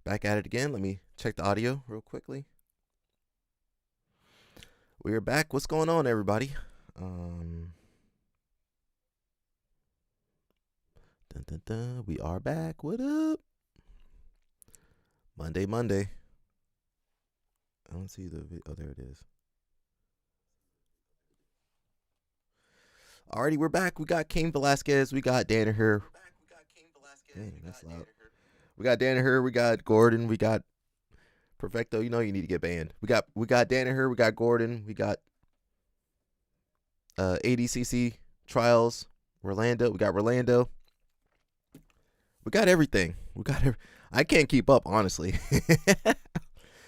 Back at it again. Let me check the audio real quickly. We are back. What's going on, everybody? We are back. What up? Monday. I don't see the video. Oh, there it is. Alrighty, we're back. We got Cain Velasquez. We got Danaher. Dang, that's loud. We got Danaher. We got Gordon. We got Perfecto. You know you need to get banned. We got Danaher. We got Gordon. We got ADCC trials. Rolando. We got Rolando. We got everything. I can't keep up, honestly.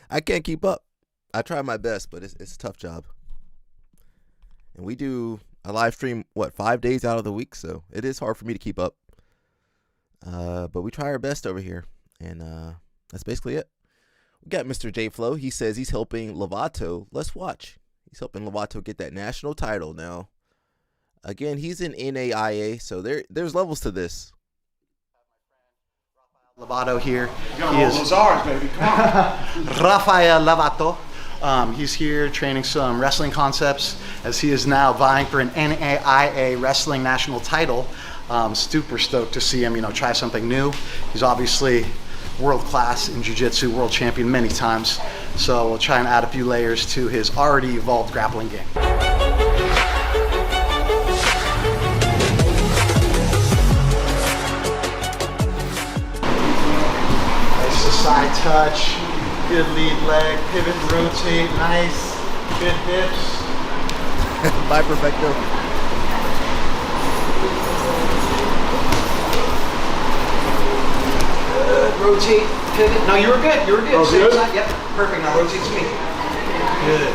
I can't keep up. I try my best, but it's a tough job. And we do a live stream, 5 days out of the week, so it is hard for me to keep up. But we try our best over here, and that's basically it. We got Mr. J Flow. He says he's helping Lovato. Let's watch. He's helping Lovato get that national title now. Again, he's in NAIA, so there's levels to this. Lovato here. He is Lazars, baby. Come on. Rafael Lovato. He's here training some wrestling concepts as he is now vying for an NAIA wrestling national title. Super stoked to see him, try something new. He's obviously world class in jiu-jitsu, world champion many times. So we'll try and add a few layers to his already evolved grappling game. Side touch, good lead leg, pivot, rotate, nice, good hips. Bye, Perfecto. Good, rotate, pivot. No, you were good. Oh, good? Side. Yep, perfect. Now rotate to me. Good.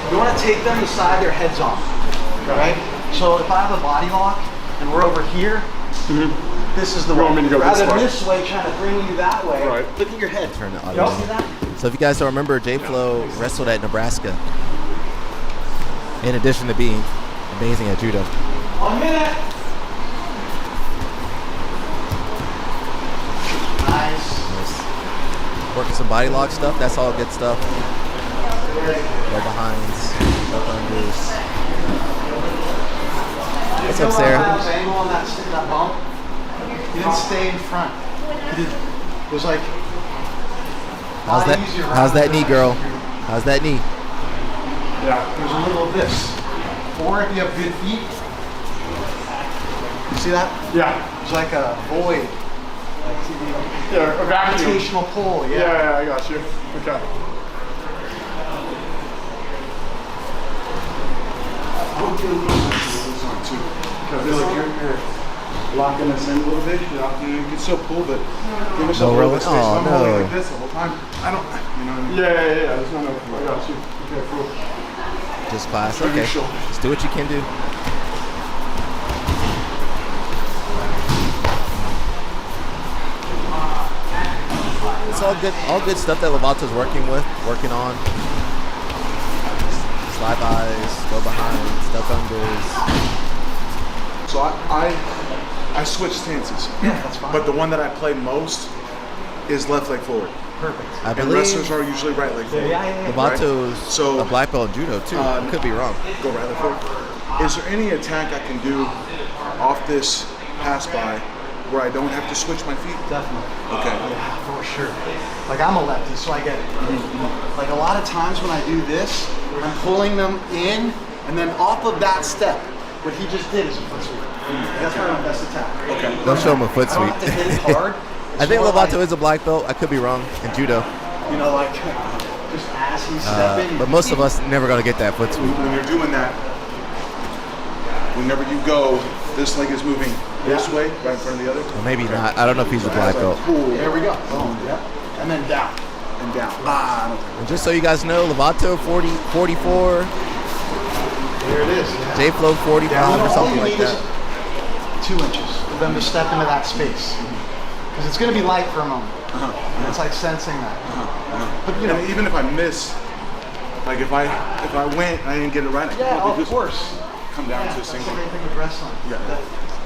You want to take them the side their heads on, right? So if I have a body lock and we're over here, this is the way. Rather than this way, trying to bring you that way. Right. Look at your head. Turn the audio Y'all see that? So if you guys don't remember, J Flow wrestled at Nebraska. In addition to being amazing at judo. 1 minute. Nice. Working some body lock stuff. That's all good stuff. Go behinds, go unders. What's up, Sarah? Angle on that bump. He didn't stay in front. It was like. How's that knee, girl? How's that knee? Yeah. There's a little of this. Or if you have good feet. You see that? Yeah. It's like a void. Yeah, a vacuum. Gravitational pull. Yeah, I got you. Okay. I feel like you're locking us in a little bit. You can still pull, but give us a little bit of space. I'm holding like this the whole time. I don't, you know what I mean? Yeah. There's no, I got you. Okay, cool. Just class. Okay. Just do what you can do. It's all good stuff that Lovato's working on. Slide eyes, go behind, stuff unders. So I switch stances. Yeah, that's fine. But the one that I play most is left leg forward. Perfect. I And believe wrestlers are usually right leg forward. Yeah. Lovato's So, a black belt in judo too. I could be wrong. Go right leg forward. Is there any attack I can do off this pass by where I don't have to switch my feet? Definitely. Okay. Yeah, for sure. Like I'm a lefty, so I get it. Like a lot of times when I do this, I'm pulling them in, and then off of that step, what he just did is a foot sweep. That's probably my best attack. Okay. Don't show him a foot I don't sweep. have to hit it hard. I think It's more Lovato is a black belt. I could be wrong in judo. like just as he's stepping. But most of us never gonna get that foot sweep. When you're doing that, whenever you go, this leg is moving this way, right in front of the other. Or maybe not. I don't know if he's a black belt. Cool. There we go. Boom. Yep. And then down. And down. And just so you guys know, Lovato 44, There it is. Yeah. J Flow 45 or something like that. 2 inches for them to step into that space. Because it's going to be light for a moment. And it's like sensing that. But And even if I miss, like if I went and I didn't get it right, yeah, I of just course. come down to a That's the single. great thing with wrestling. Yeah.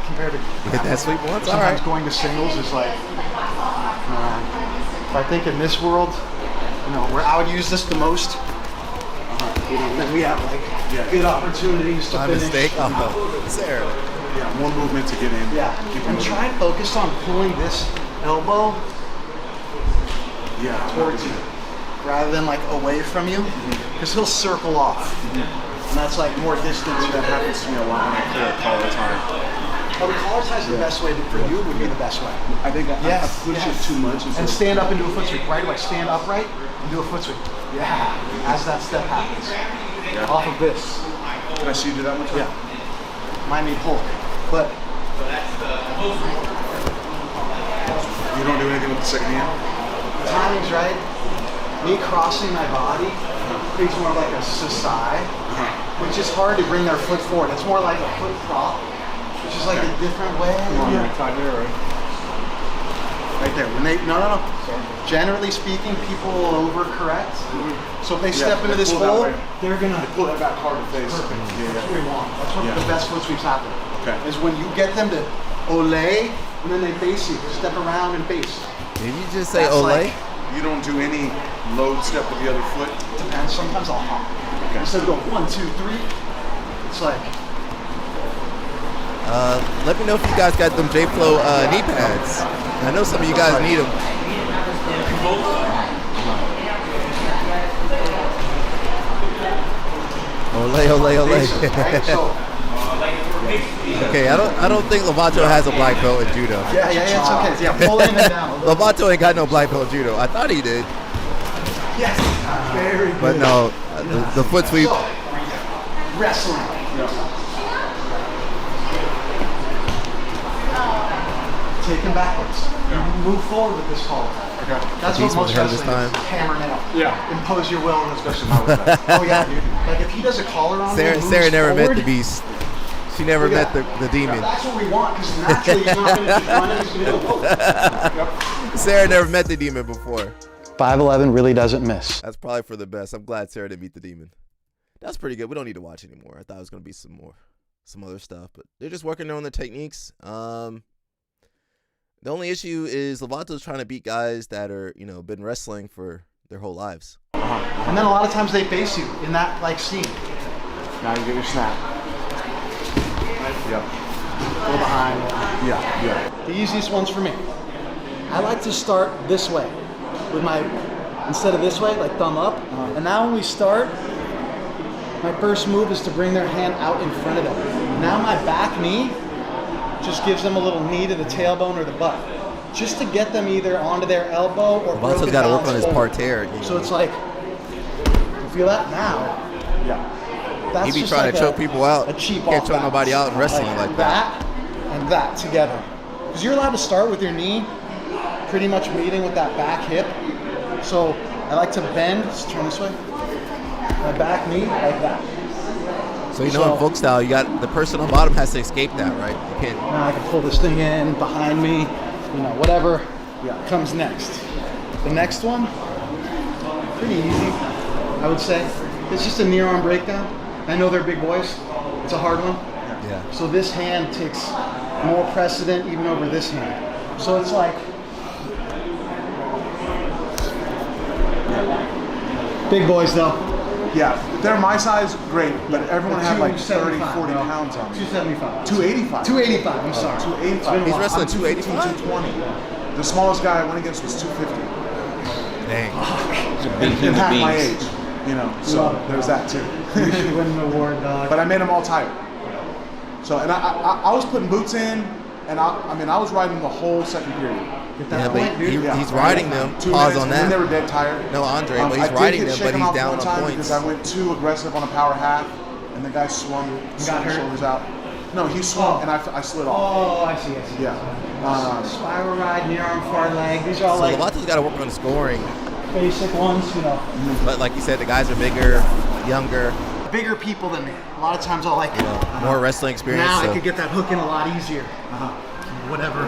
Compared to You hit that sweep once? All sometimes right. going to singles is like, I think in this world, where I would use this the most, then we have like good opportunities to finish. Mistake. Sarah. Yeah, more movement to get in. Yeah, and try and focus on pulling this elbow towards you, rather than like away from you, because he'll circle off, and that's like more distance. That happens to me a lot when I clear a collar tie. Well, the collar tie is the best way for you. Would be the best way. I think I push it too much. And stand up and do a foot sweep right away. Stand upright and do a foot sweep. Yeah, as that step happens. Yeah. Off of this. Can I see you do that one time? Yeah. Might need Hulk, but you don't do anything with the second hand? the timing's right. Me crossing my body creates more like a sasai, which is hard to bring their foot forward. It's more like a foot prop, which is like a different way. Right there. When they no. Generally speaking, people will overcorrect. So if they step into this hole, they're gonna pull that back hard to face. Perfect. That's what we want. That's what the best foot sweeps happen. Okay. Is when you get them to ole, and then they face you. Step around and face. Did you just say That's ole? like- You don't do any load step with the other foot? Depends. Sometimes I'll hop. Okay. Instead of going 1, 2, 3, it's like. Let me know if you guys got them J-Flow knee pads. I know some of you guys need them. Ole. Okay, I don't think Lovato has a black belt in judo. Yeah, it's okay. Yeah, pull in and down. Lovato ain't got no black belt in judo. I thought he did, Yes. Very good. but no, the foot sweep. So, wrestling. Take him backwards. Move forward with this collar. Okay. That's Decent what most ahead of his wrestling is. time. Hammer nail. Yeah. Impose your will, especially my way. Oh yeah, dude. Like if he does a collar on me, Sarah never met forward, the beast. She never look met at the demon. That's what we want, because naturally he's not going to keep running. He's going to go, whoa. Sarah never met the demon before. 5'11" really doesn't miss. That's probably for the best. I'm glad Sarah didn't meet the demon. That's pretty good. We don't need to watch anymore. I thought it was going to be some other stuff, but they're just working on the techniques. The only issue is Lovato's trying to beat guys that are, been wrestling for their whole lives. And then a lot of times they face you in that scene. Now you get your snap. Yep. Go behind. Yeah. The easiest ones for me. I like to start this way, with instead of this way, like thumb up. And now when we start, my first move is to bring their hand out in front of them. Now my back knee just gives them a little knee to the tailbone or the butt, just to get them either onto their elbow or Lovato's got to work on his parterre. So it's like, you feel that now? Yeah. That's He be just trying like to choke people out. A cheap Can't off choke nobody out in wrestling like that. And that together. Because you're allowed to start with your knee pretty much meeting with that back hip. So I like to bend, let's turn this way. My back knee like that. So in folk style, you got the person on bottom has to escape that, right? You can't. Now I can pull this thing in behind me, whatever comes next. The next one, pretty easy, I would say. It's just a near arm breakdown. I know they're big boys. It's a hard one. Yeah. So this hand takes more precedent even over this hand. So it's like big boys though. Yeah, they're my size, great, but everyone had like 30, 40 pounds on me. 275. 285. 285, I'm sorry. 285. He's wrestling I'm 285? 220. The smallest guy I went against was 250. Dang. And half my age, so there's that too. You should win an award, dog. But I made them all tired. So, and I was putting boots in, and I was riding the whole second period. Yeah, but he's riding them. 2 Pause minutes, on and then that. they were dead tired. No, Andre, but he's riding them, but he's down on points. Because I went too aggressive on a power half, and the guy swung his shoulders out. No, he swung, and I slid off. Oh, I see. Yeah. Spiral ride, near arm, far leg. These are all So like Lovato's got to work on scoring. basic ones, But like you said, the guys are bigger, younger, Bigger people than me. A lot of times I'll like more wrestling experience. now so. I could get that hook in a lot easier. Whatever.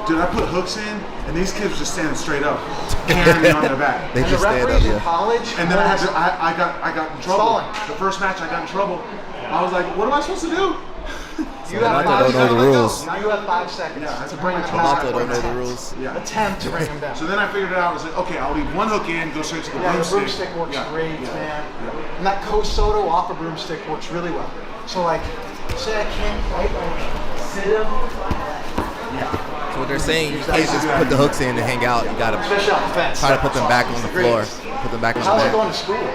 Dude, I put hooks in, and these kids were just standing straight up, carrying me on their back. They And just the stand up, referees in yeah. college. And then I got in trouble. Stalling. The first match I got in trouble. I was like, what am I supposed to do? You have Lavato don't know the rules. Now you have 5 seconds to bring him Lavato down. don't know the rules. Yeah. Attempt to bring him down. So then I figured it out. I was like, okay, I'll leave one hook in, go straight to the Yeah, the broomstick. broomstick works great, man. Yeah. And that Kosoto off a broomstick works really well. So like, say I can't quite sit him. So what they're saying, you can't just put the hooks in and hang out. You gotta Especially on the fence. try to put them back on the floor. Put them back on the How's it mat. going to school?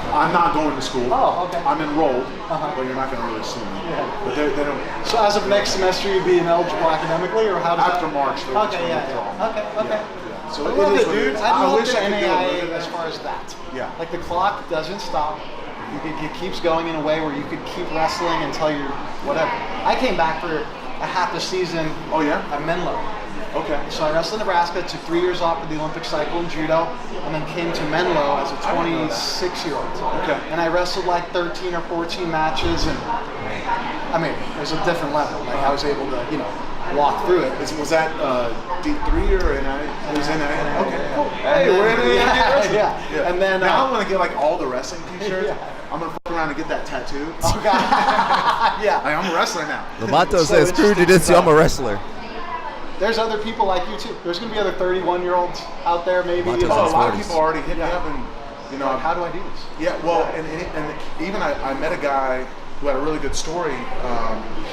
I'm not going to school. Oh, okay. I'm enrolled, but you're not going to really see me. Yeah. But they don't. So as of next semester, you'd be ineligible academically, or how does After that? March, they're just Okay, gonna yeah. withdraw. Okay. Yeah. So I love is it, what dude. is. I wish love the I could do it, NAIA but as far as that. Yeah. Like the clock doesn't stop. It keeps going in a way where you could keep wrestling until you're whatever. I came back for a half a season. Oh yeah. At Menlo. Okay. So I wrestled in Nebraska, took 3 years off for the Olympic cycle in judo, and then came to Menlo as a 26-year-old. Okay. And I wrestled like 13 or 14 matches, and I mean, it was a different level. Like I was able to, walk through it. Was that D3 or NI? It was NI. Okay. Cool. Hey, then- we're in yeah. And then now I'm gonna get like all the wrestling T-shirts. Yeah. I'm gonna fuck around and get that tattoo. Oh, God. Yeah. Like, I'm a wrestler now. Lavato So says, "Screw interesting jiu-jitsu, I'm a stuff. wrestler." There's other people like you too. There's gonna be other 31-year-olds out there, maybe. Lots of Oh, a lot of 40s. people already hit me up and Like, how do I do this? Yeah, well, and even I met a guy who had a really good story.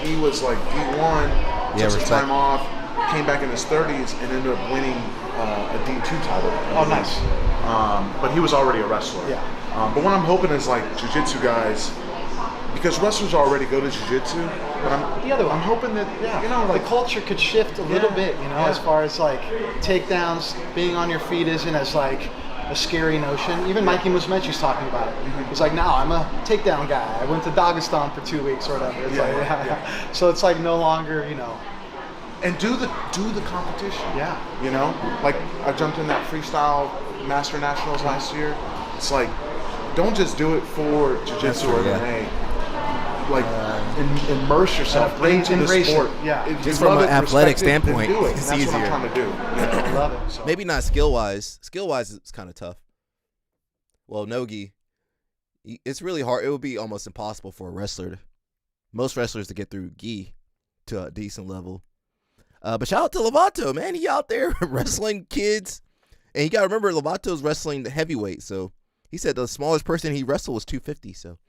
He was like D1, took some respect. time off, came back in his 30s, and ended up winning a D2 title. Oh, nice. But he was already a wrestler. Yeah. But what I'm hoping is like jiu-jitsu guys, because wrestlers already go to jiu-jitsu, but The other one. I'm hoping that the culture could shift a little bit, Yeah. as far as like takedowns, being on your feet isn't as like a scary notion. Even Mikey Musumeci's talking about it. He's like, now I'm a takedown guy. I went to Dagestan for 2 weeks or whatever. It's So it's like no longer, and do the competition. Yeah. Like I jumped in that freestyle Master Nationals last year. It's like, don't just do it for jiu-jitsu or MMA. Like immerse yourself into the embrace sport. it, yeah. If Just you from love an it, athletic respect it, then standpoint, do it. it's That's what I'm easier. trying to do. I love it. So. Maybe not skill-wise. Skill-wise, it's kind of tough. Well, no-gi, it's really hard. It would be almost impossible for a wrestler, most wrestlers, to get through gi to a decent level. But shout out to Lavato, man. He out there wrestling kids. And you got to remember, Lovato's wrestling the heavyweight. So he said the smallest person he wrestled was 250. So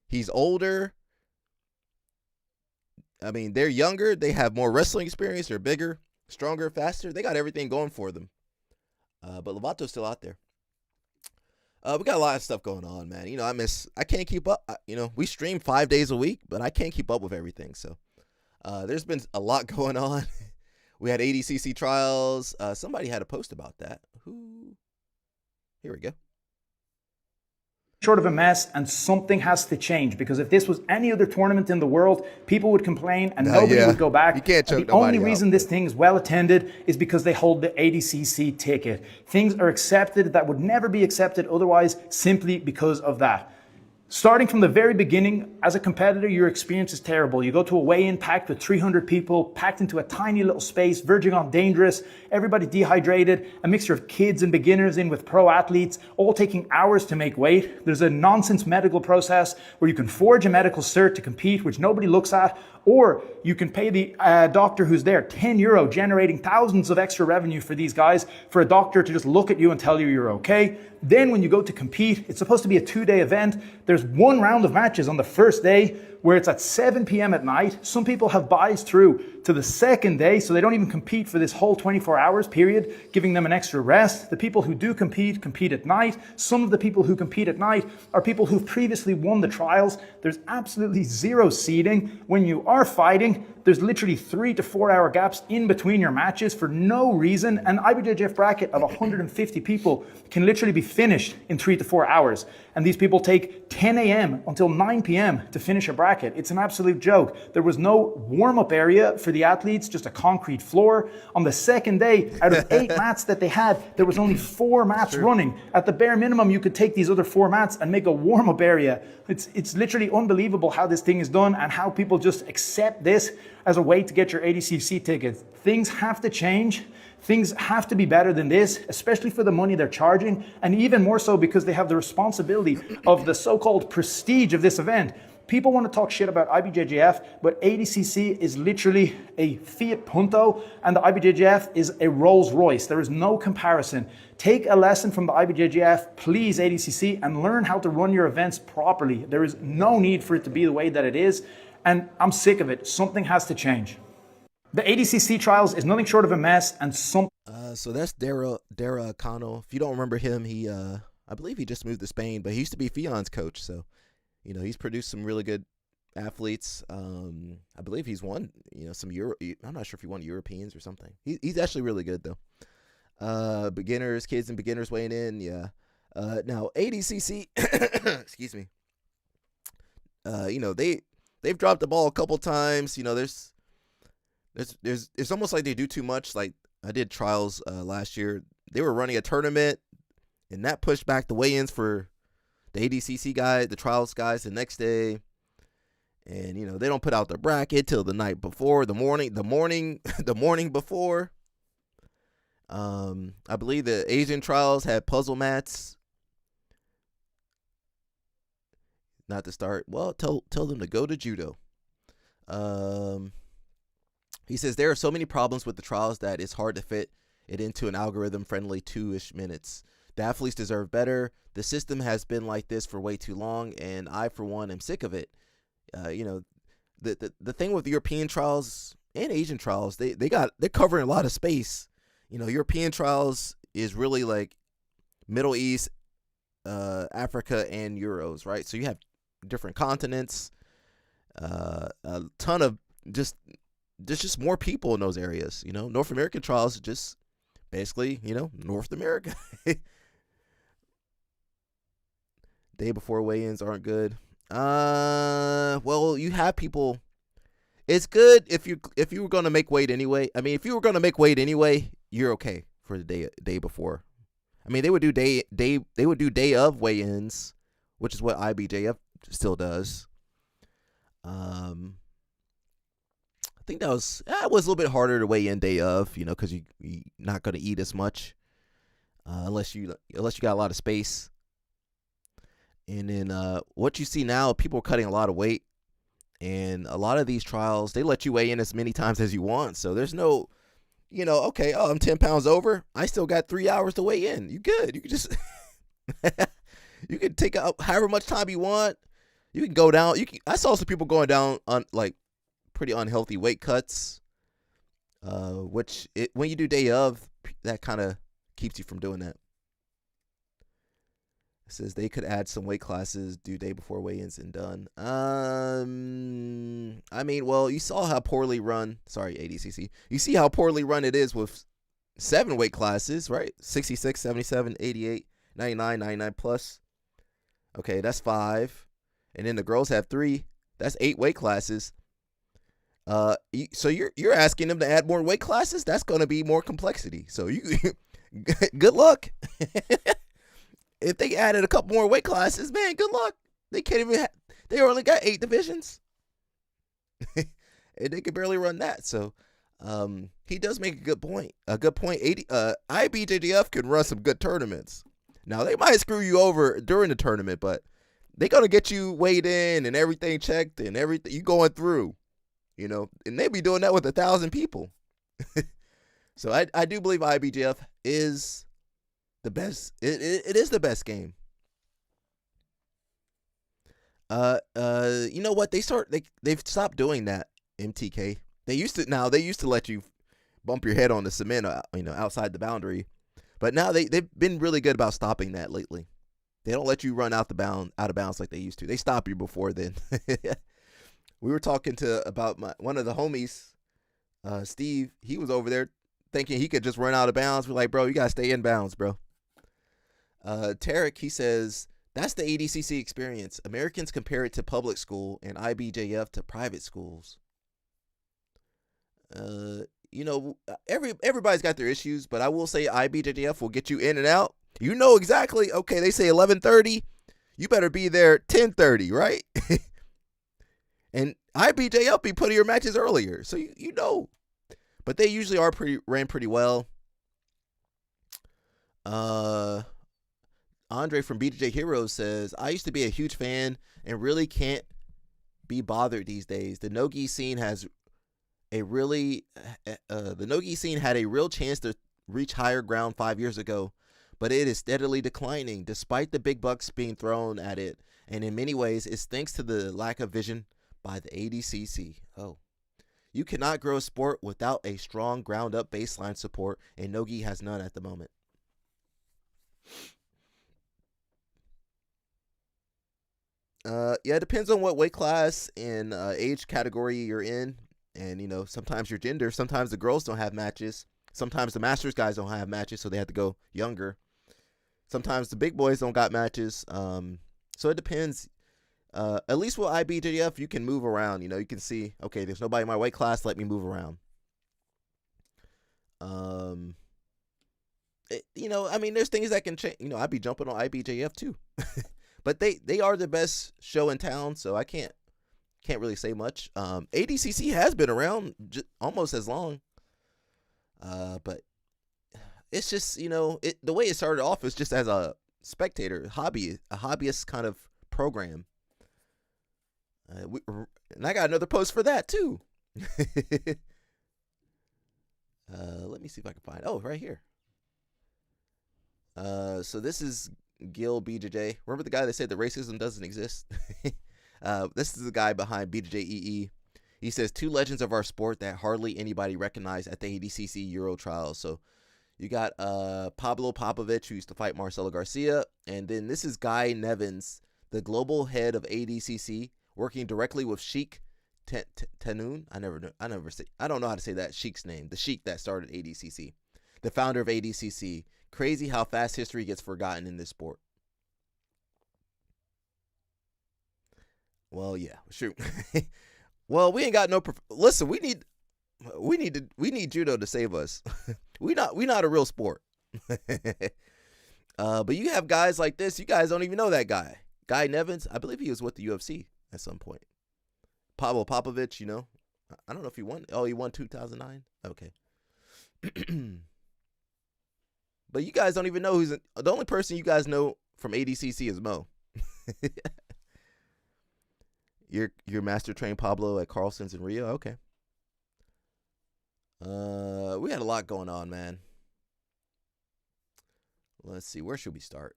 he's older. I mean, they're younger. They have more wrestling experience. They're bigger, stronger, faster. They got everything going for them. But Lovato's still out there. We got a lot of stuff going on, man. I can't keep up. We stream 5 days a week, but I can't keep up with everything. So there's been a lot going on. We had ADCC trials. Somebody had a post about that. Here we go. Short of a mess, and something has to change, because if this was any other tournament in the world, people would complain and nobody would go back. You can't choke and the nobody only reason out. this thing is well attended is because they hold the ADCC ticket. Things are accepted that would never be accepted otherwise, simply because of that. Starting from the very beginning, as a competitor, your experience is terrible. You go to a weigh-in packed with 300 people, packed into a tiny little space, verging on dangerous, everybody dehydrated, a mixture of kids and beginners in with pro athletes, all taking hours to make weight. There's a nonsense medical process where you can forge a medical cert to compete, which nobody looks at, or you can pay the doctor who's there €10, generating thousands of extra revenue for these guys, for a doctor to just look at you and tell you you're okay. Then when you go to compete, it's supposed to be a 2-day event. There's one round of matches on the first day where it's at 7 p.m. at night. Some people have buys through to the second day, so they don't even compete for this whole 24 hours period, giving them an extra rest. The people who do compete at night. Some of the people who compete at night are people who've previously won the trials. There's absolutely zero seeding. When you are fighting, there's literally 3 to 4 hour gaps in between your matches for no reason. An IBJJF bracket of 150 people can literally be finished in 3 to 4 hours. And these people take 10 a.m. until 9 p.m. to finish a bracket. It's an absolute joke. There was no warm-up area for the athletes, just a concrete floor. On the second day, out of 8 mats that they had, there was only 4 mats running. At the bare minimum, you could take these other 4 mats and make a warm-up area. It's literally unbelievable how this thing is done and how people just accept this as a way to get your ADCC tickets. Things have to change. Things have to be better than this, especially for the money they're charging, and even more so because they have the responsibility of the so-called prestige of this event. People want to talk shit about IBJJF, but ADCC is literally a Fiat Punto and the IBJJF is a Rolls Royce. There is no comparison. Take a lesson from the IBJJF, please, ADCC, and learn how to run your events properly. There is no need for it to be the way that it is, and I'm sick of it. Something has to change. The ADCC trials is nothing short of a mess, and so that's Dara Cano. If you don't remember him, he I believe he just moved to Spain, but he used to be Fion's coach, so he's produced some really good athletes. I believe he's won, some I'm not sure if he won Europeans or something. He's actually really good though. Beginners, kids and beginners weighing in, yeah. Now ADCC, excuse me. They've dropped the ball a couple times. It's almost like they do too much. Like I did trials last year. They were running a tournament, and that pushed back the weigh-ins for the ADCC guy, the trials guys, the next day. And they don't put out the bracket till the night before, the morning before. I believe the Asian trials had puzzle mats. Not to start. Well, tell them to go to judo. He says there are so many problems with the trials that it's hard to fit it into an algorithm-friendly 2-ish minutes. The athletes deserve better. The system has been like this for way too long, and I, for one, am sick of it. The thing with European trials and Asian trials, they're covering a lot of space. European trials is really like Middle East, Africa, and Euros, right? So you have different continents, a ton of there's just more people in those areas. North American trials are just basically, North America. Day before weigh-ins aren't good. Well, you have people. It's good if you were going to make weight anyway. I mean, if you were going to make weight anyway, you're okay for the day before. I mean, they would do day of weigh-ins, which is what IBJF still does. I think that was a little bit harder to weigh in day of, because you're not going to eat as much unless you got a lot of space. And then what you see now, people are cutting a lot of weight, and a lot of these trials, they let you weigh in as many times as you want. So there's no, okay, I'm 10 pounds over. I still got 3 hours to weigh in. You good. You can just, you can take out however much time you want. You can go down. I saw some people going down on like pretty unhealthy weight cuts, when you do day of, that kind of keeps you from doing that. It says they could add some weight classes, do day before weigh-ins and done. I mean, well, you saw how poorly run, sorry, ADCC. You see how poorly run it is with 7 weight classes, right? 66, 77, 88, 99, 99 plus. Okay, that's 5. And then the girls have 3. That's 8 weight classes. So you're asking them to add more weight classes? That's going to be more complexity. So good luck. If they added a couple more weight classes, man, good luck. They can't even. They only got 8 divisions, and they can barely run that. So, he does make a good point. IBJJF can run some good tournaments. Now they might screw you over during the tournament, but they're gonna get you weighed in and everything checked and everything you going through. And they be doing that with 1,000 people. So I do believe IBJF is the best. It is the best game. You know what? They've stopped doing that. MTK. They used to let you bump your head on the cement, outside the boundary, but now they've been really good about stopping that lately. They don't let you run out of bounds like they used to. They stop you before then. We were talking about one of the homies, Steve. He was over there thinking he could just run out of bounds. We're like, bro, you gotta stay in bounds, bro. Tarek, he says, that's the ADCC experience. Americans compare it to public school and IBJF to private schools. Everybody's got their issues, but I will say IBJJF will get you in and out. Exactly. Okay, they say 11:30. You better be there 10:30, right? And IBJF be putting your matches earlier, so you know. But they usually ran pretty well. Andre from BJJ Heroes says, I used to be a huge fan and really can't be bothered these days. The no-gi scene has a really the no-gi scene had a real chance to reach higher ground 5 years ago, but it is steadily declining despite the big bucks being thrown at it, and in many ways it's thanks to the lack of vision by the ADCC. Oh, you cannot grow a sport without a strong ground up baseline support, and no-gi has none at the moment. Yeah, it depends on what weight class and age category you're in. And, sometimes your gender, sometimes the girls don't have matches. Sometimes the Masters guys don't have matches, so they have to go younger. Sometimes the big boys don't got matches. So it depends. At least with IBJJF, you can move around. You can see, okay, there's nobody in my weight class, let me move around. There's things that can change. I'd be jumping on IBJF too. But they are the best show in town, so I can't really say much. ADCC has been around almost as long. But it's just, the way it started off is just as a spectator, a hobbyist kind of program. And I got another post for that too. Let me see if I can find. Oh, right here. So this is Gil BJJ. Remember the guy that said that racism doesn't exist? This is the guy behind BJJEE. He says, 2 legends of our sport that hardly anybody recognized at the ADCC Euro trials. So you got Pablo Popovich, who used to fight Marcelo Garcia. And then this is Guy Nevins, the global head of ADCC, working directly with Sheikh Tanoon. I don't know how to say that Sheikh's name. The Sheikh that started ADCC. The founder of ADCC. Crazy how fast history gets forgotten in this sport. Well, yeah, shoot. Well, we ain't got no. Listen, we need judo to save us. we not a real sport. But you have guys like this. You guys don't even know that guy, Guy Nevins. I believe he was with the UFC at some point. Pablo Popovich, I don't know if he won. Oh, he won 2009. Okay. But you guys don't even know the only person you guys know from ADCC is Mo. Your master trained Pablo at Carlson's in Rio. Okay. We had a lot going on, man. Let's see, where should we start?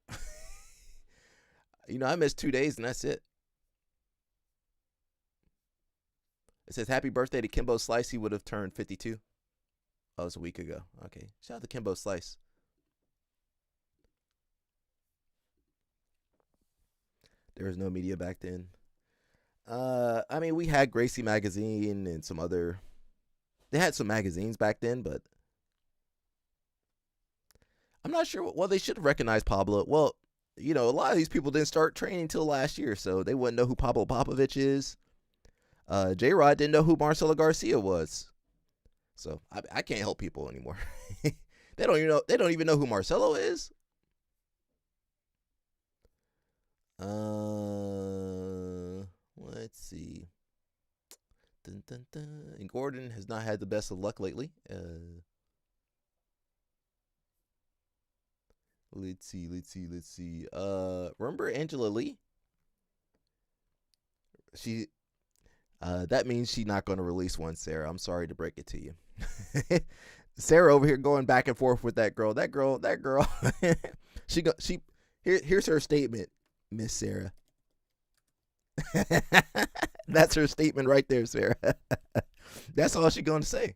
I missed 2 days and that's it. It says happy birthday to Kimbo Slice. He would have turned 52. Oh, it was a week ago. Okay. Shout out to Kimbo Slice. There was no media back then. We had Gracie Magazine and some other. They had some magazines back then, but I'm not sure. Well, they should have recognized Pablo. Well, a lot of these people didn't start training till last year, so they wouldn't know who Pablo Popovich is. J-Rod didn't know who Marcelo Garcia was, so I can't help people anymore. They don't even know who Marcelo is. Let's see. Dun, dun, dun. And Gordon has not had the best of luck lately. Let's see. Remember Angela Lee? She. That means she's not going to release one, Sarah. I'm sorry to break it to you. Sarah over here going back and forth with that girl. That girl. Here's her statement, Miss Sarah. That's her statement right there, Sarah. That's all she's going to say.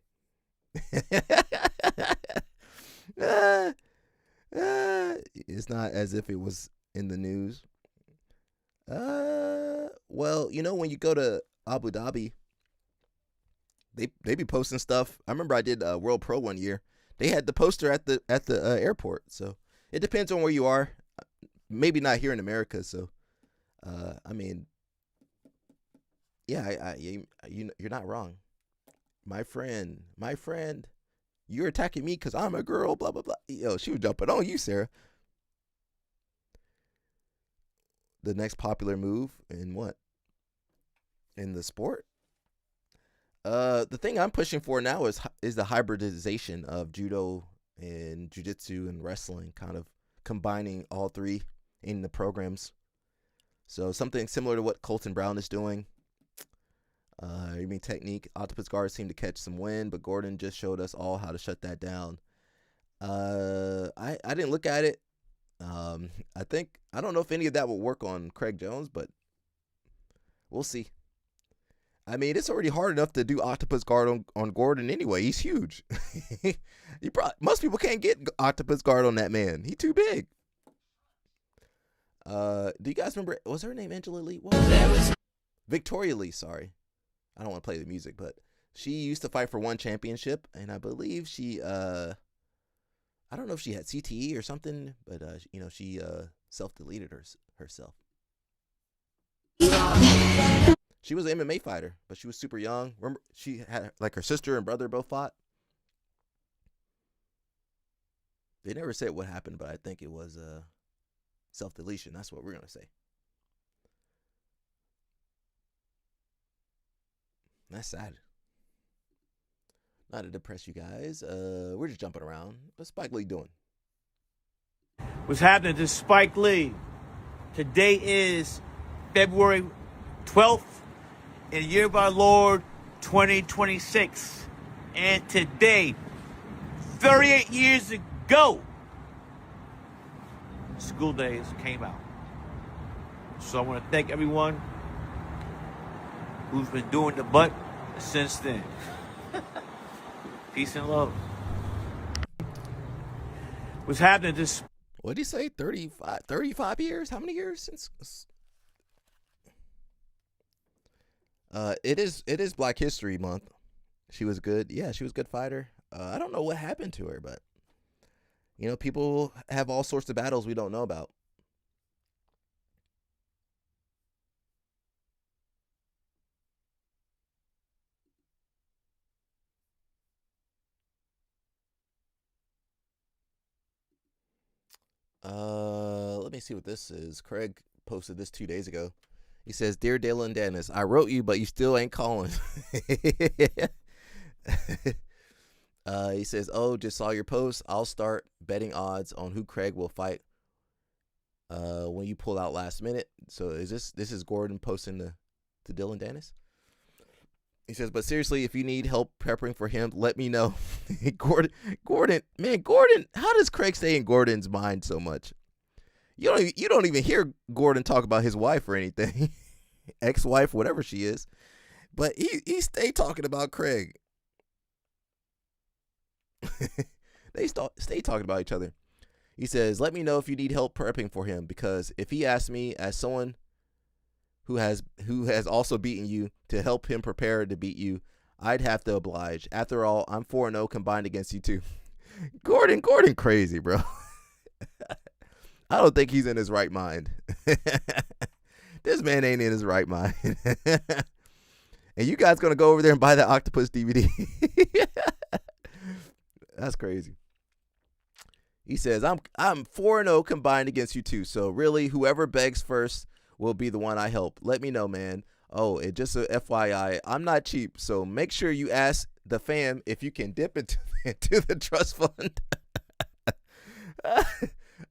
It's not as if it was in the news. Well, when you go to Abu Dhabi, they be posting stuff. I remember I did World Pro one year. They had the poster at the airport. So it depends on where you are. Maybe not here in America. So, yeah, you're not wrong, my friend. You're attacking me because I'm a girl. Blah blah blah. Yo, she was jumping on you, Sarah. The next popular move in what? In the sport? The thing I'm pushing for now is the hybridization of judo and jiu-jitsu and wrestling, kind of combining all three in the programs. So something similar to what Colton Brown is doing. You mean technique? Octopus guards seem to catch some wind, but Gordon just showed us all how to shut that down. I didn't look at it. I don't know if any of that will work on Craig Jones, but we'll see. I mean, it's already hard enough to do octopus guard on Gordon anyway. He's huge. Most people can't get octopus guard on that man. He's too big. Do you guys remember? Was her name Angela Lee? What was Victoria Lee? Sorry, I don't want to play the music, but she used to fight for one championship, and I believe she I don't know if she had CTE or something, but she self-deleted herself. She was an MMA fighter, but she was super young. Remember, she had like her sister and brother both fought. They never said what happened, but I think it was self-deletion. That's what we're gonna say. That's sad. Not to depress you guys. We're just jumping around. What's Spike Lee doing? What's happening to Spike Lee? Today is February 12th in the year of our Lord 2026. And today, 38 years ago, School Days came out. So I want to thank everyone who's been doing the butt since then. Peace and love. What's happening this? What did he say? 35 years? How many years since? It is Black History Month. She was good. Yeah, she was a good fighter. I don't know what happened to her, but people have all sorts of battles we don't know about. Let me see what this is. Craig posted this 2 days ago. He says, "Dear Dylan Dennis, I wrote you, but you still ain't calling." He says, "Oh, just saw your post. I'll start betting odds on who Craig will fight when you pull out last minute." So is this is Gordon posting to Dylan Dennis? He says, "But seriously, if you need help prepping for him, let me know." Gordon, man, how does Craig stay in Gordon's mind so much? You don't even hear Gordon talk about his wife or anything, ex-wife, whatever she is, but he stay talking about Craig. They stay talking about each other. He says, "Let me know if you need help prepping for him, because if he asks me as someone who has also beaten you to help him prepare to beat you, I'd have to oblige. After all, I'm 4-0 combined against you too." Gordon crazy, bro. I don't think he's in his right mind. This man ain't in his right mind. And you guys gonna go over there and buy that Octopus DVD? That's crazy. He says, I'm 4-0 combined against you too. So really, whoever begs first will be the one I help. Let me know, man. Oh, and just a FYI, I'm not cheap, so make sure you ask the fam if you can dip into the trust fund.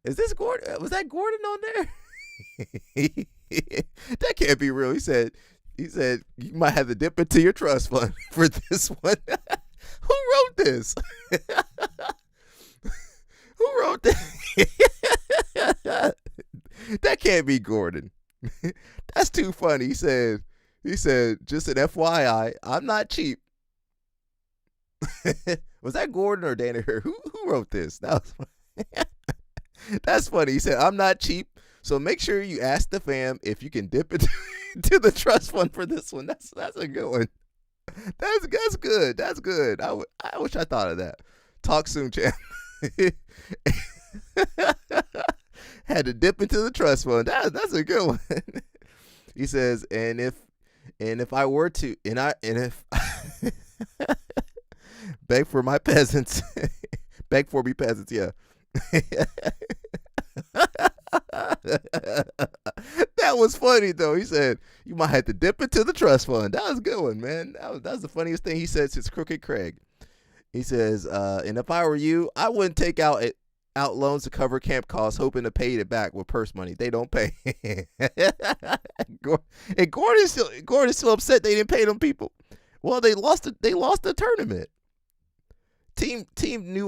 Is this Gordon? Was that Gordon on there? That can't be real. He said you might have to dip into your trust fund for this one. Who wrote this? Who wrote this? That can't be Gordon. That's too funny. He said, just an FYI, I'm not cheap. Was that Gordon or Danaher? Who wrote this? That's funny. He said, I'm not cheap, so make sure you ask the fam if you can dip into the trust fund for this one. That's a good one. That's good. That's good. I wish I thought of that. Talk soon, champ. Had to dip into the trust fund. That's a good one. He says, and if I were to, and if beg for my peasants, beg for me peasants, yeah. That was funny though. He said you might have to dip into the trust fund. That was a good one, man. That was the funniest thing he said since Crooked Craig. He says, and if I were you, I wouldn't take out out loans to cover camp costs, hoping to pay it back with purse money. They don't pay. And Gordon's still upset they didn't pay them people. Well, they lost the tournament. Team New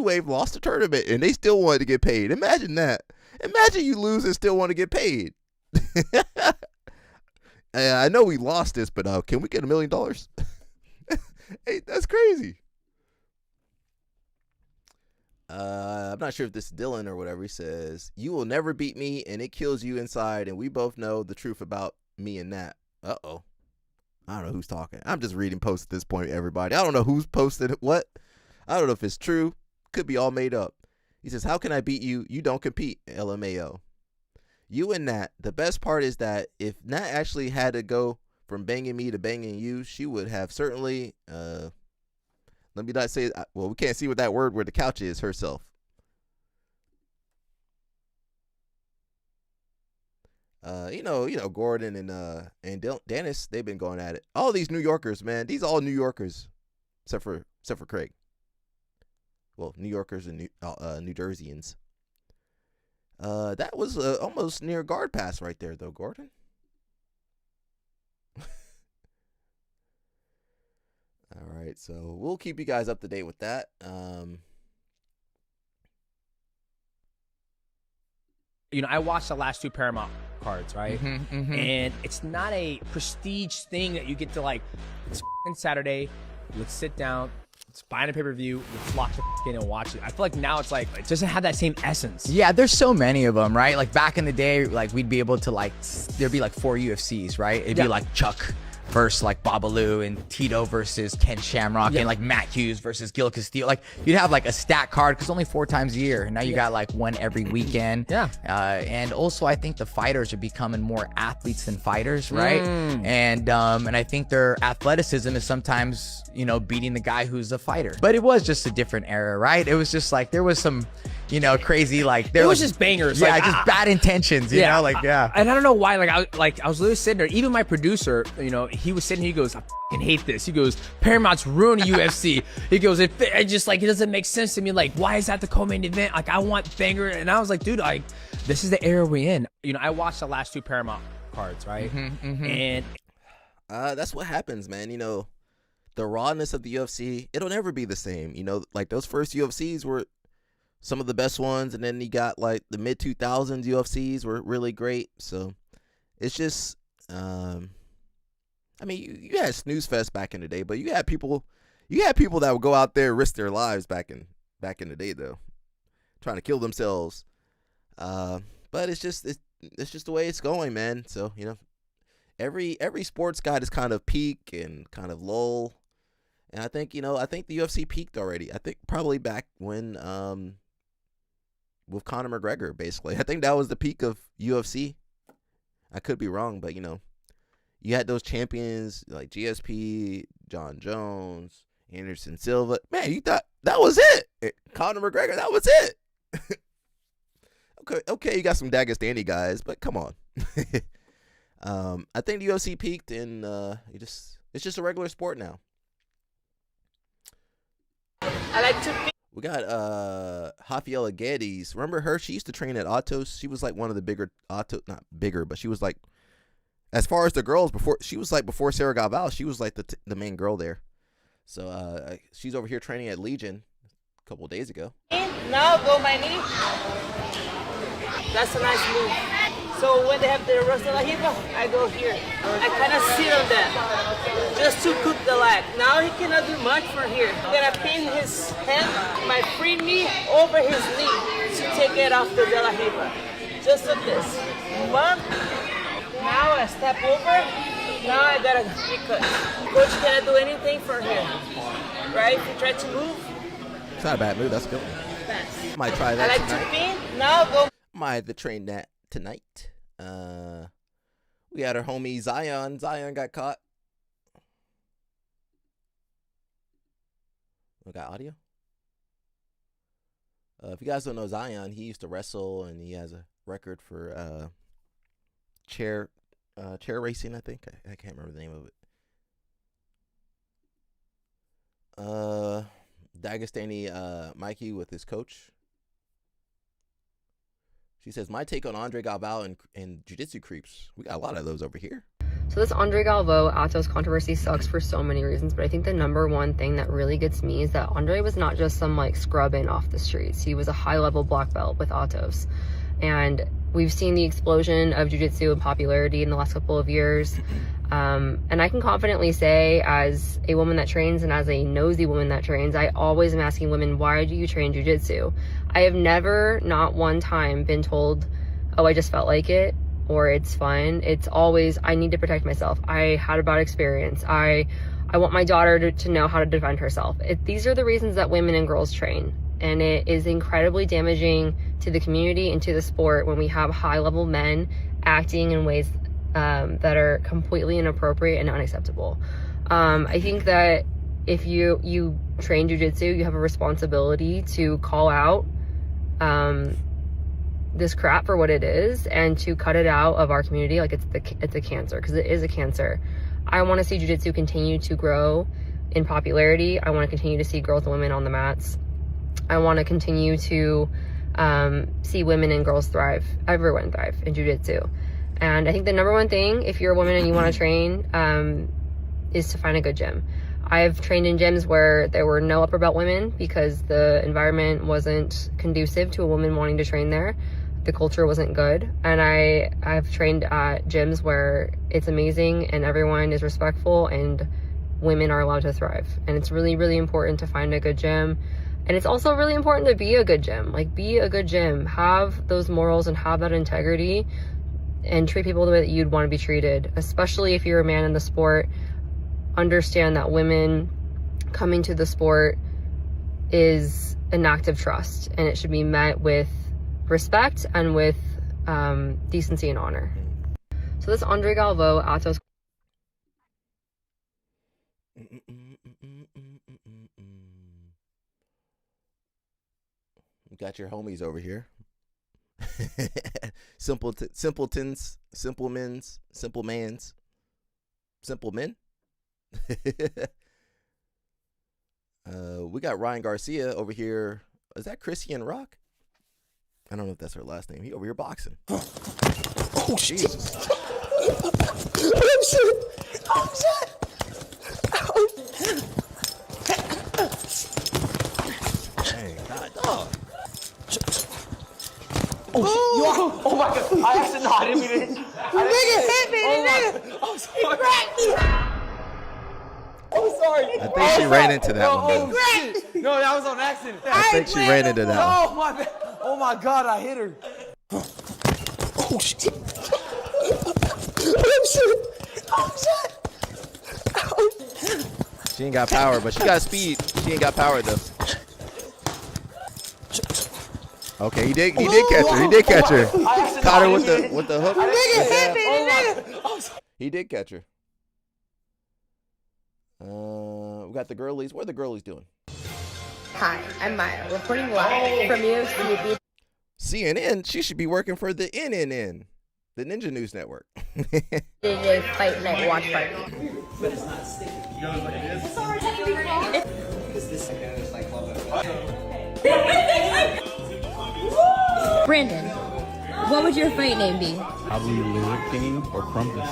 Wave lost the tournament and they still wanted to get paid. Imagine that. Imagine you lose and still want to get paid. I know we lost this, but can we get $1 million? Hey, that's crazy. I'm not sure if this is Dylan or whatever. He says, "You will never beat me, and it kills you inside, and we both know the truth about me and Nat." Uh-oh. I don't know who's talking. I'm just reading posts at this point, everybody. I don't know who's posted what. I don't know if it's true. Could be all made up. He says, "How can I beat you? You don't compete, LMAO. You and Nat. The best part is that if Nat actually had to go from banging me to banging you, she would have certainly, let me not say, well, we can't see what that word where the couch is, herself." Gordon and Dennis, they've been going at it. All these New Yorkers, man, these all New Yorkers, except for Craig. Well, New Yorkers and New Jerseyans. That was almost near guard pass right there, though, Gordon. All right, so we'll keep you guys up to date with that. I watched the last 2 Paramount cards, right? And it's not a prestige thing that you get to it's Saturday, let's sit down, let's buy a pay-per-view, let's lock the in and watch it. I feel like now it's it doesn't have that same essence. Yeah, there's so many of them, right? Like back in the day, we'd be able to there'd be 4 UFCs, right? It'd be Chuck versus Babalu and Tito versus Ken Shamrock and Matt Hughes versus Gil Castillo. You'd have a stat card because only 4 times a year. And now you got one every weekend. And also I think the fighters are becoming more athletes than fighters, right? And I think their athleticism is sometimes, beating the guy who's a fighter. But it was just a different era, right? It was just there was some, crazy there was just bangers. Yeah, just bad intentions, you know? And I don't know why. I was literally sitting there. Even my producer, he was sitting here, he goes, "I fucking hate this." He goes, "Paramount's ruining UFC." He goes, it just it doesn't make sense to me. Why is that the co-main event? I want banger. And I was like, dude, this is the era we're in. I watched the last 2 Paramount cards, right? And that's what happens, man. The rawness of the UFC, it'll never be the same. Those first UFCs were some of the best ones, and then you got the mid 2000s UFCs were really great. So it's just you had snooze fest back in the day, but you had people that would go out there and risk their lives back in the day, though, trying to kill themselves. But it's just the way it's going, man. So every sports got its kind of peak and kind of lull, and I think the UFC peaked already. I think probably back when with Conor McGregor, basically. I think that was the peak of UFC. I could be wrong, but you had those champions like GSP, John Jones, Anderson Silva. Man, you thought that was it. Conor McGregor, that was it. Okay, you got some Dagestani guys, but come on. I think the UFC peaked, and it's just a regular sport now. I like to. We got Rafaela Guedes. Remember her? She used to train at Autos. She was one of the bigger not bigger, but she was as far as the girls before. She was before Sarah Galval. She was the main girl there. So she's over here training at Legion a couple of days ago. Now go my knee. That's a nice move. So when they have the Rosa La Hiva, I go here. I kind of sit on that just to cook the leg. Now he cannot do much from here. I'm gonna pin his hand, my free knee over his knee to take it off the De La Hiva. Just like this. 1. Now I step over. Now I gotta recut. Coach cannot do anything from here. Right? If you try to move. It's not a bad move. That's a good one. Fast. Might try that. I like tonight. to pin. Now go. Might have to train that tonight. We had our homie Zion. Zion got caught. We got audio. If you guys don't know Zion, he used to wrestle and he has a record for chair racing. I think I can't remember the name of it. Dagestani Mikey with his coach. She says, my take on Andre Galvao and jiu-jitsu creeps. We got a lot of those over here. So this Andre Galvao Atos controversy sucks for so many reasons, but I think the number one thing that really gets me is that Andre was not just some like scrub-in off the streets. He was a high-level black belt with Atos. And we've seen the explosion of jiu-jitsu and popularity in the last couple of years. And I can confidently say, as a woman that trains and as a nosy woman that trains, I always am asking women, why do you train jiu-jitsu? I have never, not one time, been told, oh, I just felt like it, or it's fun. It's always, I need to protect myself. I had a bad experience. I want my daughter to know how to defend herself. These are the reasons that women and girls train. And it is incredibly damaging to the community and to the sport when we have high-level men acting in ways that are completely inappropriate and unacceptable. I think that if you train jiu-jitsu, you have a responsibility to call out this crap for what it is and to cut it out of our community like it's a cancer, because it is a cancer. I want to see jiu-jitsu continue to grow in popularity. I want to continue to see girls and women on the mats. I want to continue to see women and girls thrive, everyone thrive in jiu-jitsu. And I think the number one thing, if you're a woman and you want to train, is to find a good gym. I've trained in gyms where there were no upper belt women because the environment wasn't conducive to a woman wanting to train there. The culture wasn't good. And I've trained at gyms where it's amazing and everyone is respectful and women are allowed to thrive. And it's really, really important to find a good gym. And it's also really important to be a good gym. Like, be a good gym. Have those morals and have that integrity and treat people the way that you'd want to be treated, especially if you're a man in the sport. Understand that women coming to the sport is an act of trust, and it should be met with respect and with decency and honor. So this Andre Galvao Atos. You got your homies over here. Simpletons, simple mans, simple mans, simple men. We got Ryan Garcia over here. Is that Christian Rock? I don't know if that's her last name. He over here boxing. Oh, Jesus. Oh, shit. Oh, shit. Dang, God, dog. Oh my God. I actually, no, I didn't mean it. Nigga hit me, nigga. I'm sorry. I'm sorry. I think she ran into that one, though. Shit. No, that was on accident. I think she ran into that one. Oh my bad. Oh my God, I hit her. Oh shit. Oh shit. Oh shit. Oh. She ain't got power, but she got speed. She ain't got power, though. Okay, he did catch her. He did catch her. Caught her with the hook. Nigga hit me, nigga. He did catch her. We got the girlies. What are the girlies doing? Hi, I'm Maya, reporting live from UFC. CNN. She should be working for the NNN, the Ninja News Network. DJ Fight Night Watch Party. But it's not sticky. You know what it is? Because this is like Brandon, what would your fight name be? Probably Lyric Game or Crumpus.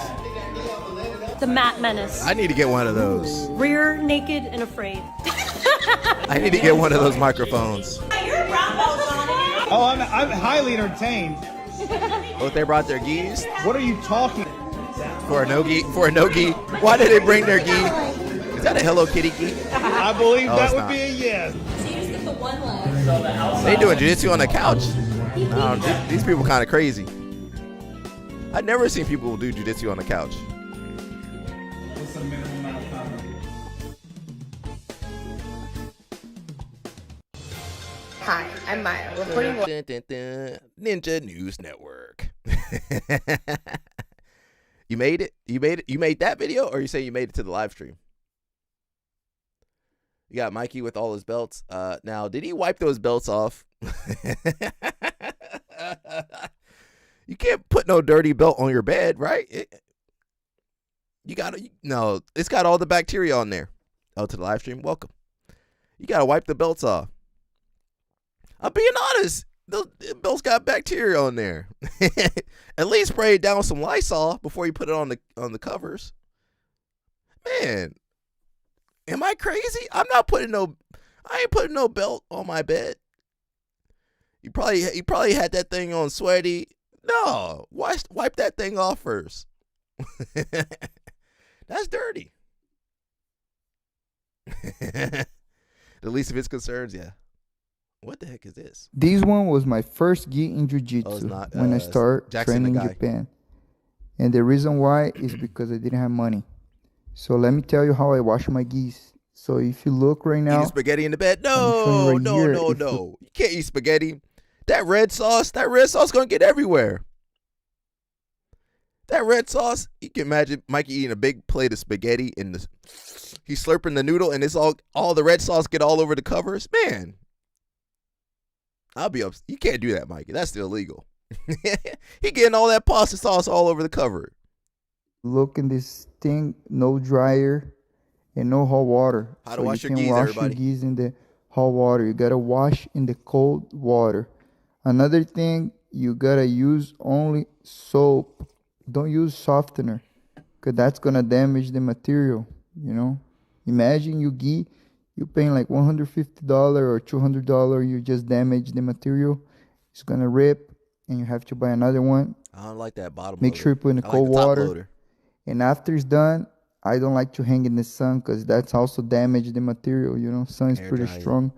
The Matt Menace. I need to get one of those. Rear, naked, and afraid. I need to get one of those microphones. Oh, I'm highly entertained. Oh, they brought their geese? What are you talking? For a no-gi? Why did they bring their gi? Is that a Hello Kitty gi? I believe Oh, that it's would not. be a yes. They doing jiu-jitsu on the couch? These people kind of crazy. I've never seen people do jiu-jitsu on the couch. What's the minimum amount of time? Hi, I'm Maya, reporting live. Ninja News Network. You made it? You made that video, or you say you made it to the live stream? You got Mikey with all his belts. Now, did he wipe those belts off? You can't put no dirty belt on your bed, right? No, it's got all the bacteria on there. Oh, to the live stream? Welcome. You gotta wipe the belts off. I'm being honest. Those belts got bacteria on there. At least spray it down with some Lysol before you put it on the covers. Man, am I crazy? I ain't putting no belt on my bed. You probably had that thing on sweaty. No, wipe that thing off first. That's dirty. The least of its concerns, yeah. What the heck is this? This one was my first gi in jiu-jitsu when I started training in Japan. And the reason why is because I didn't have money. So let me tell you how I wash my gis. So if you look right now, eating spaghetti in the bed? No. You can't eat spaghetti. That red sauce gonna get everywhere. That red sauce, you can imagine Mikey eating a big plate of spaghetti and he's slurping the noodle and it's all the red sauce get all over the covers. Man, I'll be upset. You can't do that, Mikey. That's illegal. He getting all that pasta sauce all over the cover. Look in this thing, no dryer and no hot water. How to wash your gis, you can wash everybody. your gis in the hot water. You gotta wash in the cold water. Another thing, you gotta use only soap. Don't use softener, because that's gonna damage the material, you know. Imagine you paying like $150 or $200, you just damage the material. It's gonna rip and you have to buy another one. I don't like that bottom Make loader. sure you put in the cold water. And after it's done, I don't like to hang in the sun because that's also damage the material, you know. Sun is pretty strong.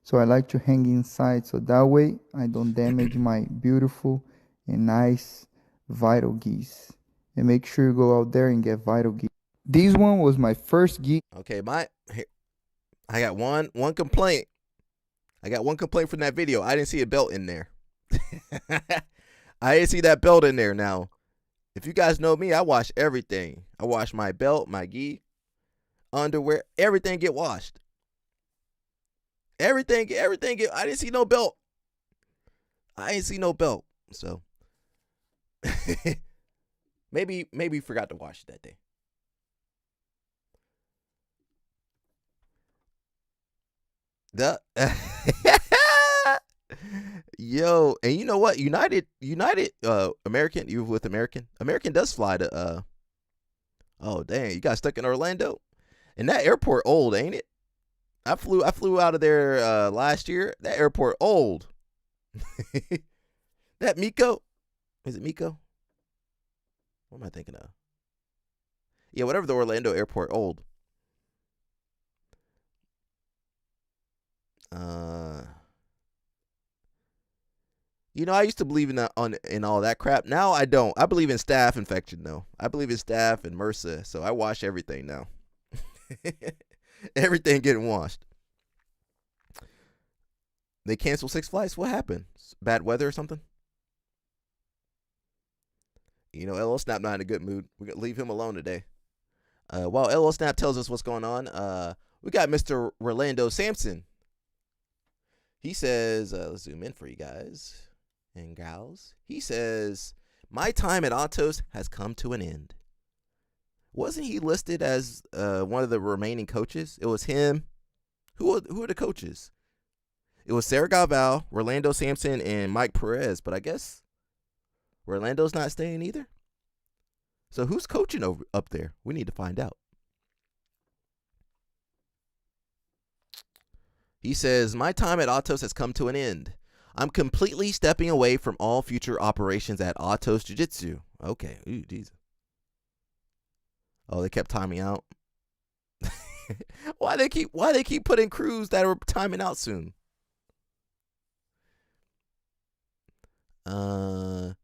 So I like to hang inside so that way I don't damage my beautiful and nice vital gis. And make sure you go out there and get vital gis. This one was my first gi. Okay, I got one complaint. I got one complaint from that video. I didn't see a belt in there. I didn't see that belt in there. Now, if you guys know me, I wash everything. I wash my belt, my gi, underwear, everything get washed. Everything get. I didn't see no belt. I ain't see no belt. So maybe forgot to wash it that day. Yo, and you know what? United American, you with American does fly to oh dang, you got stuck in Orlando, and that airport old, ain't it? I flew out of there last year. That airport old. That Miko, is it Miko? What am I thinking of? Yeah, whatever, the Orlando airport old. You know, I used to believe in all that crap. Now I don't. I believe in staph infection though. I believe in staph and MRSA, so I wash everything now. Everything getting washed. They canceled 6 flights. What happened? Bad weather or something? You know, LL Snap not in a good mood. We're gonna leave him alone today. While LL Snap tells us what's going on, we got Mr. Rolando Sampson. He says, let's zoom in for you guys and gals. He says, my time at Atos has come to an end. Wasn't he listed as one of the remaining coaches? It was him. Who are the coaches? It was Sarah Galval, Rolando Sampson, and Mike Perez. But I guess Rolando's not staying either. So who's coaching up there? We need to find out. He says, my time at Atos has come to an end. I'm completely stepping away from all future operations at Atos Jiu-Jitsu. Okay. Ooh, geez. Oh, they kept timing out. Why they keep putting crews that are timing out soon? So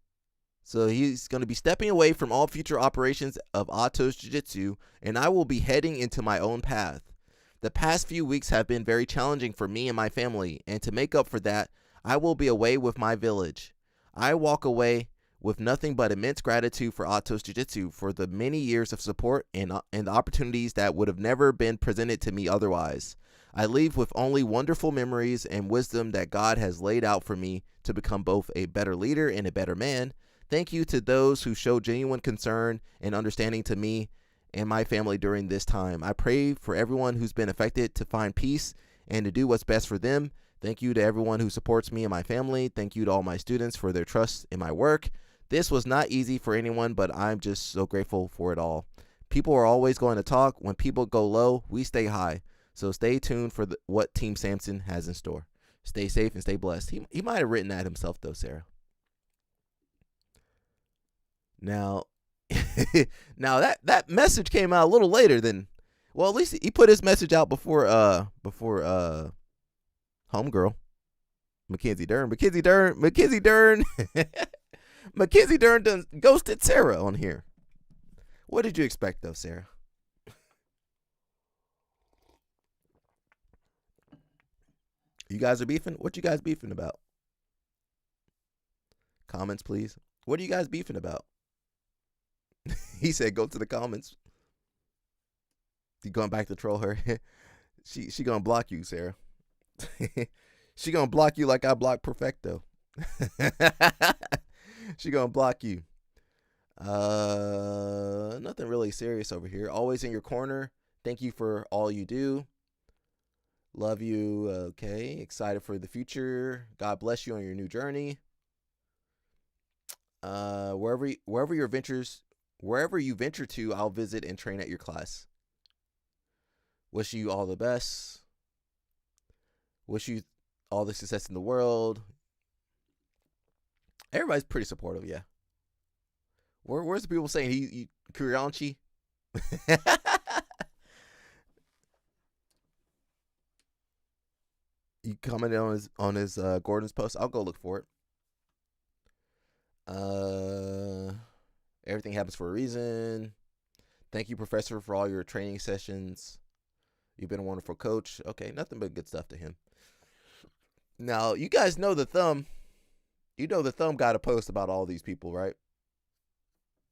he's going to be stepping away from all future operations of Atos Jiu-Jitsu, and I will be heading into my own path. The past few weeks have been very challenging for me and my family, and to make up for that, I will be away with my village. I walk away with nothing but immense gratitude for Atos Jiu-Jitsu for the many years of support and the opportunities that would have never been presented to me otherwise. I leave with only wonderful memories and wisdom that God has laid out for me to become both a better leader and a better man. Thank you to those who showed genuine concern and understanding to me and my family during this time. I pray for everyone who's been affected to find peace and to do what's best for them. Thank you to everyone who supports me and my family. Thank you to all my students for their trust in my work. This was not easy for anyone, but I'm just so grateful for it all. People are always going to talk. When people go low, we stay high. So stay tuned for what Team Samson has in store. Stay safe and stay blessed. He might have written that himself, though, Sarah. Now, now that message came out a little later than, well, at least he put his message out before homegirl, Mackenzie Dern. Mackenzie Dern done ghosted Sarah on here. What did you expect, though, Sarah? You guys are beefing? What you guys beefing about? Comments, please. What are you guys beefing about? He said, go to the comments. You going back to troll her? She gonna block you, Sarah. She gonna block you like I blocked Perfecto. She gonna block you. Nothing really serious over here. Always in your corner. Thank you for all you do. Love you. Okay. Excited for the future. God bless you on your new journey. Wherever you venture to, I'll visit and train at your class. Wish you all the best. Wish you all the success in the world. Everybody's pretty supportive, yeah. Where's the people saying he Kurianchi? You commented on his Gordon's post. I'll go look for it. Everything happens for a reason. Thank you, Professor, for all your training sessions. You've been a wonderful coach. Okay, nothing but good stuff to him. Now, you guys know the Thumb. You know the Thumb got a post about all these people, right?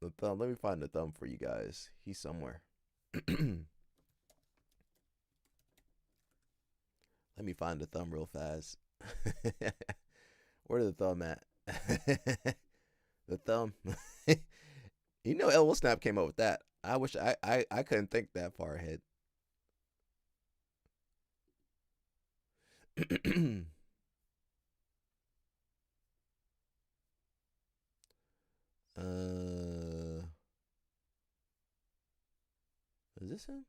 The Thumb. Let me find the Thumb for you guys. He's somewhere. Let me find the Thumb real fast. Where's the Thumb at? The Thumb. You know, Elwood Snap came up with that. I wish I couldn't think that far ahead. Is this him?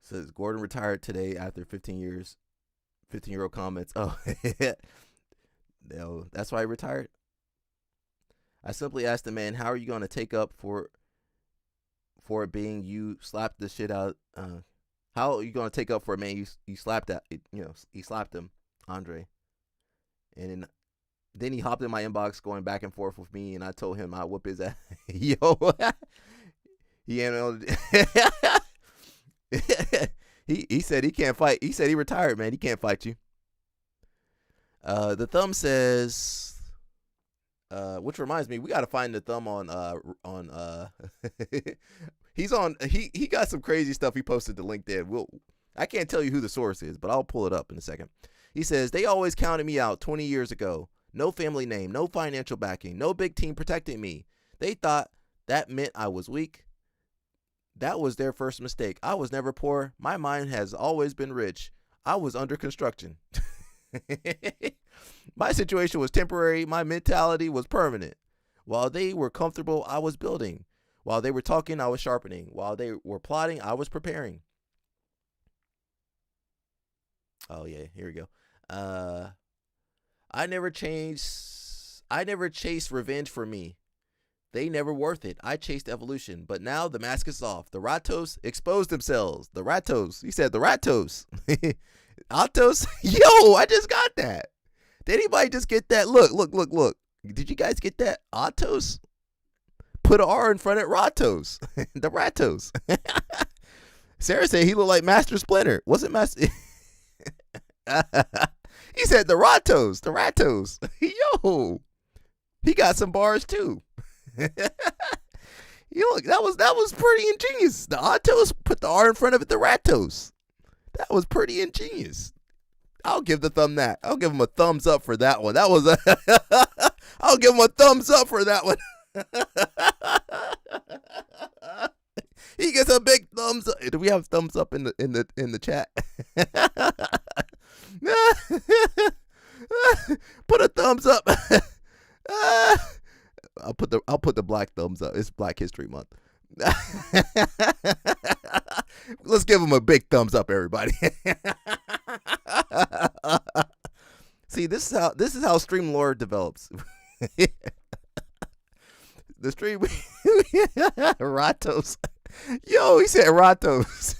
Says Gordon retired today after 15 years. 15-year-old comments. Oh, no, that's why he retired. I simply asked the man, "How are you going to take up for it being you slapped the shit out? How are you going to take up for a man you slapped at? You know, he slapped him, Andre." And then he hopped in my inbox, going back and forth with me, and I told him I'd whoop his ass. Yo, he ain't on. He said he can't fight. He said he retired, man. He can't fight you. The Thumb says, which reminds me, we got to find the Thumb on he's on. He got some crazy stuff he posted to LinkedIn. I can't tell you who the source is, but I'll pull it up in a second. He says, they always counted me out 20 years ago. No family name, no financial backing, no big team protecting me. They thought that meant I was weak. That was their first mistake. I was never poor. My mind has always been rich. I was under construction. My situation was temporary. My mentality was permanent. While they were comfortable, I was building. While they were talking, I was sharpening. While they were plotting, I was preparing. Oh, yeah. Here we go. I never chased revenge for me. They never worth it. I chased evolution, but now the mask is off. The Ratos exposed themselves. The Ratos. He said the Ratos. Atos. Yo, I just got that. Did anybody just get that? Look. Did you guys get that? Atos? Put an R in front of Ratos. The Ratos. Sarah said he looked like Master Splinter. Wasn't Master? He said the Ratos. The Ratos. Yo. He got some bars too. You look, that was pretty ingenious. The Atos put the R in front of it, the Ratos. That was pretty ingenious. I'll give the Thumb that. I'll give him a thumbs up for that one. I'll I'll give him a thumbs up for that one. He gets a big thumbs up. Do we have thumbs up in the chat? Put a thumbs up. I'll put the black thumbs up. It's Black History Month. Let's give him a big thumbs up, everybody. See, this is how stream lore develops. The stream Ratos. Yo, he said Ratos.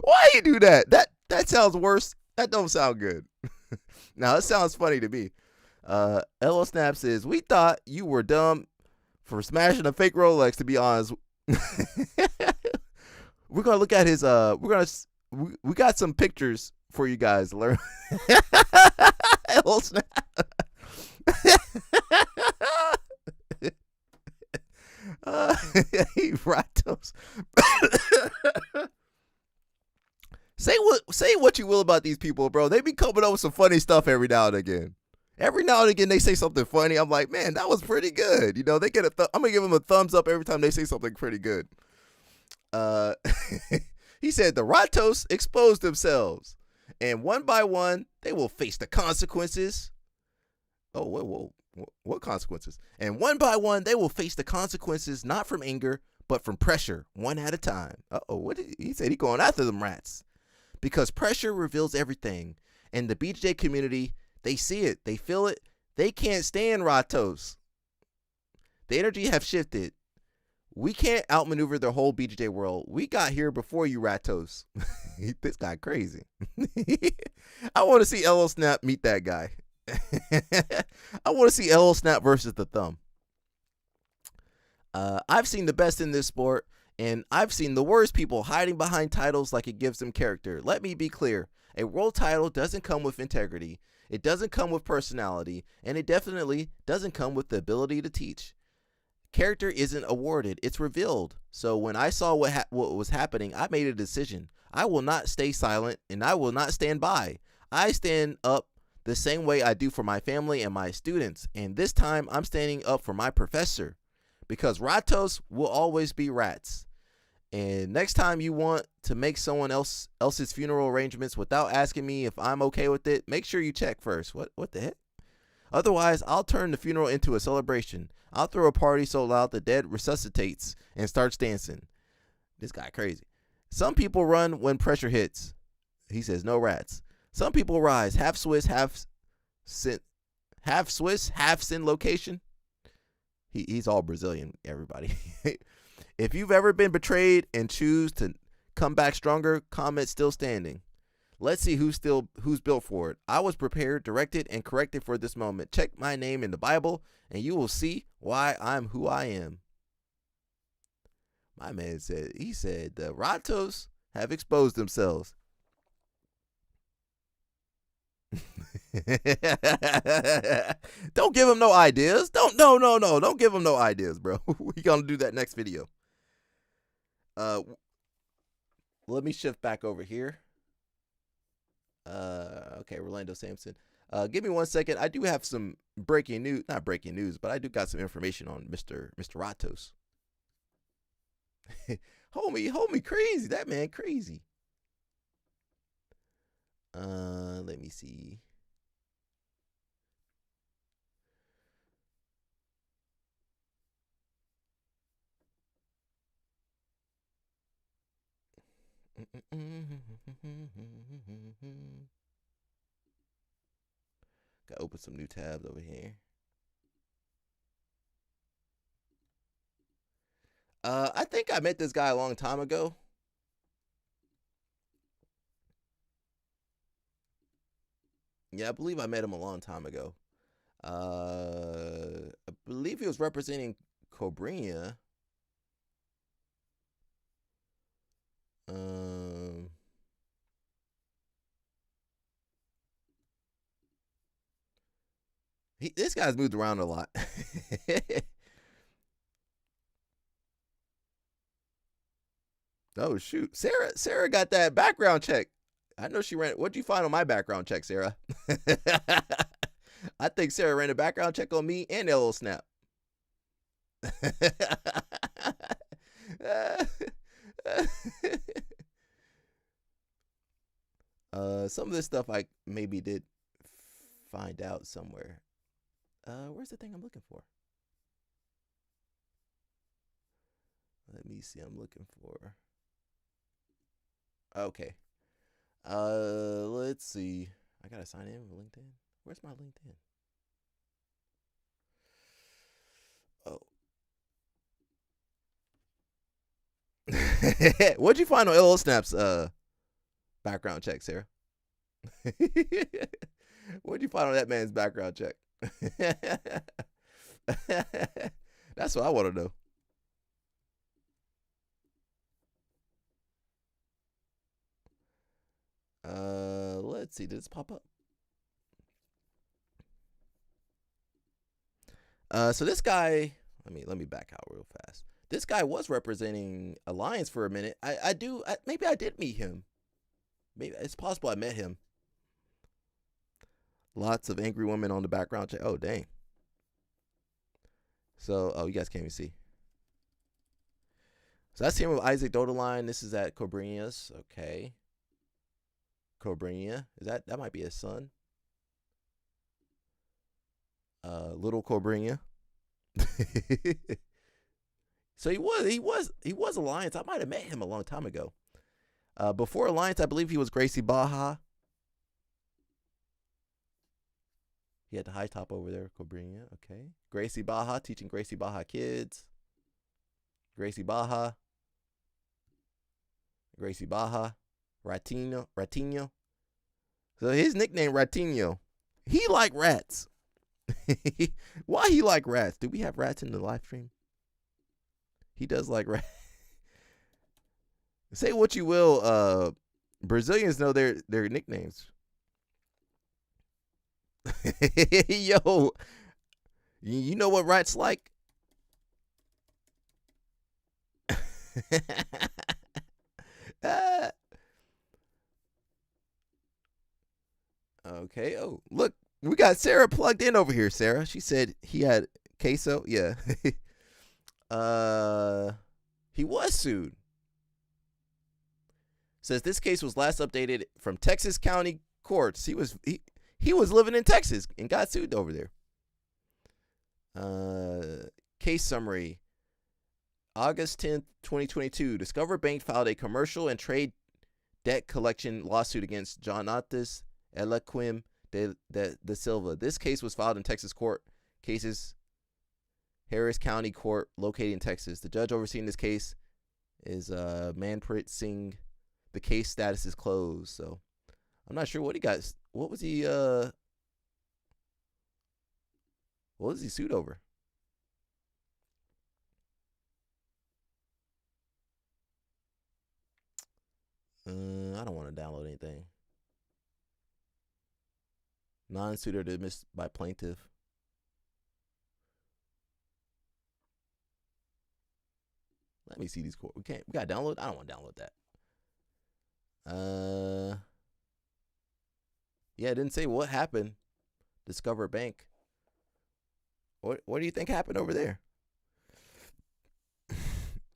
Why you do that? That sounds worse. That don't sound good. Now it sounds funny to me. Elo Snap says, we thought you were dumb for smashing a fake Rolex, to be honest. We're gonna look at his we got some pictures for you guys to learn. Elo Snap. Ratos. Say what you will about these people, bro. They be coming up with some funny stuff every now and again. Every now and again, they say something funny. I'm like, man, that was pretty good. You know, they get I'm gonna give them a thumbs up every time they say something pretty good. He said the Ratos exposed themselves, and one by one, they will face the consequences. Oh, whoa. What consequences? And one by one, they will face the consequences, not from anger, but from pressure, one at a time. What did he said? He going after them rats. Because pressure reveals everything. And the BJJ community, they see it. They feel it. They can't stand Ratos. The energy have shifted. We can't outmaneuver the whole BJJ world. We got here before you, Ratos. This guy crazy. I want to see Elo Snap meet that guy. I want to see Elo Snap versus the Thumb. I've seen the best in this sport, and I've seen the worst people hiding behind titles like it gives them character. Let me be clear. A world title doesn't come with integrity. It doesn't come with personality, and it definitely doesn't come with the ability to teach. Character isn't awarded, it's revealed. So when I saw what was happening, I made a decision. I will not stay silent, and I will not stand by. I stand up the same way I do for my family and my students, and this time I'm standing up for my professor, because Ratos will always be rats. And next time you want to make someone else's funeral arrangements without asking me if I'm okay with it, make sure you check first. What the heck? Otherwise, I'll turn the funeral into a celebration. I'll throw a party so loud the dead resuscitates and starts dancing. This guy crazy. Some people run when pressure hits. He says no rats. Some people rise, half Swiss, half sin location. He's all Brazilian, everybody. If you've ever been betrayed and choose to come back stronger, comment still standing. Let's see who's built for it. I was prepared, directed, and corrected for this moment. Check my name in the Bible, and you will see why I'm who I am. My man said, the Ratos have exposed themselves. Don't give him no ideas. Don't give him no ideas, bro. We gonna do that next video. Let me shift back over here. Okay, Rolando Sampson. Give me 1 second. I do have some breaking news, not breaking news, but I do got some information on Mr. Ratos. homie crazy. That man crazy. Let me see. Gotta open some new tabs over here. I think I met this guy a long time ago. Yeah, I believe I met him a long time ago. I believe he was representing Cobrinha. This guy's moved around a lot. Oh shoot, Sarah got that background check. I know she ran. What'd you find on my background check, Sarah? I think Sarah ran a background check on me and LO Snap. Some of this stuff I maybe did find out somewhere. Where's the thing I'm looking for? Let me see. I'm looking for. Okay. Let's see. I gotta sign in with LinkedIn. Where's my LinkedIn? Oh. What'd you find on LO Snap's background check, Sarah? What'd you find on that man's background check? That's what I want to know. Let's see. Did this pop up? So this guy, let me back out real fast. This guy was representing Alliance for a minute. Maybe I did meet him. Maybe it's possible I met him. Lots of angry women on the background check. Oh, dang. So, you guys can't even see. So that's him with Isaac Dodeline. This is at Cobrinia's. Okay. Cobrinia. That might be his son? Little Cobrinia. So he was Alliance. I might have met him a long time ago. Before Alliance, I believe he was Gracie Baja. He had the high top over there, Cobrinia. Okay. Gracie Baja, teaching Gracie Baja kids. Gracie Baja. Gracie Baja. Ratinho. So his nickname, Ratinho. He like rats. Why he like rats? Do we have rats in the live stream? He does like rats. Say what you will, Brazilians know their nicknames. Yo, you know what rats like? Okay. Oh, look, we got Sarah plugged in over here. Sarah, she said he had queso. Yeah. He was sued. Says this case was last updated from Texas County courts. He was living in Texas and got sued over there. Case summary. August 10th, 2022. Discover Bank filed a commercial and trade debt collection lawsuit against Jonatas Elequim de Silva. This case was filed in Texas court. Cases Harris County Court located in Texas. The judge overseeing this case is Manpreet Singh. The case status is closed. So I'm not sure what he got. What was he sued over? I don't want to download anything. Non-suitor dismissed by plaintiff. Let me see these court. We got to download. I don't want to download that. Yeah, it didn't say what happened. Discover Bank. What do you think happened over there?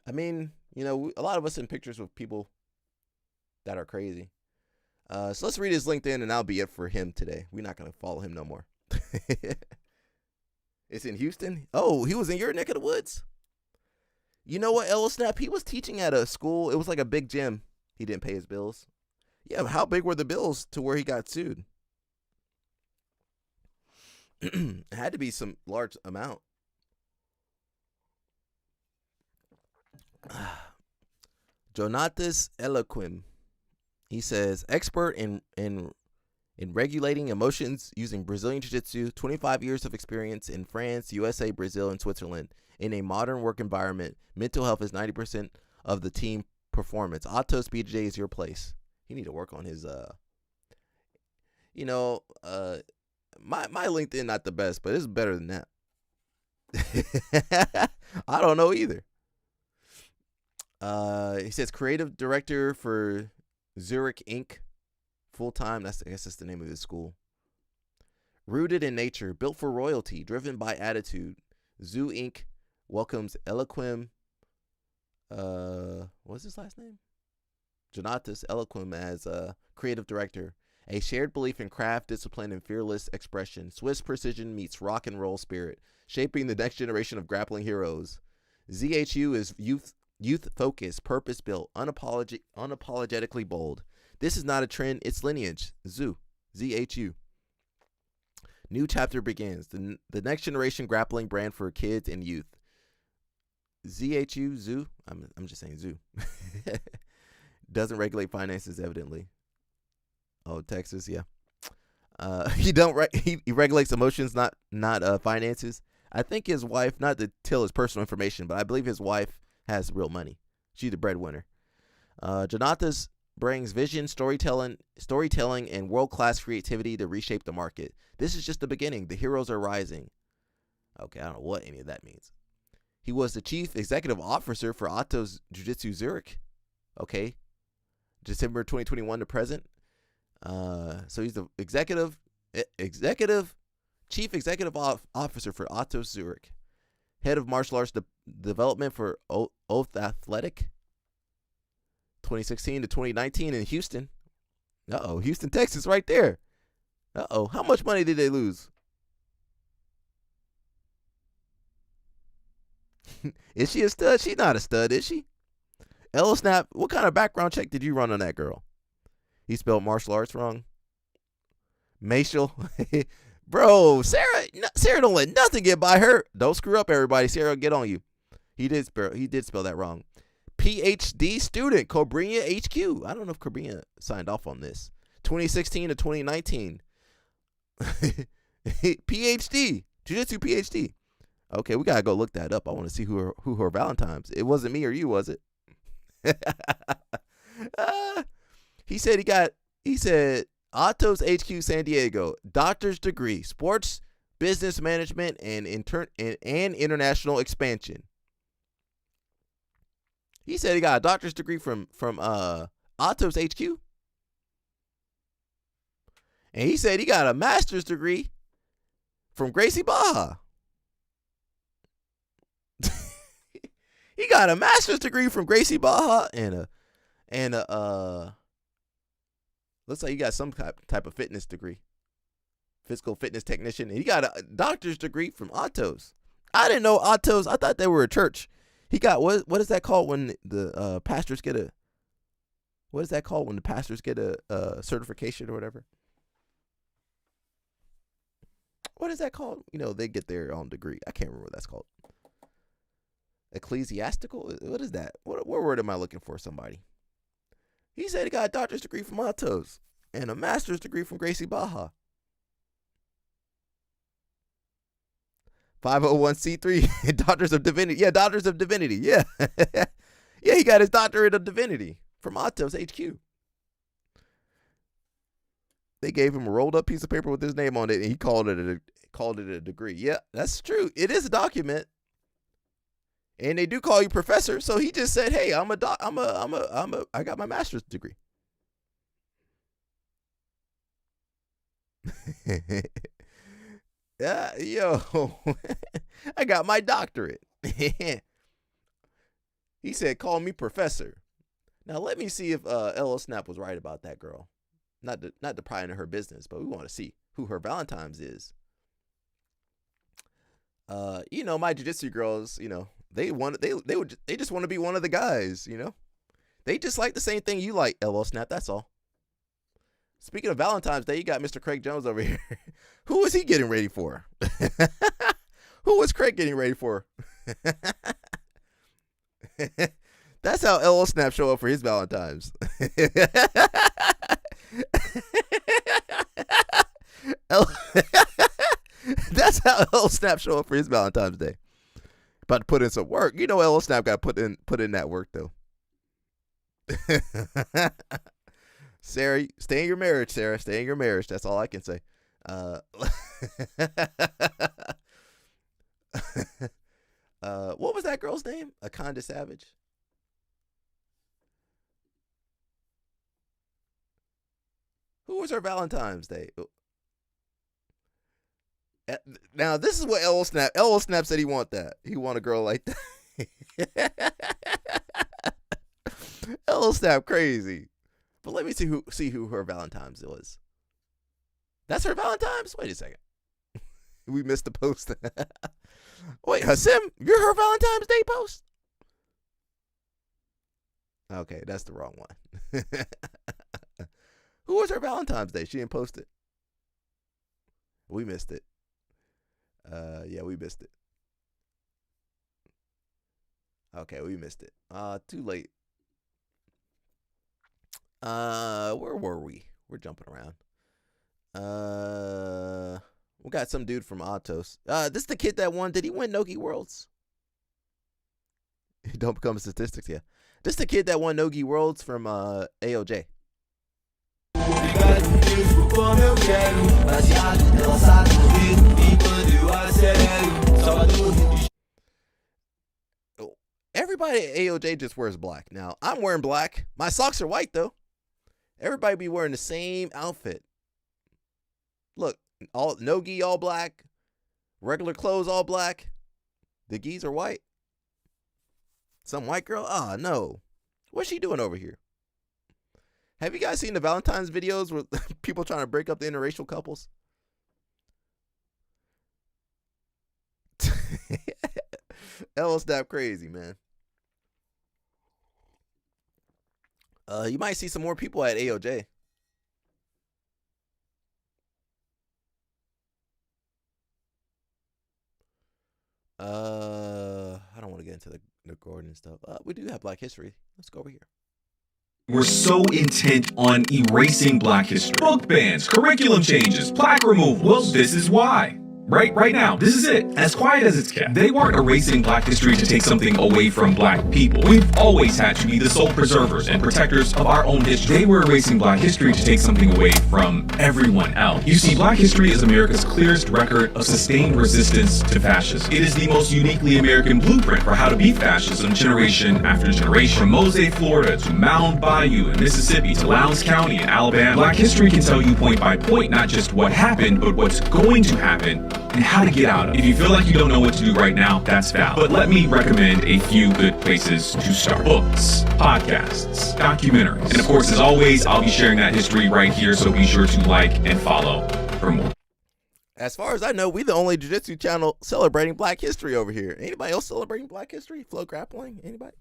I mean, a lot of us in pictures with people that are crazy. So let's read his LinkedIn, and that'll be it for him today. We're not going to follow him no more. It's in Houston? Oh, he was in your neck of the woods? You know what, Ella Snap? He was teaching at a school. It was like a big gym. He didn't pay his bills. Yeah, but how big were the bills to where he got sued? It had to be some large amount. Jonatas Elequim. He says, expert in regulating emotions using Brazilian Jiu-Jitsu, 25 years of experience in France, USA, Brazil, and Switzerland. In a modern work environment, mental health is 90% of the team performance. Otto's BJ is your place. You need to work on his, my LinkedIn not the best, but it's better than that. I don't know either. He says creative director for Zurich Inc. Full time. I guess that's the name of his school. Rooted in nature, built for royalty, driven by attitude, Zoo Inc. welcomes Eloquim. What's his last name? Jonatas Eloquim as creative director. A shared belief in craft, discipline, and fearless expression. Swiss precision meets rock and roll spirit, shaping the next generation of grappling heroes. ZHU is youth focused, purpose built, unapologetically bold. This is not a trend; it's lineage. ZHU. New chapter begins. The next generation grappling brand for kids and youth. ZHU Zoo. I'm just saying Zoo. Doesn't regulate finances, evidently. Oh, Texas, yeah. He regulates emotions, not finances. I think his wife, not to tell his personal information, but I believe his wife has real money. She's the breadwinner. Jonatas brings vision, storytelling, and world-class creativity to reshape the market. This is just the beginning. The heroes are rising. Okay, I don't know what any of that means. He was the chief executive officer for Otto's Jiu-Jitsu Zurich. Okay, December 2021 to present. So he's the chief executive officer for Otto Zurich, head of martial arts development for Oath Athletic, 2016 to 2019 in Houston. Houston, Texas, right there. How much money did they lose? Is she a stud? She's not a stud, is she? Ella Snap, what kind of background check did you run on that girl? He spelled martial arts wrong. Maciel. Bro, Sarah don't let nothing get by her. Don't screw up, everybody. Sarah, get on you. He did spell that wrong. PhD student, Cobrinha HQ. I don't know if Cobrinha signed off on this. 2016 to 2019. PhD. Jiu-Jitsu PhD. Okay, we got to go look that up. I want to see who her Valentine's. It wasn't me or you, was it? He said Otto's HQ San Diego, doctor's degree, sports business management and international expansion. He said he got a doctor's degree from Otto's HQ. And he said he got a master's degree from Gracie Baja. He got a master's degree from Gracie Baja and a looks like he got some type of fitness degree. Physical fitness technician. And he got a doctor's degree from Otto's. I didn't know Otto's. I thought they were a church. He got what is that called when the pastors get a certification or whatever? What is that called? They get their own degree. I can't remember what that's called. Ecclesiastical? What is that? What word am I looking for, somebody? He said he got a doctor's degree from Otto's and a master's degree from Gracie Baja. 501c3, Doctors of Divinity. Yeah, Doctors of Divinity. Yeah. Yeah, he got his doctorate of divinity from Otto's HQ. They gave him a rolled up piece of paper with his name on it, and he called it a degree. Yeah, that's true. It is a document. And they do call you professor, so he just said, "Hey, I got my master's degree." Yo, I got my doctorate. He said, "Call me professor." Now let me see if Ella Snap was right about that girl. Not to pry into her business, but we want to see who her Valentine's is. My jiu-jitsu girls, they just want to be one of the guys, They just like the same thing you like, LO Snap, that's all. Speaking of Valentine's Day, you got Mr. Craig Jones over here. Who was he getting ready for? Who was Craig getting ready for? That's how LO Snap show up for his Valentine's. That's how LO Snap show up for his Valentine's Day. About to put in some work. LO Snap got put in that work though. Sarah, stay in your marriage, Sarah. Stay in your marriage. That's all I can say. What was that girl's name? Akonda Savage. Who was her Valentine's Day? Now this is what LO Snap. LO Snap said he want that. He want a girl like that. LO Snap crazy. But let me see who her Valentine's was. That's her Valentine's? Wait a second. We missed the post. Wait, Hasim, you're her Valentine's Day post? Okay, that's the wrong one. Who was her Valentine's Day? She didn't post it. We missed it. Yeah, we missed it. Okay, we missed it. Too late. Where were we? We're jumping around. We got some dude from Atos. This is the kid that won. Did he win Nogi Worlds? Don't become statistics, yeah. This is the kid that won Nogi Worlds from AOJ. Everybody at AOJ just wears black. Now, I'm wearing black. My socks are white, though. Everybody be wearing the same outfit. Look, all no gi all black, regular clothes all black. The gis are white. Some white girl? Ah, no. What's she doing over here? Have you guys seen the Valentine's videos with people trying to break up the interracial couples? LO Snap crazy, man. You might see some more people at AOJ. I don't want to get into the Gordon stuff. We do have Black History. Let's go over here. We're so intent on erasing Black history. Book bans, curriculum changes, plaque removal. Well, this is why. Right now, this is it. As quiet as it's kept. They weren't erasing Black history to take something away from Black people. We've always had to be the sole preservers and protectors of our own history. They were erasing Black history to take something away from everyone else. You see, Black history is America's clearest record of sustained resistance to fascism. It is the most uniquely American blueprint for how to beat fascism generation after generation. From Mosaic, Florida, to Mound Bayou in Mississippi, to Lowndes County in Alabama, Black history can tell you point by point not just what happened, but what's going to happen and how to get out of it. If you feel like you don't know what to do right now, that's valid. But let me recommend a few good places to start. Books, podcasts, documentaries. And of course, as always, I'll be sharing that history right here, so be sure to like and follow for more. As far as I know, we the only jiu-jitsu channel celebrating Black history over here. Anybody else celebrating Black history? Flow grappling? Anybody?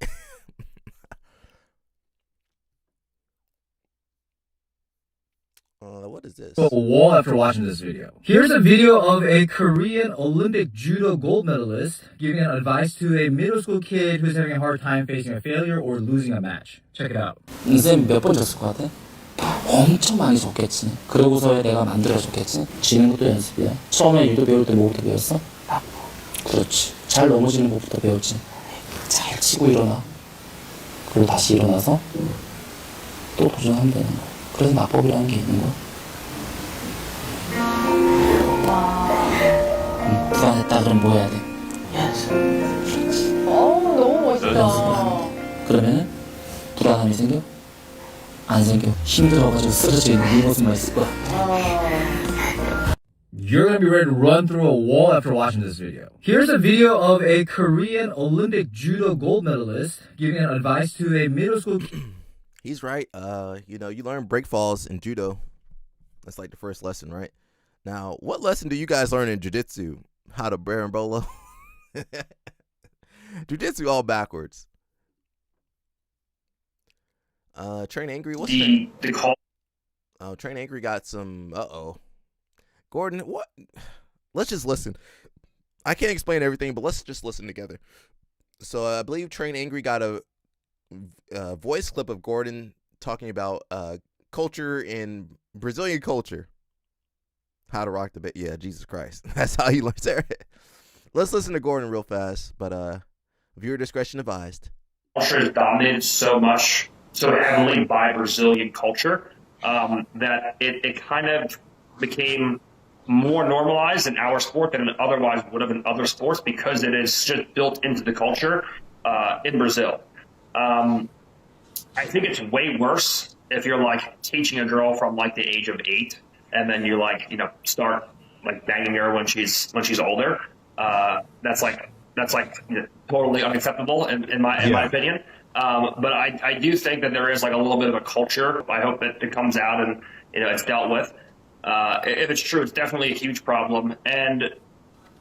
What is this? A wall after watching this video. Here's a video of a Korean Olympic judo gold medalist giving advice to a middle school kid who's having a hard time facing a failure or losing a match. Check it out. 인생 몇 번 졌을 것 같아? 엄청 많이 졌겠지. 그러고서야 내가 만들어졌겠지. 지는 것도 연습이야. 처음에 유도 배울 때 뭐부터 배웠어? 그렇지. 잘 넘어지는 것부터 배웠지. 잘 치고 일어나. 그리고 다시 일어나서 또 도전하면 되는 거야. 그래서 마법이라는 게 있는 거야. 불안했다 그럼 뭐 해야 돼? 너무 멋있다. 그러면은 불안함이 생겨? 안 생겨. 힘들어가지고 쓰러져 있는 네 모습만 있을 거야. You're gonna be ready to run through a wall after watching this video. Here's a video of a Korean Olympic judo gold medalist giving advice to a middle school. He's right. You know, you learn break falls in judo. That's like the first lesson, right? Now, what lesson do you guys learn in jiu-jitsu? How to berimbolo? Jiu-jitsu all backwards. Train Angry, what's the call? Oh, Train Angry got some. Gordon, what? Let's just listen. I can't explain everything, but let's just listen together. So I believe Train Angry got a voice clip of Gordon talking about culture in Brazilian culture. How to rock the bit. Yeah, Jesus Christ. That's how he learns it. Let's listen to Gordon real fast, but viewer discretion advised. Culture is dominated so heavily by Brazilian culture that it kind of became more normalized in our sport than it otherwise would have in other sports because it is just built into the culture in Brazil. I think it's way worse if you're like teaching a girl from like the age of 8 and then you like, start like banging her when she's older. That's totally unacceptable in my opinion. But I do think that there is like a little bit of a culture. I hope that it comes out and it's dealt with. If it's true, it's definitely a huge problem. And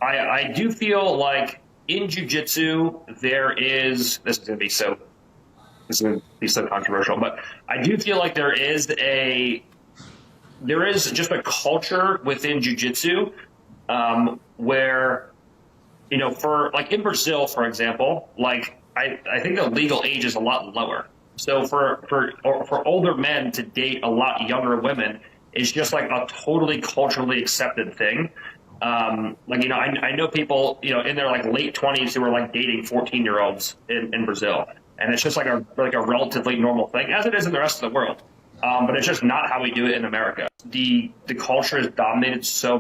I do feel like in jiu-jitsu this is going to be so controversial, but I do feel like there is just a culture within jiu-jitsu where, for like in Brazil, for example, like I think the legal age is a lot lower. So for older men to date a lot younger women is just like a totally culturally accepted thing. I know people, in their like late 20s who are like dating 14-year-olds in Brazil. And it's just like a relatively normal thing, as it is in the rest of the world. But it's just not how we do it in America. The culture is dominated so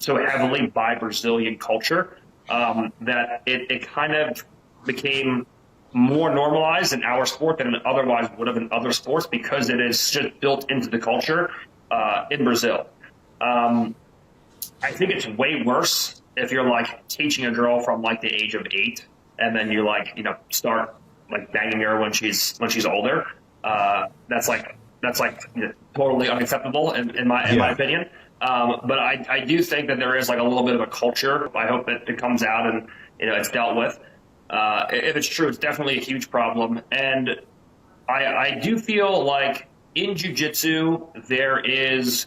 heavily by Brazilian culture that it kind of became more normalized in our sport than it otherwise would have in other sports because it is just built into the culture in Brazil. I think it's way worse if you're like teaching a girl from like the age of 8 and then you like, start like banging her when she's older. That's totally unacceptable in my opinion. But I do think that there is like a little bit of a culture. I hope that it comes out and it's dealt with. If it's true, it's definitely a huge problem. And I do feel like in jiu-jitsu this is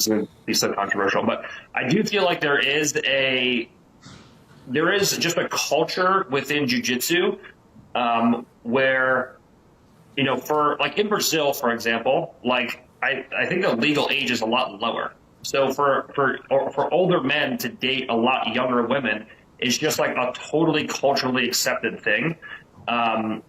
going to be so controversial, but I do feel like there is just a culture within jiu-jitsu where, for like in Brazil, for example, like I think the legal age is a lot lower. So for older men to date a lot younger women is just like a totally culturally accepted thing. I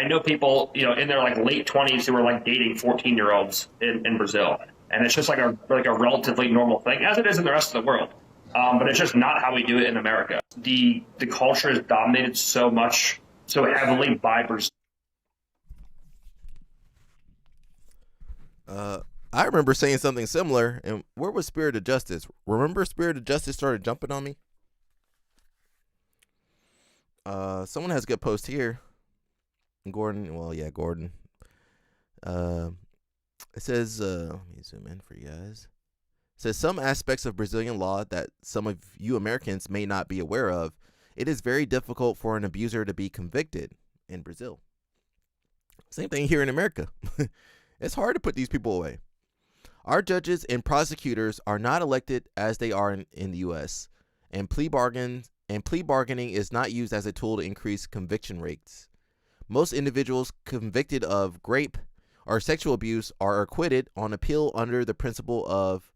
know people, in their like late 20s who are like dating 14-year-olds in Brazil. And it's just like a relatively normal thing, as it is in the rest of the world. But it's just not how we do it in America. The culture is dominated so heavily by Brazil. I remember saying something similar, and where was Spirit of Justice? Remember Spirit of Justice started jumping on me? Someone has a good post here. Gordon. It says, let me zoom in for you guys. It says, some aspects of Brazilian law that some of you Americans may not be aware of. It is very difficult for an abuser to be convicted in Brazil. Same thing here in America. It's hard to put these people away. Our judges and prosecutors are not elected as they are in the U.S., and plea bargaining is not used as a tool to increase conviction rates. Most individuals convicted of rape or sexual abuse are acquitted on appeal under the principle of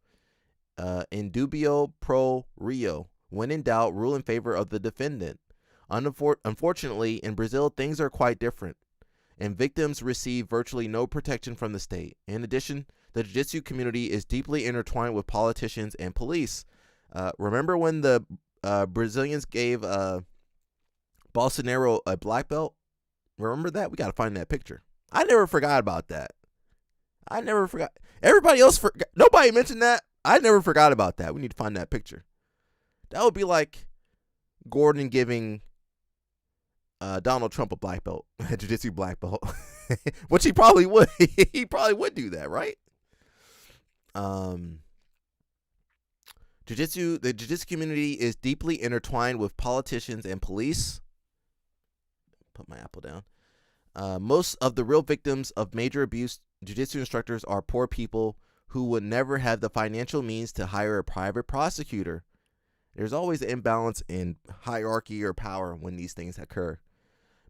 in dubio pro reo. When in doubt, rule in favor of the defendant. Unfortunately, in Brazil, things are quite different, and victims receive virtually no protection from the state. In addition, the jiu-jitsu community is deeply intertwined with politicians and police. Remember when the Brazilians gave Bolsonaro a black belt? Remember that? We got to find that picture. I never forgot about that. I never forgot. Everybody else forgot. Nobody mentioned that. I never forgot about that. We need to find that picture. That would be like Gordon giving Donald Trump a black belt, a jiu-jitsu black belt, which he probably would. He probably would do that, right? The jiu-jitsu community is deeply intertwined with politicians and police. Put my apple down. Most of the real victims of major abuse jiu-jitsu instructors are poor people who would never have the financial means to hire a private prosecutor. There's always an imbalance in hierarchy or power when these things occur.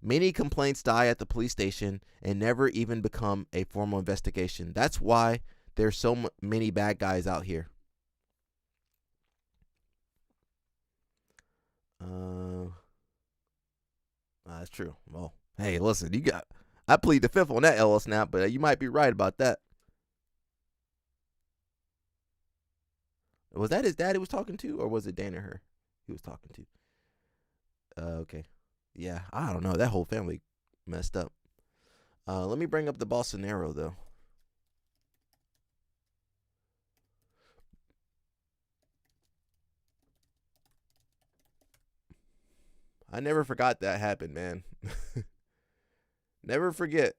Many complaints die at the police station and never even become a formal investigation. That's why there's so many bad guys out here. That's true. Well, hey, listen, I plead the fifth on that, L Snap, but you might be right about that. Was that his dad he was talking to, or was it Danaher he was talking to? Okay. Yeah, I don't know. That whole family messed up. Let me bring up the Bolsonaro, though. I never forgot that happened, man. Never forget.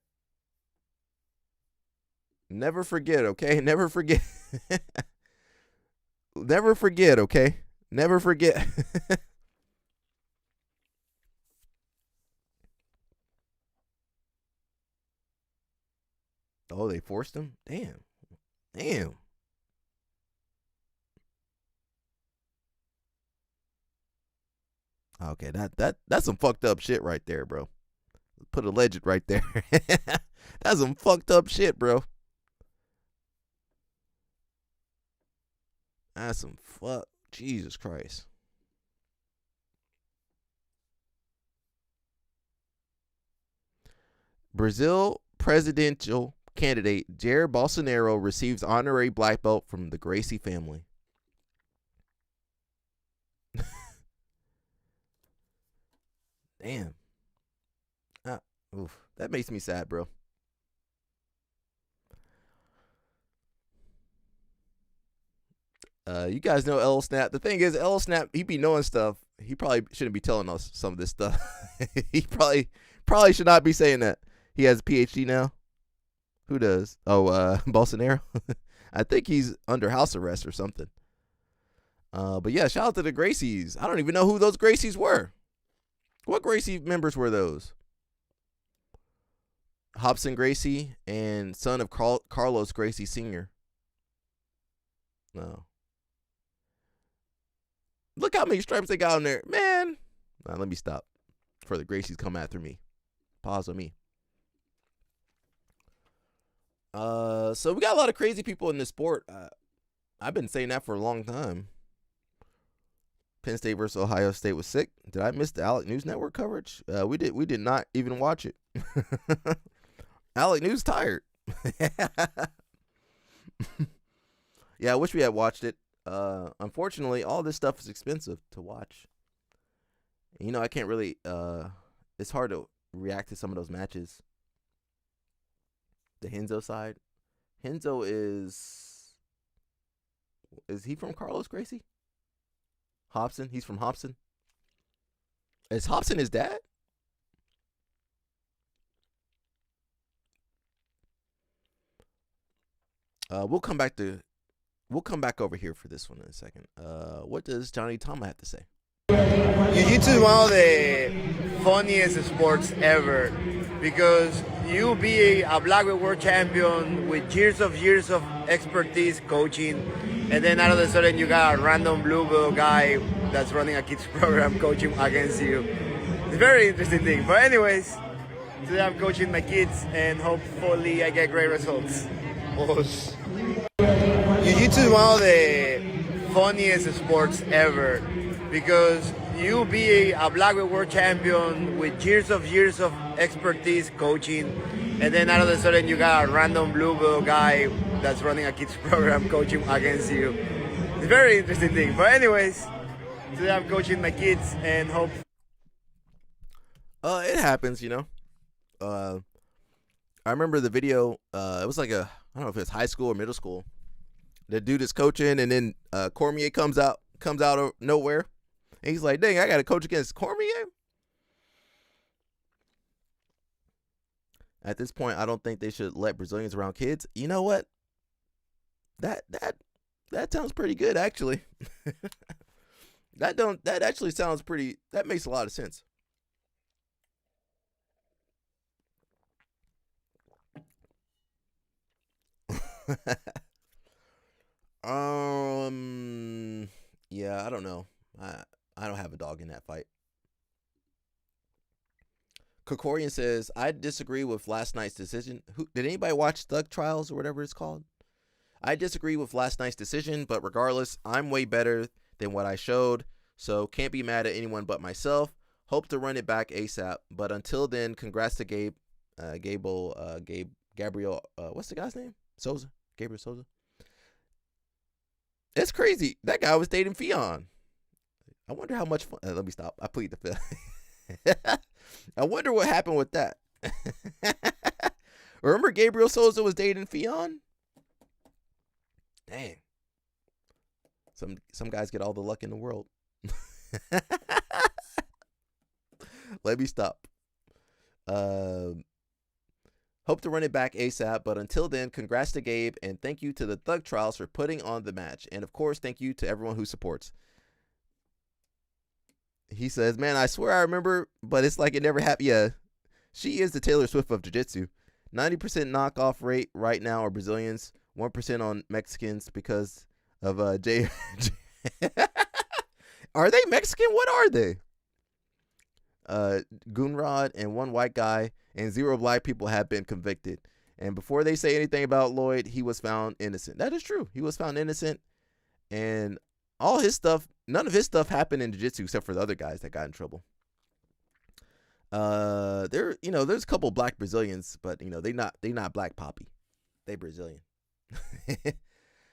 Never forget, okay? Never forget. Never forget, okay? Never forget. Oh, they forced him? Damn. Damn. Okay, that's some fucked up shit right there, bro. Put a legend right there. That's some fucked up shit, bro. That's some fuck. Jesus Christ. Brazil presidential candidate Jair Bolsonaro receives honorary black belt from the Gracie family. Damn. Oof. That makes me sad, bro. You guys know L Snap. The thing is, L Snap, he be knowing stuff. He probably shouldn't be telling us some of this stuff. He probably should not be saying that. He has a PhD now. Who does? Oh, Bolsonaro. I think he's under house arrest or something. But yeah, shout out to the Gracies. I don't even know who those Gracies were. What Gracie members were those? Hobson Gracie and son of Carlos Gracie Sr. No. Look how many stripes they got on there. Man. Nah, let me stop before the Gracies come after me. Pause on me. So we got a lot of crazy people in this sport. I've been saying that for a long time. Penn State versus Ohio State was sick. Did I miss the Alec News Network coverage? We did not even watch it. Alec News tired. Yeah, I wish we had watched it. Unfortunately, all this stuff is expensive to watch. You know, I can't really. It's hard to react to some of those matches. The Henzo side. Henzo is he from Carlos Gracie? Hobson? He's from Hobson. Is Hobson his dad? We'll come back over here for this one in a second. What does Johnny Tama have to say? Jiu-Jitsu is one of the funniest sports ever because you be a black belt world champion with years of expertise coaching, and then all of a sudden you got a random blue belt guy that's running a kids program coaching against you. It's a very interesting thing. But anyways, today I'm coaching my kids and hopefully I get great results. Jiu-Jitsu is one of the funniest sports ever because you be a black belt world champion with years of expertise coaching, and then all of a sudden you got a random blue belt guy that's running a kids program coaching against you. It's a very interesting thing. But anyways, today I'm coaching my kids and hope. It happens, you know. I remember the video. It was like I don't know if it's high school or middle school. The dude is coaching, and then Cormier comes out of nowhere. And he's like, dang, I got to coach against Cormier? At this point, I don't think they should let Brazilians around kids. You know what? That sounds pretty good, actually. That actually sounds pretty, that makes a lot of sense. Yeah, I don't know. I don't have a dog in that fight. Kokorian says, I disagree with last night's decision. Did anybody watch Thug Trials or whatever it's called? I disagree with last night's decision, but regardless, I'm way better than what I showed, so can't be mad at anyone but myself. Hope to run it back ASAP, but until then, congrats to Gabriel, what's the guy's name? Souza? Gabriel Souza? It's crazy. That guy was dating Fionn. I wonder how much fun. Let me stop. I plead the fifth. I wonder what happened with that. Remember Gabriel Souza was dating Fionn? Dang. Some guys get all the luck in the world. Let me stop. Hope to run it back ASAP, but until then, congrats to Gabe, and thank you to the Thug Trials for putting on the match. And of course, thank you to everyone who supports. He says, man, I swear I remember, but it's like it never happened. Yeah, she is the Taylor Swift of jiu-jitsu. 90% knockoff rate right now are Brazilians, 1% on Mexicans because of J. Are they Mexican? What are they? Gunrod and one white guy and 0 black people have been convicted. And before they say anything about Lloyd, he was found innocent. That is true. He was found innocent, and all his stuff, none of his stuff happened in jiu-jitsu except for the other guys that got in trouble. There's a couple black Brazilians, but they not black poppy. They Brazilian.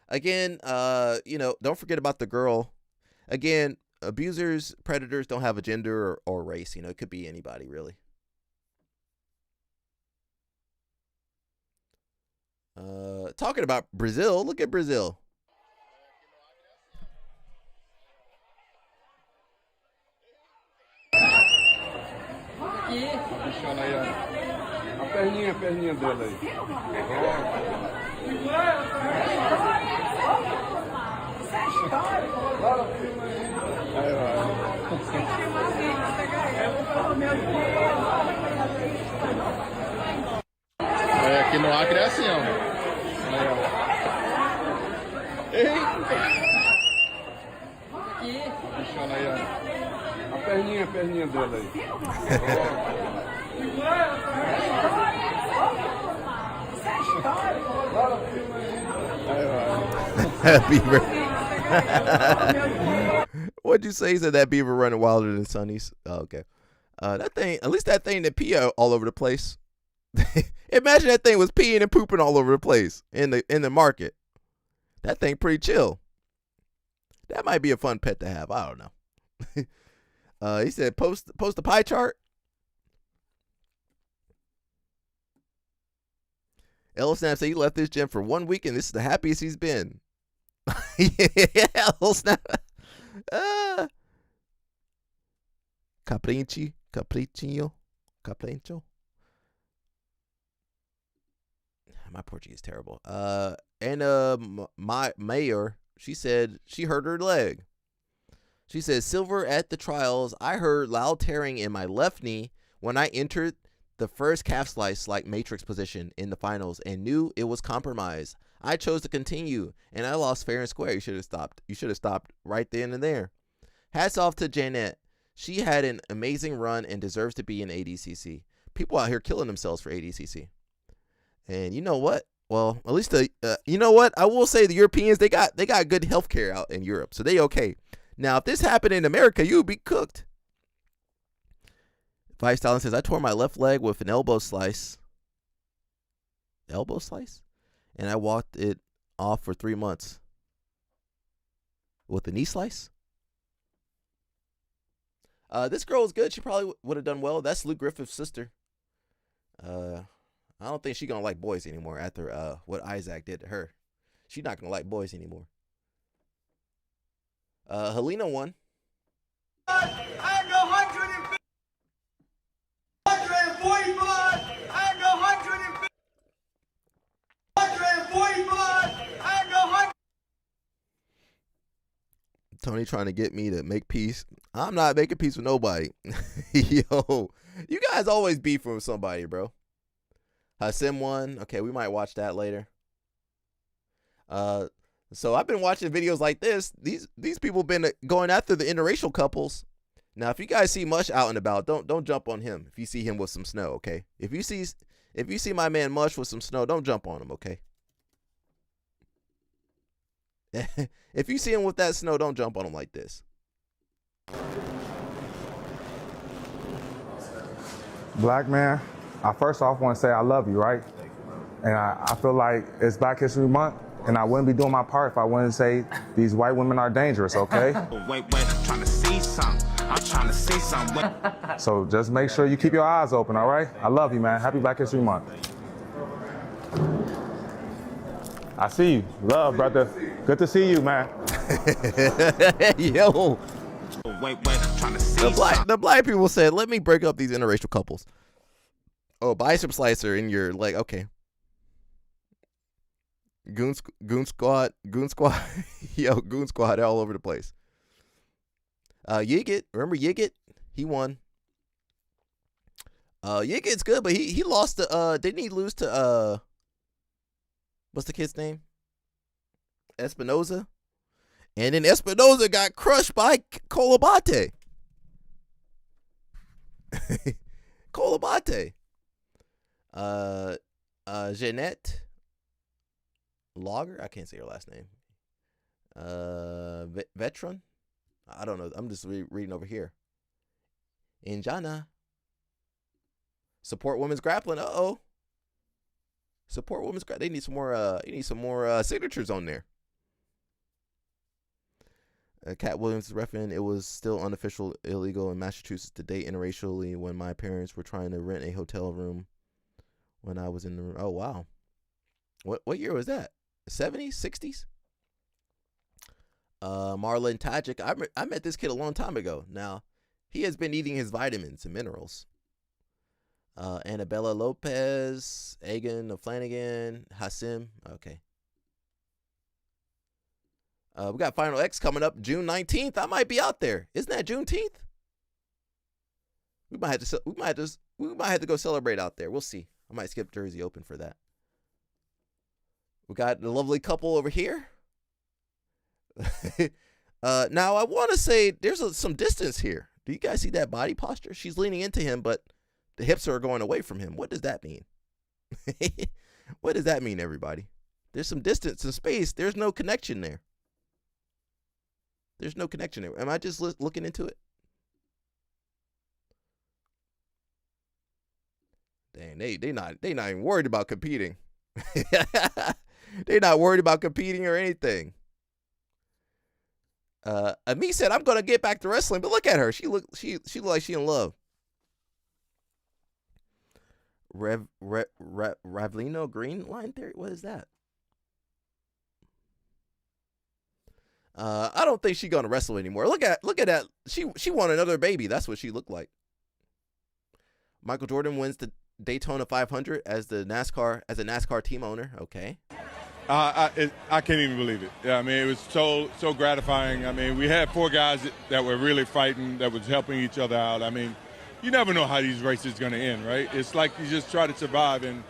Again, don't forget about the girl. Again, abusers, predators don't have a gender or race. It could be anybody, really. Talking about Brazil, look at Brazil. Puxando aí, ó. A perninha dele aí. Aqui no Acre é assim, ó. Aí, ó. Eita! Puxando aí, ó. A perninha dele aí. That beaver. What'd you say? He said that beaver running wilder than Sonny's. Oh, okay. That thing, at least that thing that pee all over the place. Imagine that thing was peeing and pooping all over the place in the market. That thing pretty chill. That might be a fun pet to have. I don't know. He said post the pie chart. L Snap said he left this gym for 1 week and this is the happiest he's been. Yeah, L Snap. Capricho. My Portuguese is terrible. My mayor, she said she hurt her leg. She said, silver at the trials. I heard loud tearing in my left knee when I entered the first calf slice like matrix position in the finals and knew it was compromised. I chose to continue and I lost fair and square. You should have stopped. You should have stopped right then and there. Hats off to Janet. She had an amazing run and deserves to be in ADCC. People out here killing themselves for ADCC. And you know what? Well, at least you know what? I will say the Europeans, they got good healthcare out in Europe, so they okay. Now, if this happened in America, you would be cooked. Vice Stalin says, I tore my left leg with an elbow slice. Elbow slice? And I walked it off for 3 months. With a knee slice? This girl is good. She probably would have done well. That's Luke Griffith's sister. I don't think she's going to like boys anymore after what Isaac did to her. She's not going to like boys anymore. Helena won. I go 145. I go 145. I go 100. Tony trying to get me to make peace. I'm not making peace with nobody. Yo, you guys always beef with somebody, bro. Hassim won. Okay, we might watch that later. So I've been watching videos like this. These people been going after the interracial couples. Now, if you guys see Mush out and about, don't jump on him. If you see him with some snow, okay? If you see my man Mush with some snow, don't jump on him, okay? If you see him with that snow, don't jump on him like this. Black man, I first off want to say I love you, right? And I feel like it's Black History Month, and I wouldn't be doing my part if I wouldn't say these white women are dangerous, okay? Wait, I'm trying to see something. I'm trying to see something. So just make sure you keep your eyes open, all right? I love you, man. Happy Black History Month. I see you. Love, brother. Good to see you, man. Yo. Wait, I'm trying to see The black people said, let me break up these interracial couples. Oh, bicep slicer in your leg. Okay. Goon squad. Yo, goon squad all over the place. Yigit, remember Yigit? He won. Yigit's good, but he lost to didn't he lose to what's the kid's name? Espinoza. And then Espinoza got crushed by Colabate. Colabate. Jeanette Logger. I can't say her last name. Veteran. I don't know. I'm just reading over here. Injana. Support women's grappling. Support women's grappling. They need some more. You need some more signatures on there. Cat Williams referencing, it was still unofficial illegal in Massachusetts to date interracially when my parents were trying to rent a hotel room when I was in the room. Oh, wow. What year was that? 70s? 60s? Marlon Tajik. I met this kid a long time ago. Now, he has been eating his vitamins and minerals. Annabella Lopez, Egan Flanagan, Hassim. Okay. We got Final X coming up June 19th. I might be out there. Isn't that Juneteenth? We might have to go celebrate out there. We'll see. I might skip Jersey Open for that. We got the lovely couple over here. Now I want to say there's some distance here. Do you guys see that body posture? She's leaning into him, but the hips are going away from him. What does that mean? What does that mean, everybody? There's some distance and space. There's no connection there. There's no connection there. Am I just looking into it? Dang, they not even worried about competing. They not worried about competing or anything. Ami said, "I'm gonna get back to wrestling," but look at her. She look like she in love. Ravlino Green line theory. What is that? I don't think she's gonna wrestle anymore. Look at that. She won another baby. That's what she looked like. Michael Jordan wins the Daytona 500 as a NASCAR team owner. Okay. I can't even believe it. Yeah, I mean, it was so gratifying. I mean, we had 4 guys that were really fighting, that was helping each other out. I mean, you never know how these races going to end, right? It's like you just try to survive. And,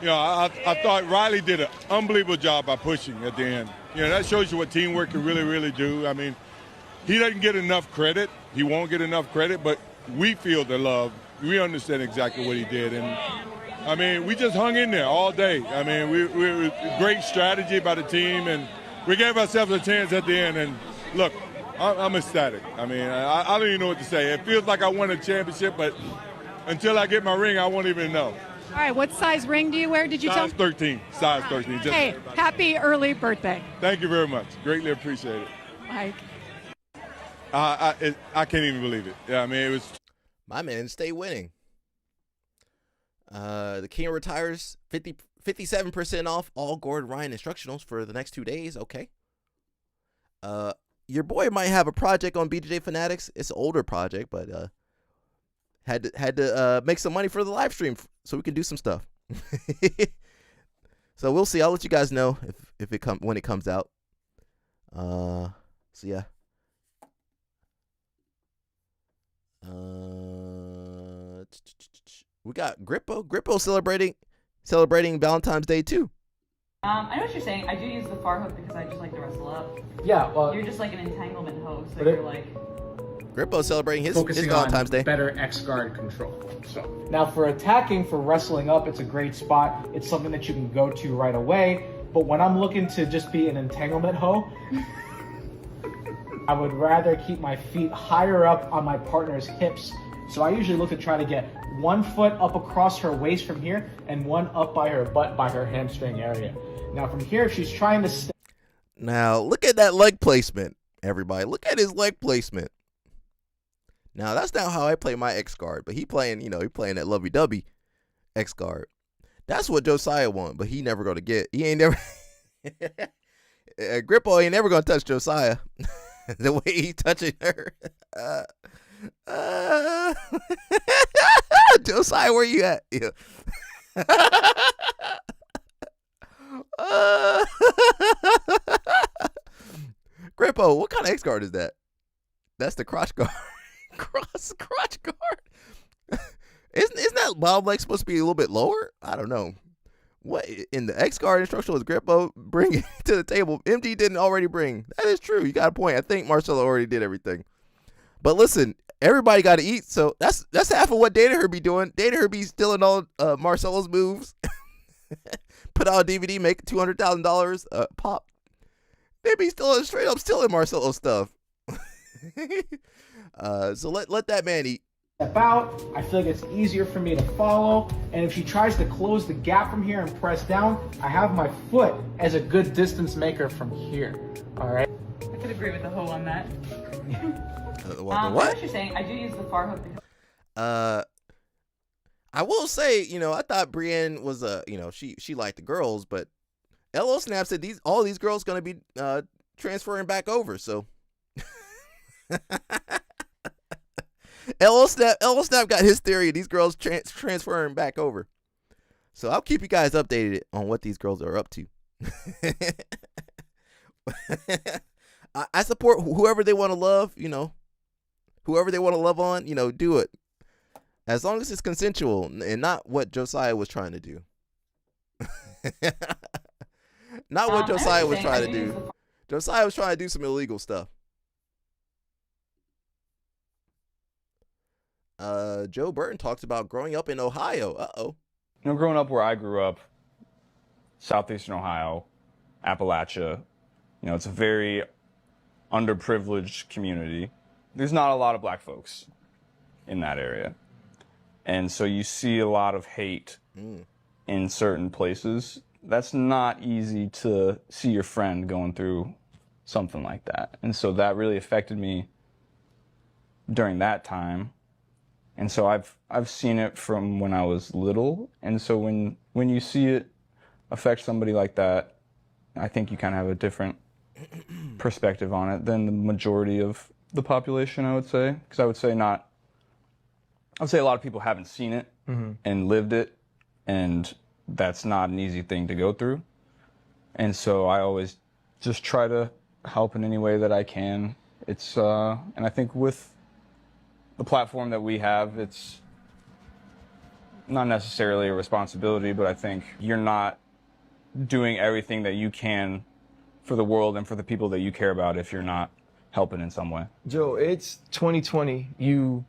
you know, I thought Riley did an unbelievable job by pushing at the end. You know, that shows you what teamwork can really, really do. I mean, he doesn't get enough credit. He won't get enough credit, but we feel the love. We understand exactly what he did. And, I mean, we just hung in there all day. I mean, we great strategy by the team, and we gave ourselves a chance at the end. And, look, I'm ecstatic. I mean, I don't even know what to say. It feels like I won a championship, but until I get my ring, I won't even know. All right, what size ring do you wear? Did you tell me? Size 13. Hey, happy early birthday. Thank you very much. Greatly appreciate it. Mike. I can't even believe it. Yeah, I mean, it was. My man stay winning. The King retires 57% off all Gordon Ryan instructionals for the next 2 days. Okay. Your boy might have a project on BJJ Fanatics. It's an older project, but had to make some money for the live stream so we can do some stuff. So we'll see. I'll let you guys know when it comes out. So yeah. We got Grippo celebrating Valentine's Day too. I know what you're saying. I do use the far hook because I just like to wrestle up. Yeah, well, you're just like an entanglement host. So you're like. Grippo celebrating his focusing Valentine's on Day. Better X guard control. So now for attacking, for wrestling up, it's a great spot. It's something that you can go to right away. But when I'm looking to just be an entanglement hoe, I would rather keep my feet higher up on my partner's hips. So I usually look to try to get 1 foot up across her waist from here and 1 up by her butt by her hamstring area. Now from here, if she's trying to Now look at that leg placement, everybody. Look at his leg placement. Now that's not how I play my X guard, but he playing that lovey-dovey X guard. That's what Josiah want, but he never gonna get. He ain't never. Grippo ain't never gonna touch Josiah the way he touching her. Josiah, where you at? Yeah. Grippo, what kind of X guard is that? That's the crotch guard. crotch guard. Isn't that wild leg supposed to be a little bit lower? I don't know. What in the X guard instructional is Grippo bringing to the table? MD didn't already bring. That is true. You got a point. I think Marcelo already did everything. But listen, everybody got to eat, so that's half of what Danaher be doing. Danaher be stealing all Marcelo's moves. Put out a DVD, make $200,000 pop. They be straight up stealing Marcelo's stuff. So let that man eat. Step out, I feel like it's easier for me to follow, and if she tries to close the gap from here and press down, I have my foot as a good distance maker from here. All right. I could agree with the hoe on that. The I know what? what you're saying. I do use the far hook. I will say, I thought Brienne was she liked the girls, but LO Snap said all these girls gonna be transferring back over. So LO Snap got his theory. These girls transferring back over. So I'll keep you guys updated on what these girls are up to. I support whoever they want to love. Whoever they want to love on. Do it. As long as it's consensual and not what Josiah was trying to do. Not what Josiah was trying to do. Josiah was trying to do some illegal stuff. Joe Burton talks about growing up in Ohio. Uh-oh. Growing up where I grew up, southeastern Ohio, Appalachia, it's a very underprivileged community. There's not a lot of black folks in that area. And so you see a lot of hate in certain places. That's not easy to see your friend going through something like that. And so that really affected me during that time. And so I've seen it from when I was little. And so when you see it affect somebody like that, I think you kind of have a different perspective on it than the majority of the population, I would say. Because I would say a lot of people haven't seen it and lived it, and that's not an easy thing to go through. And so I always just try to help in any way that I can. It's and I think with the platform that we have, it's not necessarily a responsibility, but I think you're not doing everything that you can for the world and for the people that you care about if you're not helping in some way. Joe, it's 2020. You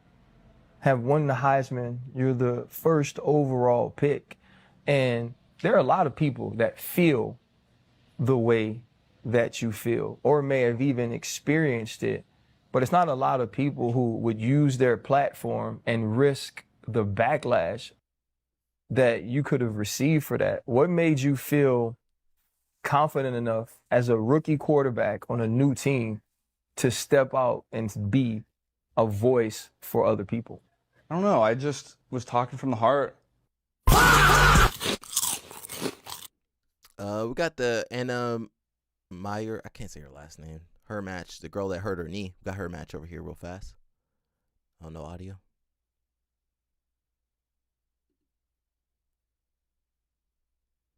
have won the Heisman. You're the first overall pick. And there are a lot of people that feel the way that you feel or may have even experienced it. But it's not a lot of people who would use their platform and risk the backlash that you could have received for that. What made you feel confident enough as a rookie quarterback on a new team to step out and be a voice for other people? I don't know. I just was talking from the heart. We got the Anna Meyer. I can't say her last name. Her match, the girl that hurt her knee. Got her match over here real fast. Oh, no audio.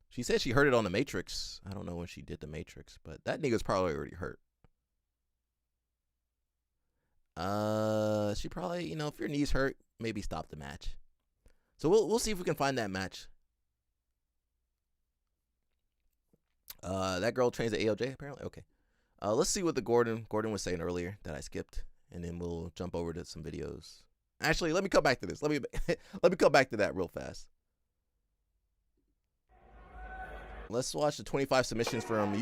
She said she heard it on the Matrix. I don't know when she did the Matrix, but that nigga's probably already hurt. She probably, if your knee's hurt, maybe stop the match. So we'll see if we can find that match. That girl trains at ALJ apparently. Okay. Let's see what the Gordon was saying earlier that I skipped, and then we'll jump over to some videos. Actually, let me come back to this. Let me come back to that real fast. Let's watch the 25 submissions from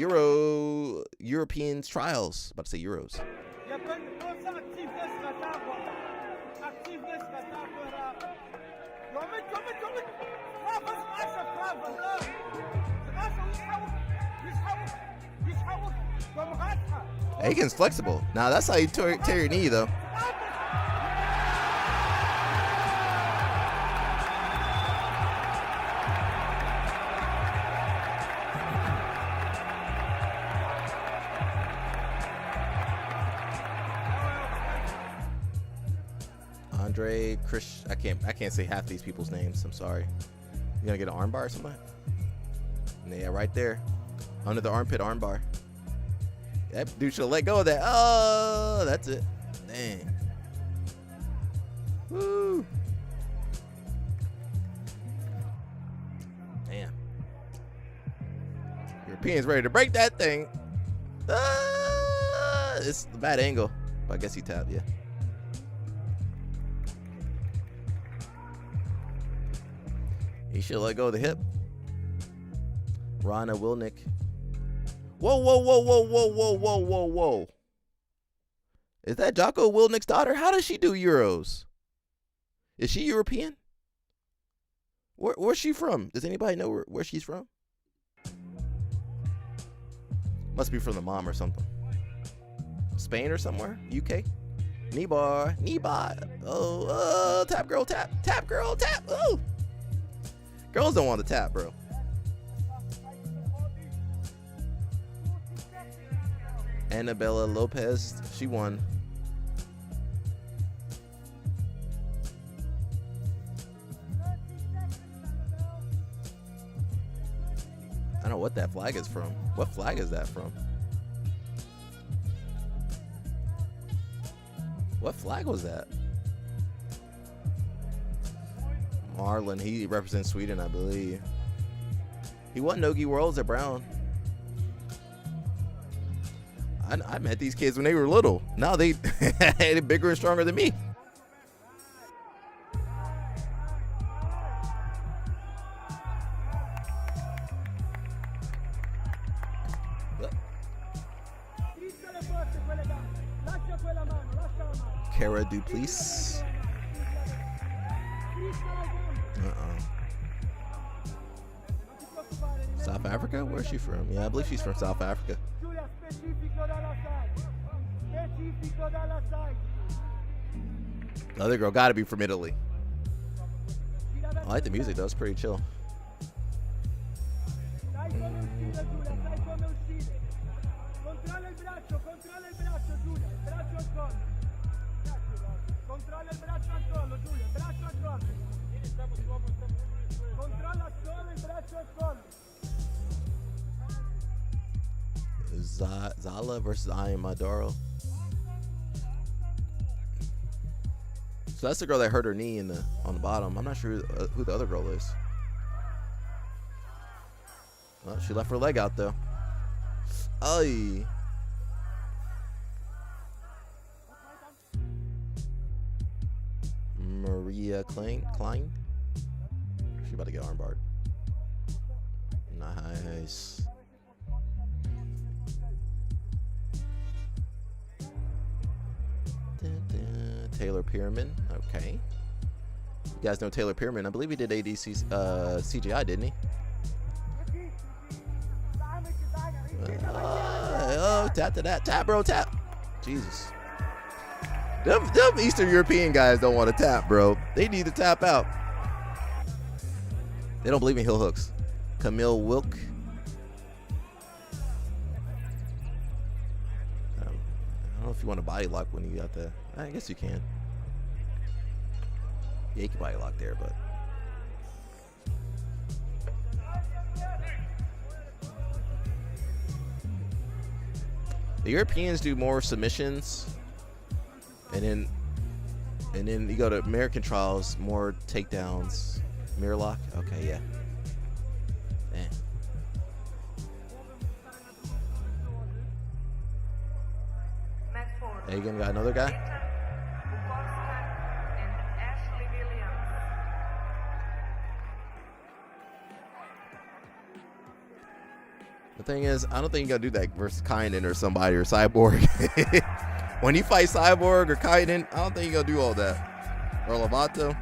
Europeans trials. About to say Euros. Aiken's flexible. Now that's how you tear your knee, though. Andre, Chris. I can't say half these people's names. I'm sorry. You gonna get an armbar or something? Yeah, right there, under the armpit armbar. That dude should have let go of that. Oh, that's it. Dang. Woo. Damn. European's ready to break that thing. It's the bad angle, but I guess he tapped. Yeah. He should let go of the hip. Rana Wilnick. Whoa, whoa, whoa, whoa, whoa, whoa, whoa, whoa, whoa. Is that Jocko Wilnick's daughter? How does she do Euros? Is she European? Where's she from? Does anybody know where she's from? Must be from the mom or something. Spain or somewhere? UK? Knee bar. Knee bar. Oh, tap girl, tap. Tap girl, tap. Oh. Girls don't want to tap, bro. Annabella Lopez, she won. I don't know what that flag is from. What flag is that from? What flag was that? Marlon, he represents Sweden, I believe. He won Nogi Worlds at Brown. I met these kids when they were little. Now they're bigger and stronger than me. Cara Duplice. South Africa? Where's she from? Yeah, I believe she's from South Africa. The other girl gotta be from Italy. I like the music though, it's pretty chill. Zala versus Ian Maduro. So that's the girl that hurt her knee on the bottom. I'm not sure who the other girl is. Well, she left her leg out though. Ay. Maria Klein. She about to get armbarred. Nice. Taylor Pearman. Okay. You guys know Taylor Pearman. I believe he did ADC CGI, didn't he? Oh, tap to that. Tap, bro, tap. Jesus. Them Eastern European guys don't want to tap, bro. They need to tap out. They don't believe in heel hooks. Camille Wilk. I don't know if you want to body lock when you got that. I guess you can. Yeah, you can body lock there, but. The Europeans do more submissions, and then you go to American trials, more takedowns. Mirror lock? Okay, yeah. Damn. Hagen got another guy? The thing is, I don't think you're gonna do that versus Kainen or somebody or Cyborg. When you fight Cyborg or Kainen, I don't think you're gonna do all that. Or Lovato.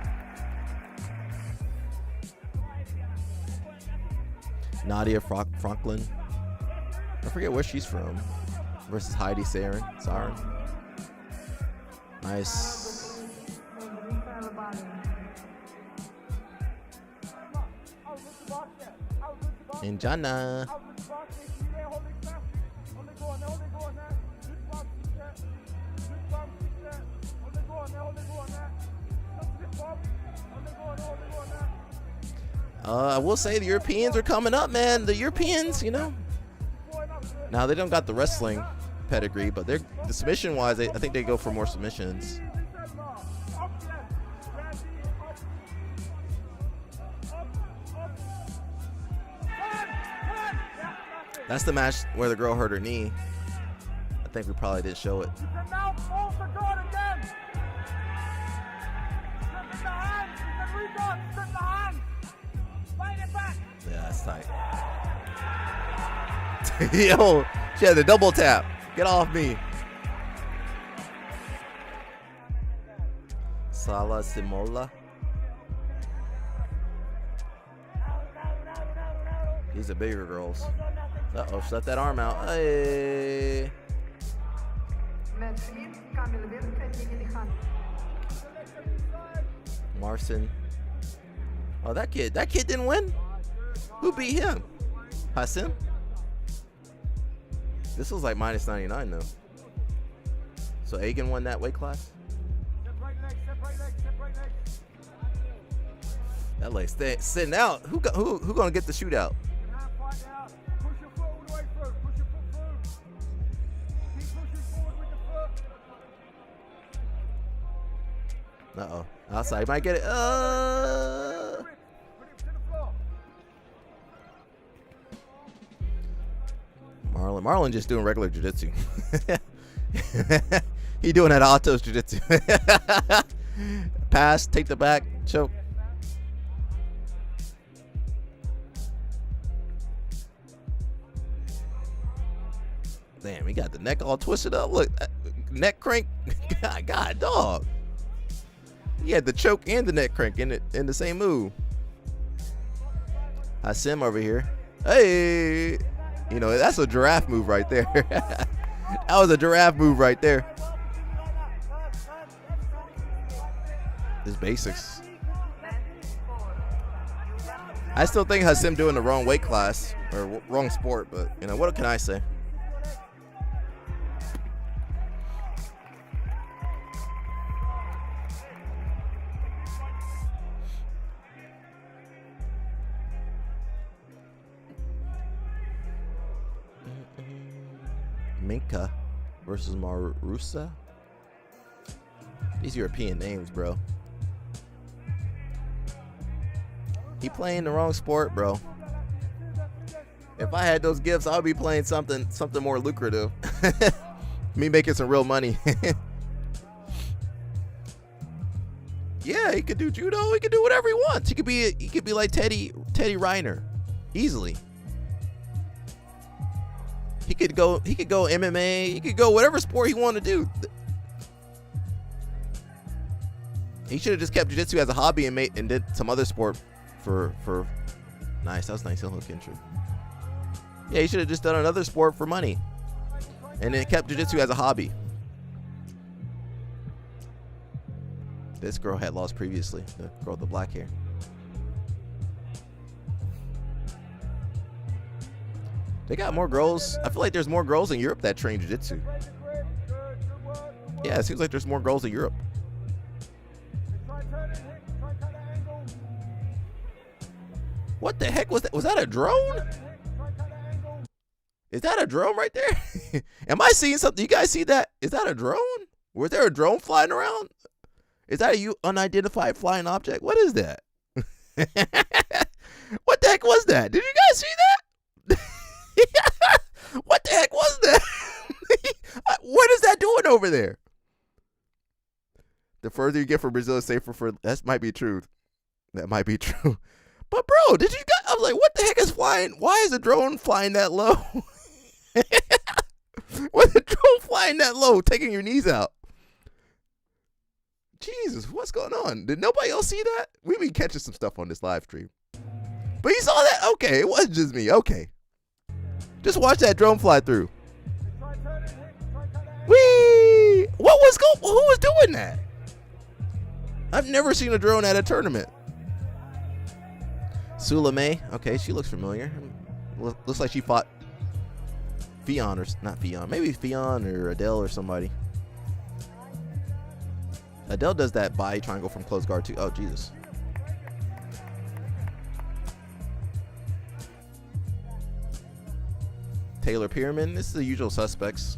Nadia Franklin. I forget where she's from. Versus Heidi Saren. Nice. And Jana. I will say the Europeans are coming up, man. The Europeans, you know. Now they don't got the wrestling pedigree, but they're the submission wise. I think they go for more submissions. That's the match where the girl hurt her knee. I think we probably didn't show it. Yeah, that's tight. Yo, she had the double tap. Get off me. Sala Simola. These are bigger girls. Uh-oh, she left that arm out. Hey. Marcin. Oh, that kid didn't win? Who beat him? Hassan? This was like minus 99 though. So Agan won that weight class? That leg sitting out. Who gonna get the shootout? Uh-oh. Outside might get it. Marlon just doing regular jiu-jitsu. He doing that Altos jiu-jitsu. Pass, take the back, choke. Damn, he got the neck all twisted up. Look, neck crank. God, dog. He had the choke and the neck crank in the same move. Hassim over here. Hey, you know that's a giraffe move right there. That was a giraffe move right there. Just basics. I still think Hassim doing the wrong weight class or wrong sport, but you know what can I say? Minka versus Marusa. These European names, bro. He playing the wrong sport, bro. If I had those gifts, I would be playing something more lucrative. Me making some real money. Yeah, he could do judo. He could do whatever he wants. He could be like Teddy Reiner, easily. He could go MMA. He could go whatever sport he wanted to do. He should have just kept jiu-jitsu as a hobby and did some other sport for nice. That was nice heel hook entry. Yeah, he should have just done another sport for money and then kept jiu-jitsu as a hobby. This girl had lost previously, the girl with the black hair. They got more girls. I feel like there's more girls in Europe that train jiu-jitsu. Yeah, it seems like there's more girls in Europe. What the heck was that? Was that a drone? Is that a drone right there? Am I seeing something? You guys see that? Is that a drone? Was there a drone flying around? Is that a unidentified flying object? What is that? What the heck was that? Did you guys see that? What the heck was that? What is that doing over there? The further you get from Brazil, is safer for. That might be true. That might be true. But bro, did you guys? I was like, what the heck is flying? Why is the drone flying that low? What's the drone flying that low, taking your knees out? Jesus, what's going on? Did nobody else see that? We been catching some stuff on this live stream. But you saw that? Okay, it wasn't just me. Okay. Just watch that drone fly through. Whee! Who was doing that? I've never seen a drone at a tournament. Sulame. Okay, she looks familiar. Looks like she fought Fionn or not Fionn. Maybe Fionn or Adele or somebody. Adele does that body triangle from close guard too. Oh, Jesus. Taylor Pierman. This is the usual suspects.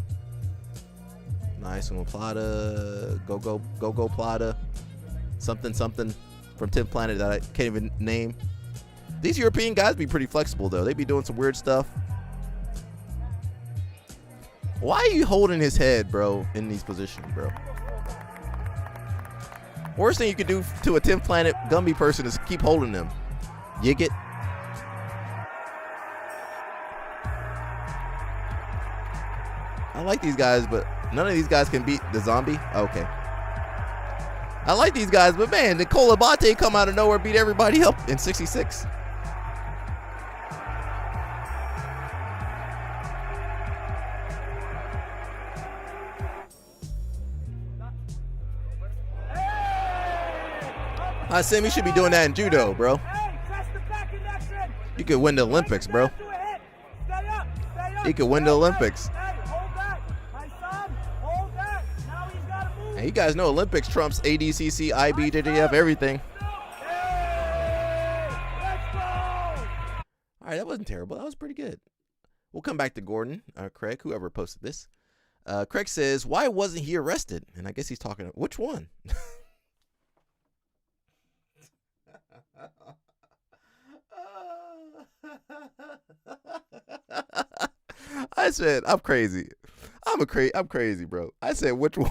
Nice one, Plata, go Plata, something from 10th Planet that I can't even name. These European guys be pretty flexible though. They be doing some weird stuff. Why are you holding his head, bro, in these positions, bro? Worst thing you could do to a 10th Planet Gumby person is keep holding them. You get. I like these guys, but none of these guys can beat the zombie. Okay. I like these guys, but man, Nicole Abate come out of nowhere, beat everybody up in 66. I said we should be doing that in judo, bro. You could win the Olympics, bro. You could win the Olympics. And you guys know Olympics trumps ADCC, IBJJF, everything. All right, that wasn't terrible. That was pretty good. We'll come back to Gordon, Craig, whoever posted this. Craig says, why wasn't he arrested? And I guess he's talking, which one? I said, I'm crazy. I'm crazy, bro. I said, which one?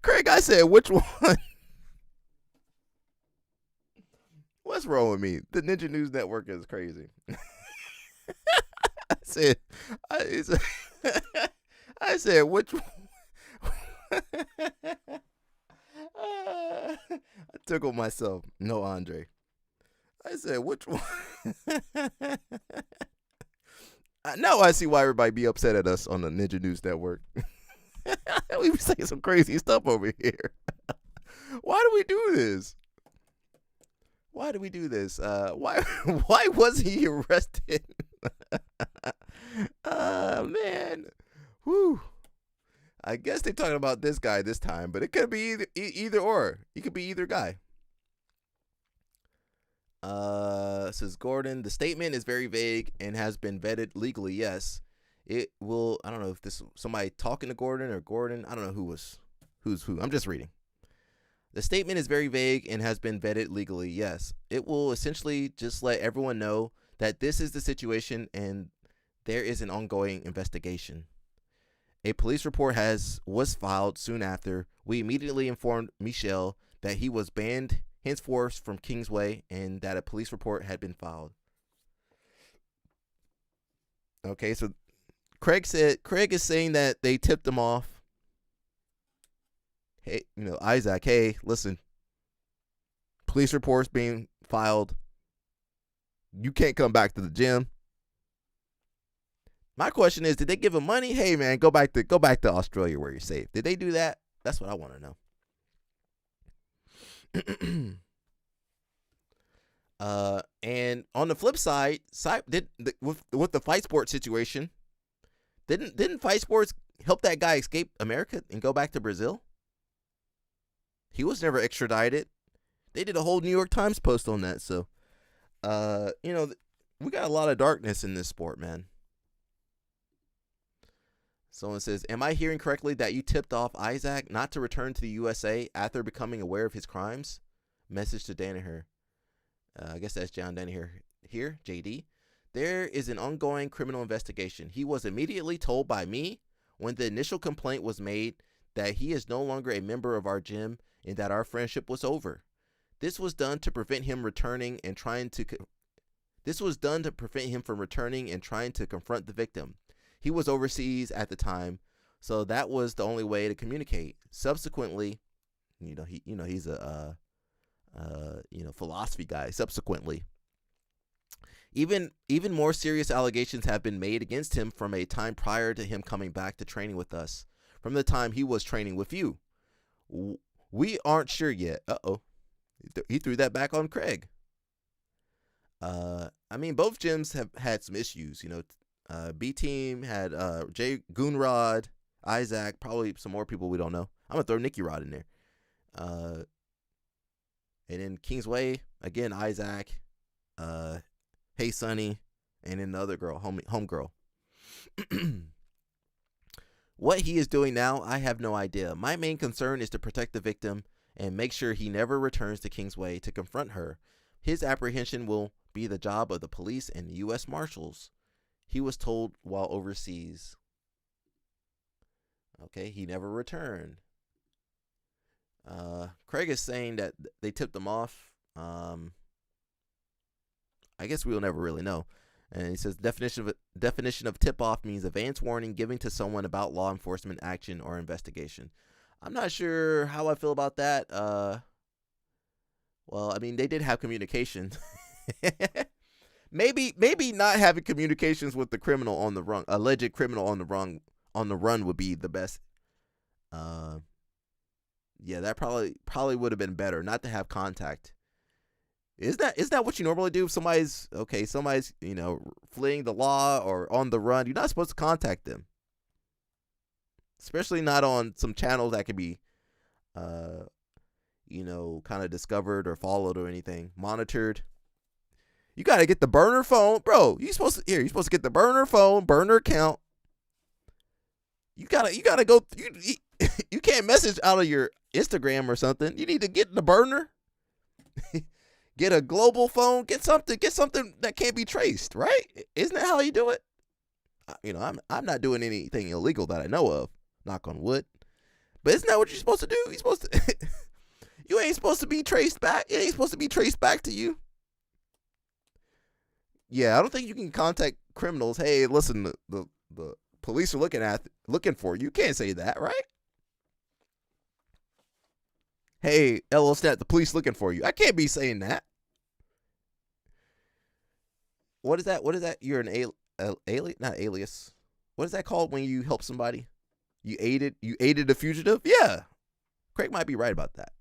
Craig, I said, which one? What's wrong with me? The Ninja News Network is crazy. I said, which one? I tickled myself. No, Andre. I said, which one? Now I see why everybody be upset at us on the Ninja News Network. We be saying some crazy stuff over here. Why do we do this? Why do we do this? Why was he arrested? Man. Whew. I guess they're talking about this guy this time, but it could be either or. He could be either guy. Says Gordon, the statement is very vague and has been vetted legally. Yes, it will. I don't know if this somebody talking to Gordon or Gordon. I don't know who's who. I'm just reading. The statement is very vague and has been vetted legally. Yes, it will essentially just let everyone know that this is the situation and there is an ongoing investigation. A police report was filed soon after. We immediately informed Michel that he was banned henceforth from Kingsway and that a police report had been filed. Okay, so Craig is saying that they tipped him off. Hey, Isaac, hey, listen. Police reports being filed. You can't come back to the gym. My question is, did they give him money? Hey man, go back to Australia where you're safe. Did they do that? That's what I want to know. And on the flip side, with the Fight Sports situation, didn't Fight Sports help that guy escape America and go back to Brazil? He was never extradited. They did a whole New York Times post on that. So, we got a lot of darkness in this sport, man. Someone says, am I hearing correctly that you tipped off Isaac not to return to the USA after becoming aware of his crimes? Message to Danaher. I guess that's John Danaher here, JD. There is an ongoing criminal investigation. He was immediately told by me when the initial complaint was made that he is no longer a member of our gym and that our friendship was over. This was done to prevent him returning and trying to confront the victim. He was overseas at the time, so that was the only way to communicate. Subsequently, he's a philosophy guy. Subsequently, even more serious allegations have been made against him from a time prior to him coming back to training with us, from the time he was training with you. We aren't sure yet. He threw that back on Craig. Both gyms have had some issues, B team had Jay Goonrod, Isaac, probably some more people we don't know. I'm gonna throw Nicky Rod in there. And then Kingsway, again, Isaac, Hey Sonny, and then the other girl, homegirl. What he is doing now, I have no idea. My main concern is to protect the victim and make sure he never returns to Kingsway to confront her. His apprehension will be the job of the police and the U.S. Marshals, he was told while overseas. Okay, he never returned. Craig is saying that they tipped him off. I guess we'll never really know. And he says definition of tip-off means advance warning given to someone about law enforcement action or investigation. I'm not sure how I feel about that. Well, I mean, they did have communication. maybe not having communications with the criminal on the run, alleged criminal on the run would be the best. Yeah, that probably would have been better not to have contact. Is that what you normally do if somebody's fleeing the law or on the run? You're not supposed to contact them, especially not on some channels that could be kind of discovered or followed or anything, monitored. You got to get the burner phone, bro. You're supposed to get the burner phone, burner account. You gotta go. You can't message out of your Instagram or something. You need to get the burner. Get a global phone. Get something that can't be traced, right? Isn't that how you do it? I'm not doing anything illegal that I know of. Knock on wood. But isn't that what you're supposed to do? You're supposed to. You ain't supposed to be traced back. It ain't supposed to be traced back to you. Yeah, I don't think you can contact criminals. Hey, listen, the police are looking for you. You can't say that, right? Hey, LO Stat, the police looking for you. I can't be saying that. What is that? You're an alien, not alias. What is that called when you help somebody? You aided a fugitive? Yeah. Craig might be right about that.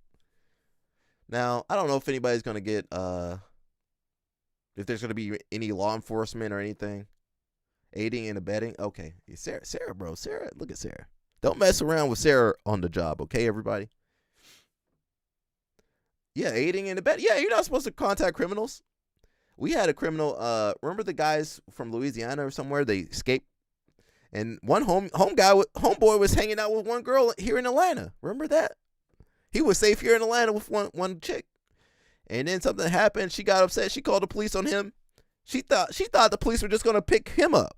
Now, I don't know if anybody's going to get, if there's going to be any law enforcement or anything. Aiding and abetting. Okay. Sarah, bro. Sarah, look at Sarah. Don't mess around with Sarah on the job, okay, everybody? Yeah, aiding and abetting. Yeah, you're not supposed to contact criminals. We had a criminal, remember the guys from Louisiana or somewhere? They escaped. And one homeboy was hanging out with one girl here in Atlanta. Remember that? He was safe here in Atlanta with one chick. And then something happened. She got upset. She called the police on him. She thought the police were just going to pick him up.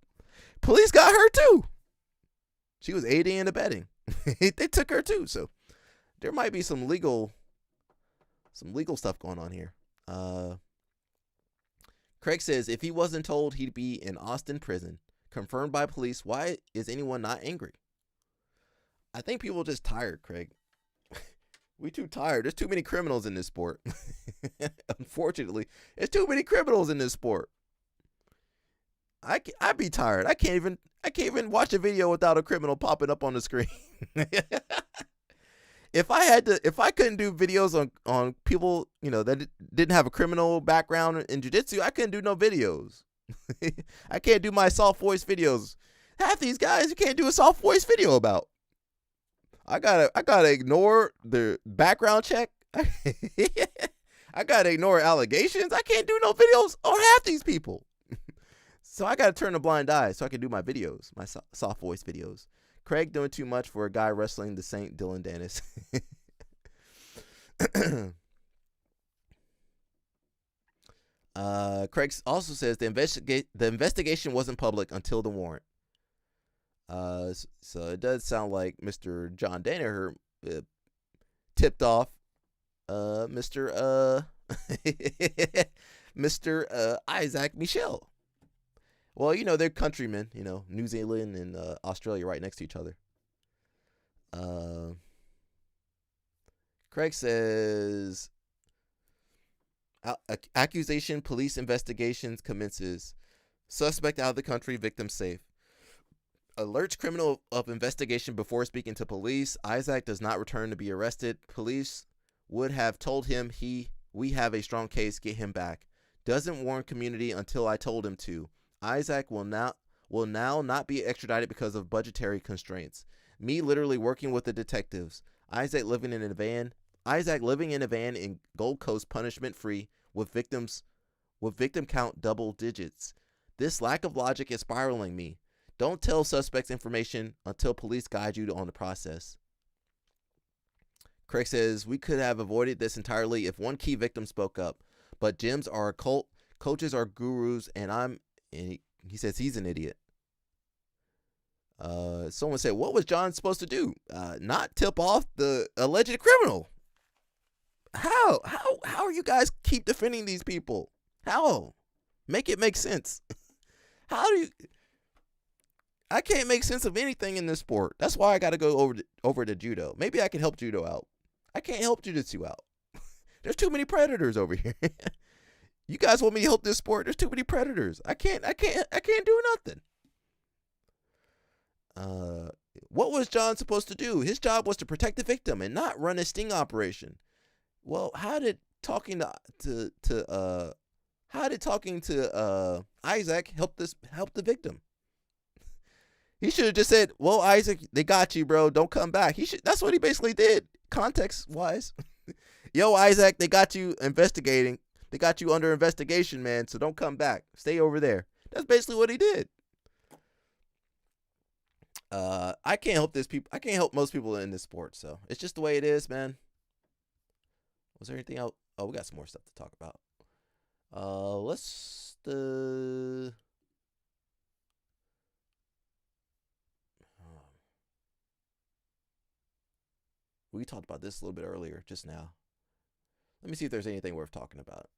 Police got her too. She was aiding and abetting. They took her too. So there might be some legal stuff going on here. Craig says if he wasn't told he'd be in Austin prison, confirmed by police, why is anyone not angry? I think people are just tired, Craig. We too tired. There's too many criminals in this sport. Unfortunately, there's too many criminals in this sport. I'd be tired. I can't even watch a video without a criminal popping up on the screen. If I couldn't do videos on people, that didn't have a criminal background in jiu-jitsu, I couldn't do no videos. I can't do my soft voice videos. Half these guys you can't do a soft voice video about. I gotta ignore the background check. I gotta ignore allegations. I can't do no videos on half these people. So I gotta turn a blind eye so I can do my videos, my soft voice videos. Craig doing too much for a guy wrestling the Saint Dylan Dennis. Craig also says the investigation wasn't public until the warrant. So it does sound like Mr. John Danaher tipped off Mr. Isaac Michel. Well, they're countrymen, New Zealand and Australia right next to each other. Craig says, accusation, police investigations commences. Suspect out of the country, victim safe. Alerts criminal of investigation before speaking to police. Isaac does not return to be arrested. Police would have told him we have a strong case, get him back. Doesn't warn community until I told him to. Isaac will now not be extradited because of budgetary constraints. Me literally working with the detectives. Isaac living in a van in Gold Coast, punishment free, with victim count double digits. This lack of logic is spiraling me. Don't tell suspects information until police guide you on the process. Craig says, we could have avoided this entirely if one key victim spoke up. But gyms are a cult, coaches are gurus, and he says he's an idiot. Someone said, what was John supposed to do? Not tip off the alleged criminal. How are you guys keep defending these people? How? Make it make sense. How do you... I can't make sense of anything in this sport. That's why I got to go over to judo. Maybe I can help judo out. I can't help jiu-jitsu out. There's too many predators over here. You guys want me to help this sport? There's too many predators. I can't do nothing. What was John supposed to do? His job was to protect the victim and not run a sting operation. Well, how did talking to Isaac help the victim? He should have just said, well, Isaac, they got you, bro. Don't come back. That's what he basically did, context-wise. Yo, Isaac, they got you investigating. They got you under investigation, man, so don't come back. Stay over there. That's basically what he did. I can't help I can't help most people in this sport, so it's just the way it is, man. Was there anything else? Oh, we got some more stuff to talk about. We talked about this a little bit earlier, just now. Let me see if there's anything worth talking about.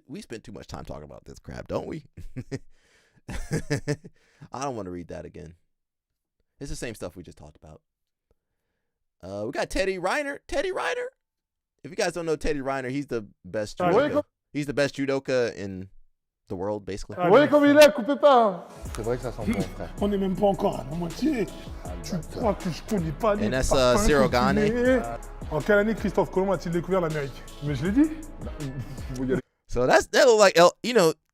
We spent too much time talking about this crap, don't we? I don't want to read that again. It's the same stuff we just talked about. We got Teddy Reiner. Teddy Reiner. If you guys don't know Teddy Reiner, he's the best judoka. He's the best judoka in the world, basically. Vous voyez comme il est, coupez pas. C'est vrai que ça sent bon, frère. On n'est même pas encore à la moitié. Tu crois que je connais pas les And that's parfums Cyril que tu Gane. mets? En quelle année Christophe Colomb a-t-il découvert l'Amérique? Mais je l'ai dit. So that look like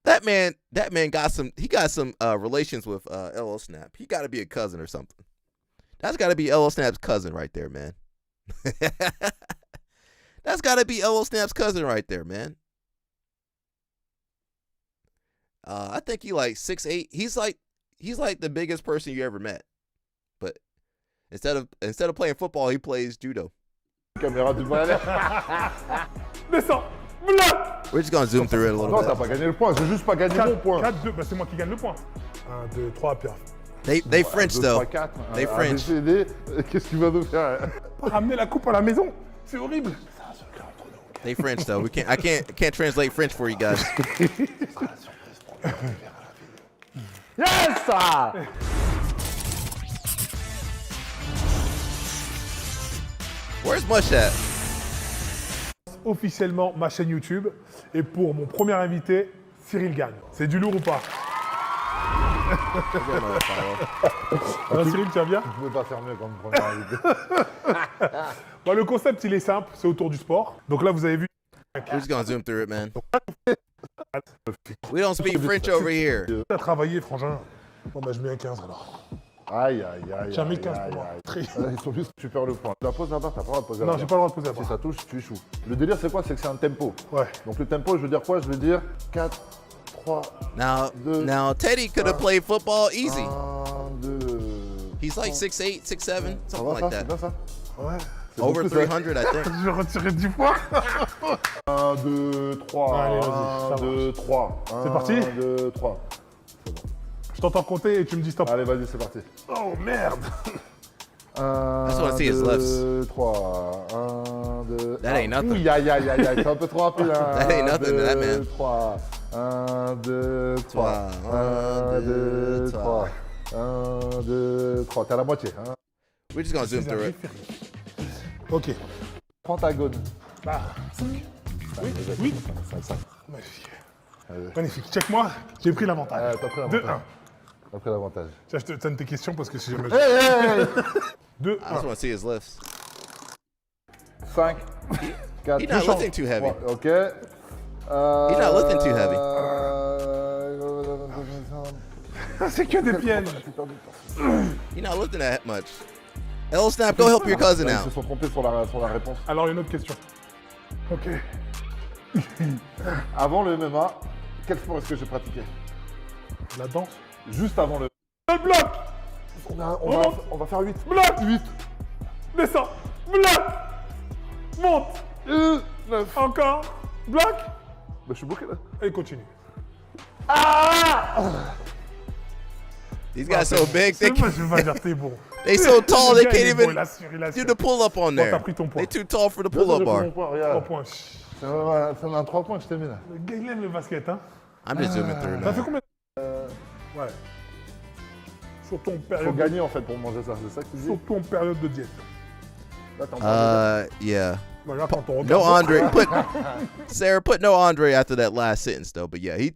that man got some relations with LL Snap. He got to be a cousin or something. That's got to be LL Snap's cousin right there, man. That's got to be LL Snap's cousin right there, man. I think he like 6'8". He's like the biggest person you ever met. But instead of playing football, he plays judo. Caméra du balai. Descends. We're just gonna zoom through it a little Non, bit. t'as pas gagné le point, j'ai juste pas gagné mon point. 4-2, bah c'est moi qui gagne le point. 1, 2, 3, Pierre. They French 2, though. 3, 4, They French. ABCD, qu'est-ce qu'il va nous faire? Ramener la coupe à la maison, c'est horrible. They French though. I can't translate French for you guys. Yes! Where's Mush at? Officiellement ma chaîne YouTube. Et pour mon premier invité, Cyril Gagne. C'est du lourd ou pas? Alors Cyril, tu vas bien? Je ne pouvais pas faire mieux comme premier invité. Bah, le concept, il est simple, c'est autour du sport. Donc là, vous avez vu. We're just gonna zoom through it, man. We don't speak French over here. Tu as travaillé, frangin. Bon, bah, je mets un 15 alors. Aïe, aïe, aïe. J'ai mis 15 pour moi. Ils sont juste, tu perds le point. La pose là-bas, t'as pas le droit de poser Non, là-bas. j'ai pas le droit de poser la Si barre. ça touche, tu échoues. Le délire, c'est quoi? C'est que c'est un tempo. Ouais. Donc le tempo, je veux dire quoi? Je veux dire 4, 3, Now Teddy could have played football easy. 1, 2. He's like 6'8", 6'7", something like C'est that. bien ça? Ouais. Over 300, I think. Je vais retirer du poids. 1, 2, 3. Allez, vas-y, 1, ça 2, 3. C'est parti? 1, 2, 3. C'est bon. Je t'entends compter et tu me dis stop. Allez, vas-y, c'est parti. Oh merde. 1, just wanna see his lifts. 2, 3. 1, 2. That ain't nothing. Ouh, aïe, aïe, aïe, aïe. C'est un peu trop rapide. That ain't nothing to that man. 3. 1, 2, 3. 1, 2, 3. 1, 2, 3. T'es à la moitié. Hein. We're just gonna zoom through it. Ok. Pentagone. Bah, 5. Oui. 5. Magnifique. Magnifique. Check-moi, j'ai pris l'avantage. T'as pris 2-1. l'avantage. T'as pris l'avantage. Tiens, je te donne tes questions parce que si jamais. Hey! 2-1. I just want to see his lifts. 5, 4, He's not lifting too heavy. 3. Ok. He's not lifting too heavy. C'est que des pièges. He's not lifting that much. L Snap, go help your cousin Ils out. se sont trompés sur la réponse. Alors, une autre question. Ok. Avant le MMA, quel sport est-ce que j'ai pratiqué? La danse. Juste avant le... Le bloc. On va faire 8. Bloc. 8. Descends. Bloc. Monte. 9. Encore. Bloc. Je suis bloqué là. Et continue. These guys so big, Je vais dire t'es bon. they so tall they can't even Il assure. do the pull up on Bon, there. t'as pris ton point. They too tall for the pull up bar. 3 points. Ça m'a 3 points que je t'ai mis là. Le gars, il aime le basket, hein. I'm just zooming through, Ça fait man. combien Ouais. Sur ton Faut période. gagner en fait pour manger ça, c'est ça que tu dis? Sur ton période de diète. Là, t'es en train de Yeah. Bah, là, quand on No regarde- Andre. Put Sarah, put no Andre after that last sentence though. But yeah, you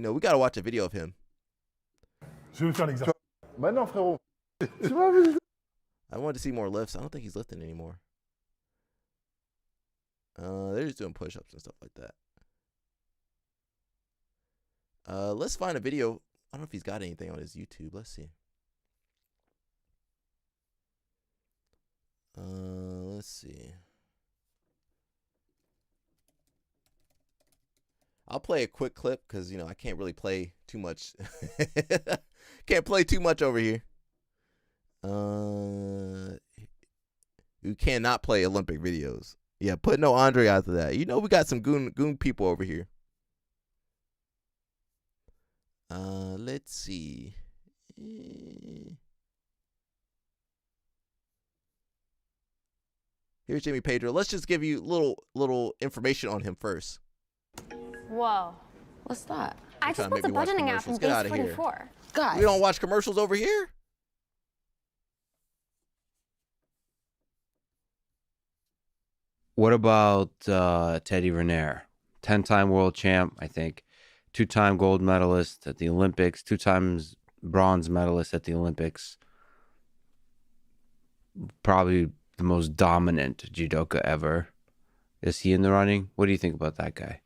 know, we gotta watch a video of him. Je vais faire l'exercice. Bah non, frérot. Tu m'as vu? I wanted to see more lifts. I don't think he's lifting anymore. They're just doing push-ups and stuff like that. Let's find a video. I don't know if he's got anything on his YouTube. Let's see. Let's see. I'll play a quick clip because, you know, I can't really play too much. Can't play too much over here. You cannot play Olympic videos. Yeah, put no Andre after that. You know we got some goon people over here. Let's see. Here's Jimmy Pedro. Let's just give you little information on him first. Whoa. What's that? I You're trying just to make built a me watch budgeting app commercials. from Get base outta here. 44. Guys. We don't watch commercials over here? What about Teddy Riner? 10-time world champ, I think. 2-time gold medalist at the Olympics. 2 times bronze medalist at the Olympics. Probably the most dominant judoka ever. Is he in the running? What do you think about that guy?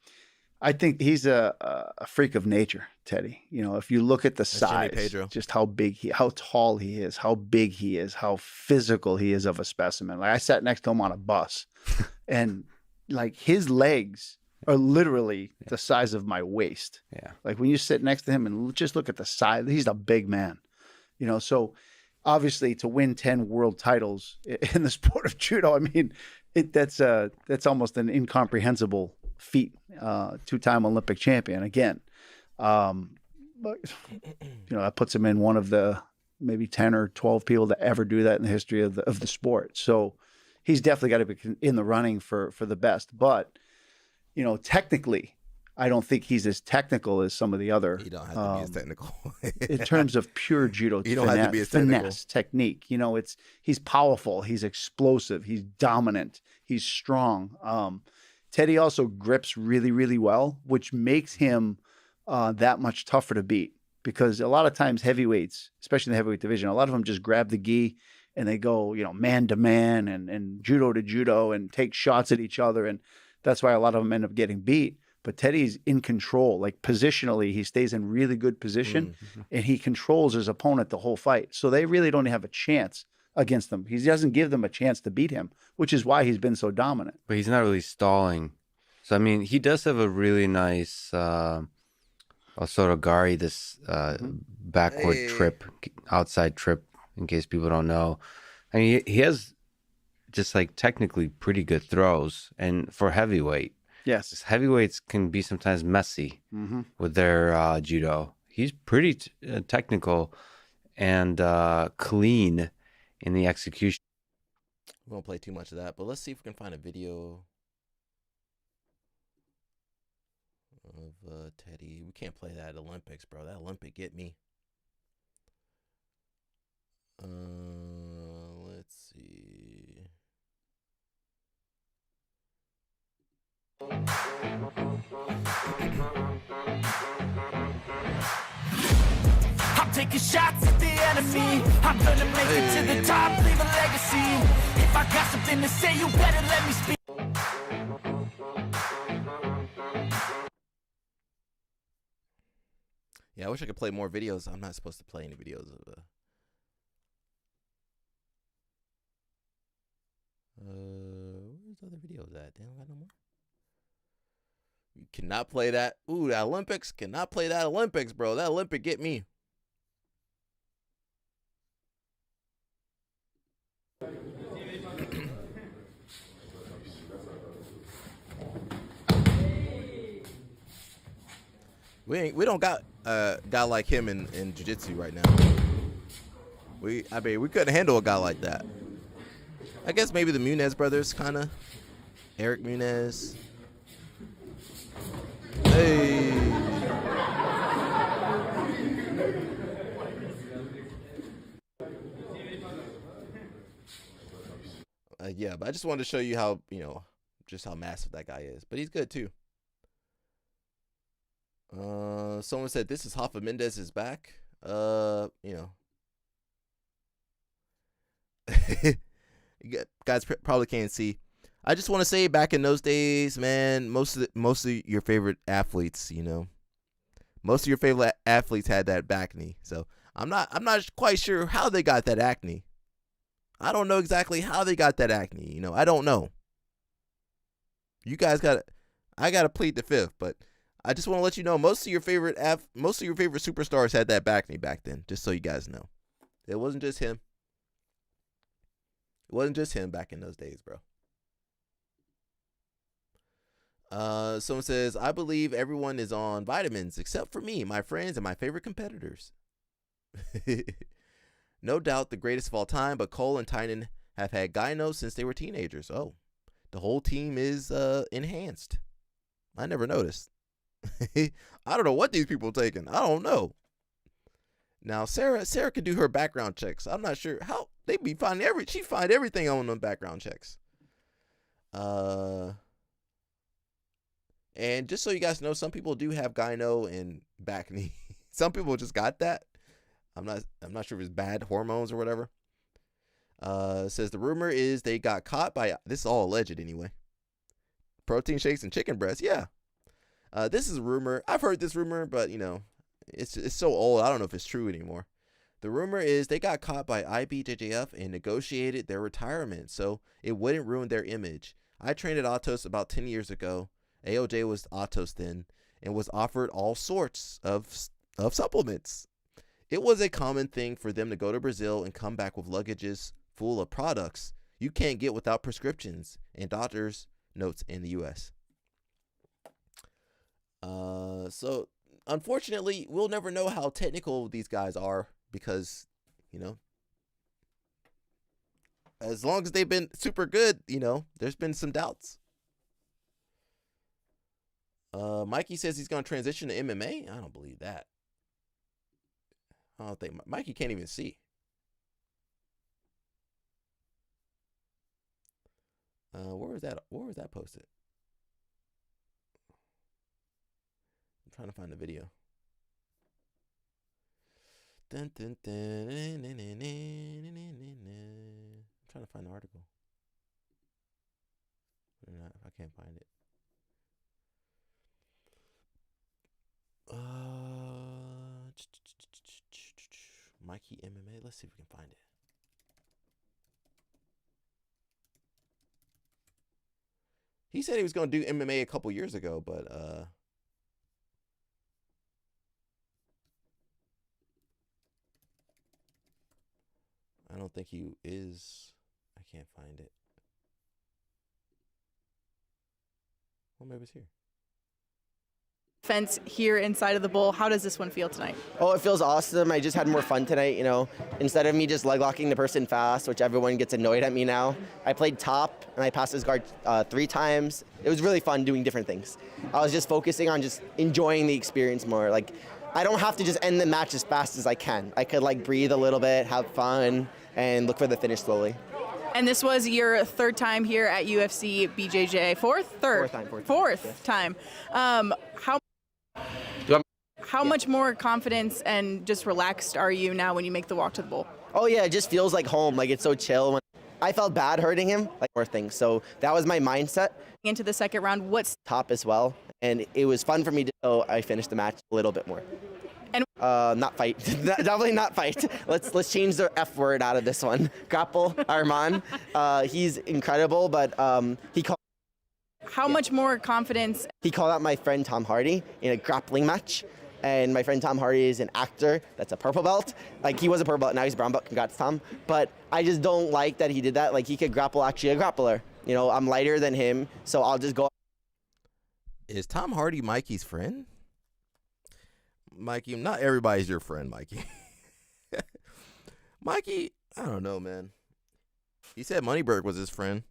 I think he's a freak of nature, Teddy. You know, if you look at the Jimmy size, Pedro. just how tall he is, how big he is, how physical he is of a specimen. Like I sat next to him on a bus, and like his legs are literally the size of my waist. Yeah. Like when you sit next to him and just look at the size, he's a big man. You know, so obviously to win 10 world titles in the sport of judo, I mean, that's almost an incomprehensible feat. 2-time Olympic champion again. But you know, that puts him in one of the maybe 10 or 12 people to ever do that in the history of the sport. So he's definitely got to be in the running for the best. But you know, technically, I don't think he's as technical as some of the other. He don't have to be as technical. In terms of pure judo, He don't have to be as technical. finesse, technique. You know, he's powerful, he's explosive, he's dominant, he's strong. Teddy also grips really, really well, which makes him that much tougher to beat. Because a lot of times heavyweights, especially in the heavyweight division, a lot of them just grab the gi and they go, you know, man to man and judo to judo and take shots at each other. And that's why a lot of them end up getting beat. But Teddy's in control. Like positionally, he stays in really good position and he controls his opponent the whole fight. So they really don't have a chance against them. He doesn't give them a chance to beat him, which is why he's been so dominant. But he's not really stalling. So, I mean, he does have a really nice Osotogari, this backward trip, outside trip, in case people don't know. I mean, he has just like technically pretty good throws. And for heavyweight, yes, heavyweights can be sometimes messy with their judo. He's pretty technical and clean in the execution. We won't play too much of that, but let's see if we can find a video of Teddy. We can't play that at Olympics, bro. That Olympic get me. Let's see. I'm taking shots at the enemy. I'm gonna make it to the top, leave a legacy. If I got something to say, you better let me speak. Yeah, I wish I could play more videos. I'm not supposed to play any videos of where's other videos at? They don't got no more. You cannot play that. Ooh, the Olympics. Cannot play that Olympics, bro. That Olympic get me. We don't got a guy like him in jiu-jitsu right now. I mean, we couldn't handle a guy like that. I guess maybe the Munez brothers, kind of. Eric Munez. Hey. Yeah, but I just wanted to show you how, just how massive that guy is. But he's good too. Someone said this is Hoffa Mendez is back. Guys probably can't see. I just want to say, back in those days, man, most of your favorite athletes, most of your favorite athletes had that back knee. So I'm not quite sure how they got that acne. I don't know exactly how they got that acne. I don't know. You guys I gotta plead the fifth, but I just want to let you know most of your favorite superstars had that back knee back then. Just so you guys know, it wasn't just him. It wasn't just him back in those days, bro. Someone says, I believe everyone is on vitamins except for me, my friends, and my favorite competitors. No doubt the greatest of all time, but Cole and Tynan have had gyno since they were teenagers. Oh, the whole team is enhanced. I never noticed. I don't know what these people are taking. I don't know. Now, Sarah can do her background checks. I'm not sure how they be finding she find everything on them background checks. And just so you guys know, some people do have gyno and back knee. Some people just got that. I'm not sure if it's bad hormones or whatever. Says the rumor is they got caught by, this is all alleged anyway, protein shakes and chicken breasts. Yeah. This is a rumor. I've heard this rumor, but it's so old. I don't know if it's true anymore. The rumor is they got caught by IBJJF and negotiated their retirement so it wouldn't ruin their image. I trained at Atos about 10 years ago. AOJ was Atos then and was offered all sorts of supplements. It was a common thing for them to go to Brazil and come back with luggages full of products you can't get without prescriptions and doctor's notes in the U.S. So unfortunately, we'll never know how technical these guys are because, as long as they've been super good, there's been some doubts. Mikey says he's going to transition to MMA. I don't believe that. I don't think Mikey can't even see. Where was that? Where was that posted? I'm trying to find the video. I'm trying to find the article. I can't find it. Mikey MMA. Let's see if we can find it. He said he was going to do MMA a couple years ago, but I don't think he is. I can't find it. Well, maybe it's here. Fence here inside of the bowl. How does this one feel tonight? Oh, it feels awesome. I just had more fun tonight, Instead of me just leg locking the person fast, which everyone gets annoyed at me now, I played top and I passed his guard 3 times. It was really fun doing different things. I was just focusing on just enjoying the experience more. Like, I don't have to just end the match as fast as I can. I could breathe a little bit, have fun, and look for the finish slowly. And this was your 3rd time here at UFC BJJ. 4th? 3rd? Fourth time. How much more confidence and just relaxed are you now when you make the walk to the bowl? Oh yeah, it just feels like home. It's so chill. I felt bad hurting him, more things. So that was my mindset. Into the second round, what's top as well? And it was fun for me to know I finished the match a little bit more. Not fight. Definitely not fight. Let's change the F word out of this one. Grapple Arman. He's incredible, but he called. How much more confidence? He called out my friend Tom Hardy in a grappling match. And my friend Tom Hardy is an actor that's a purple belt. Like, he was a purple belt, now he's a brown belt. Congrats, Tom. But I just don't like that he did that. Like, he could grapple actually a grappler. You know, I'm lighter than him, so I'll just go. Is Tom Hardy Mikey's friend? Mikey, not everybody's your friend, Mikey. Mikey, I don't know, man. He said Moneyberg was his friend.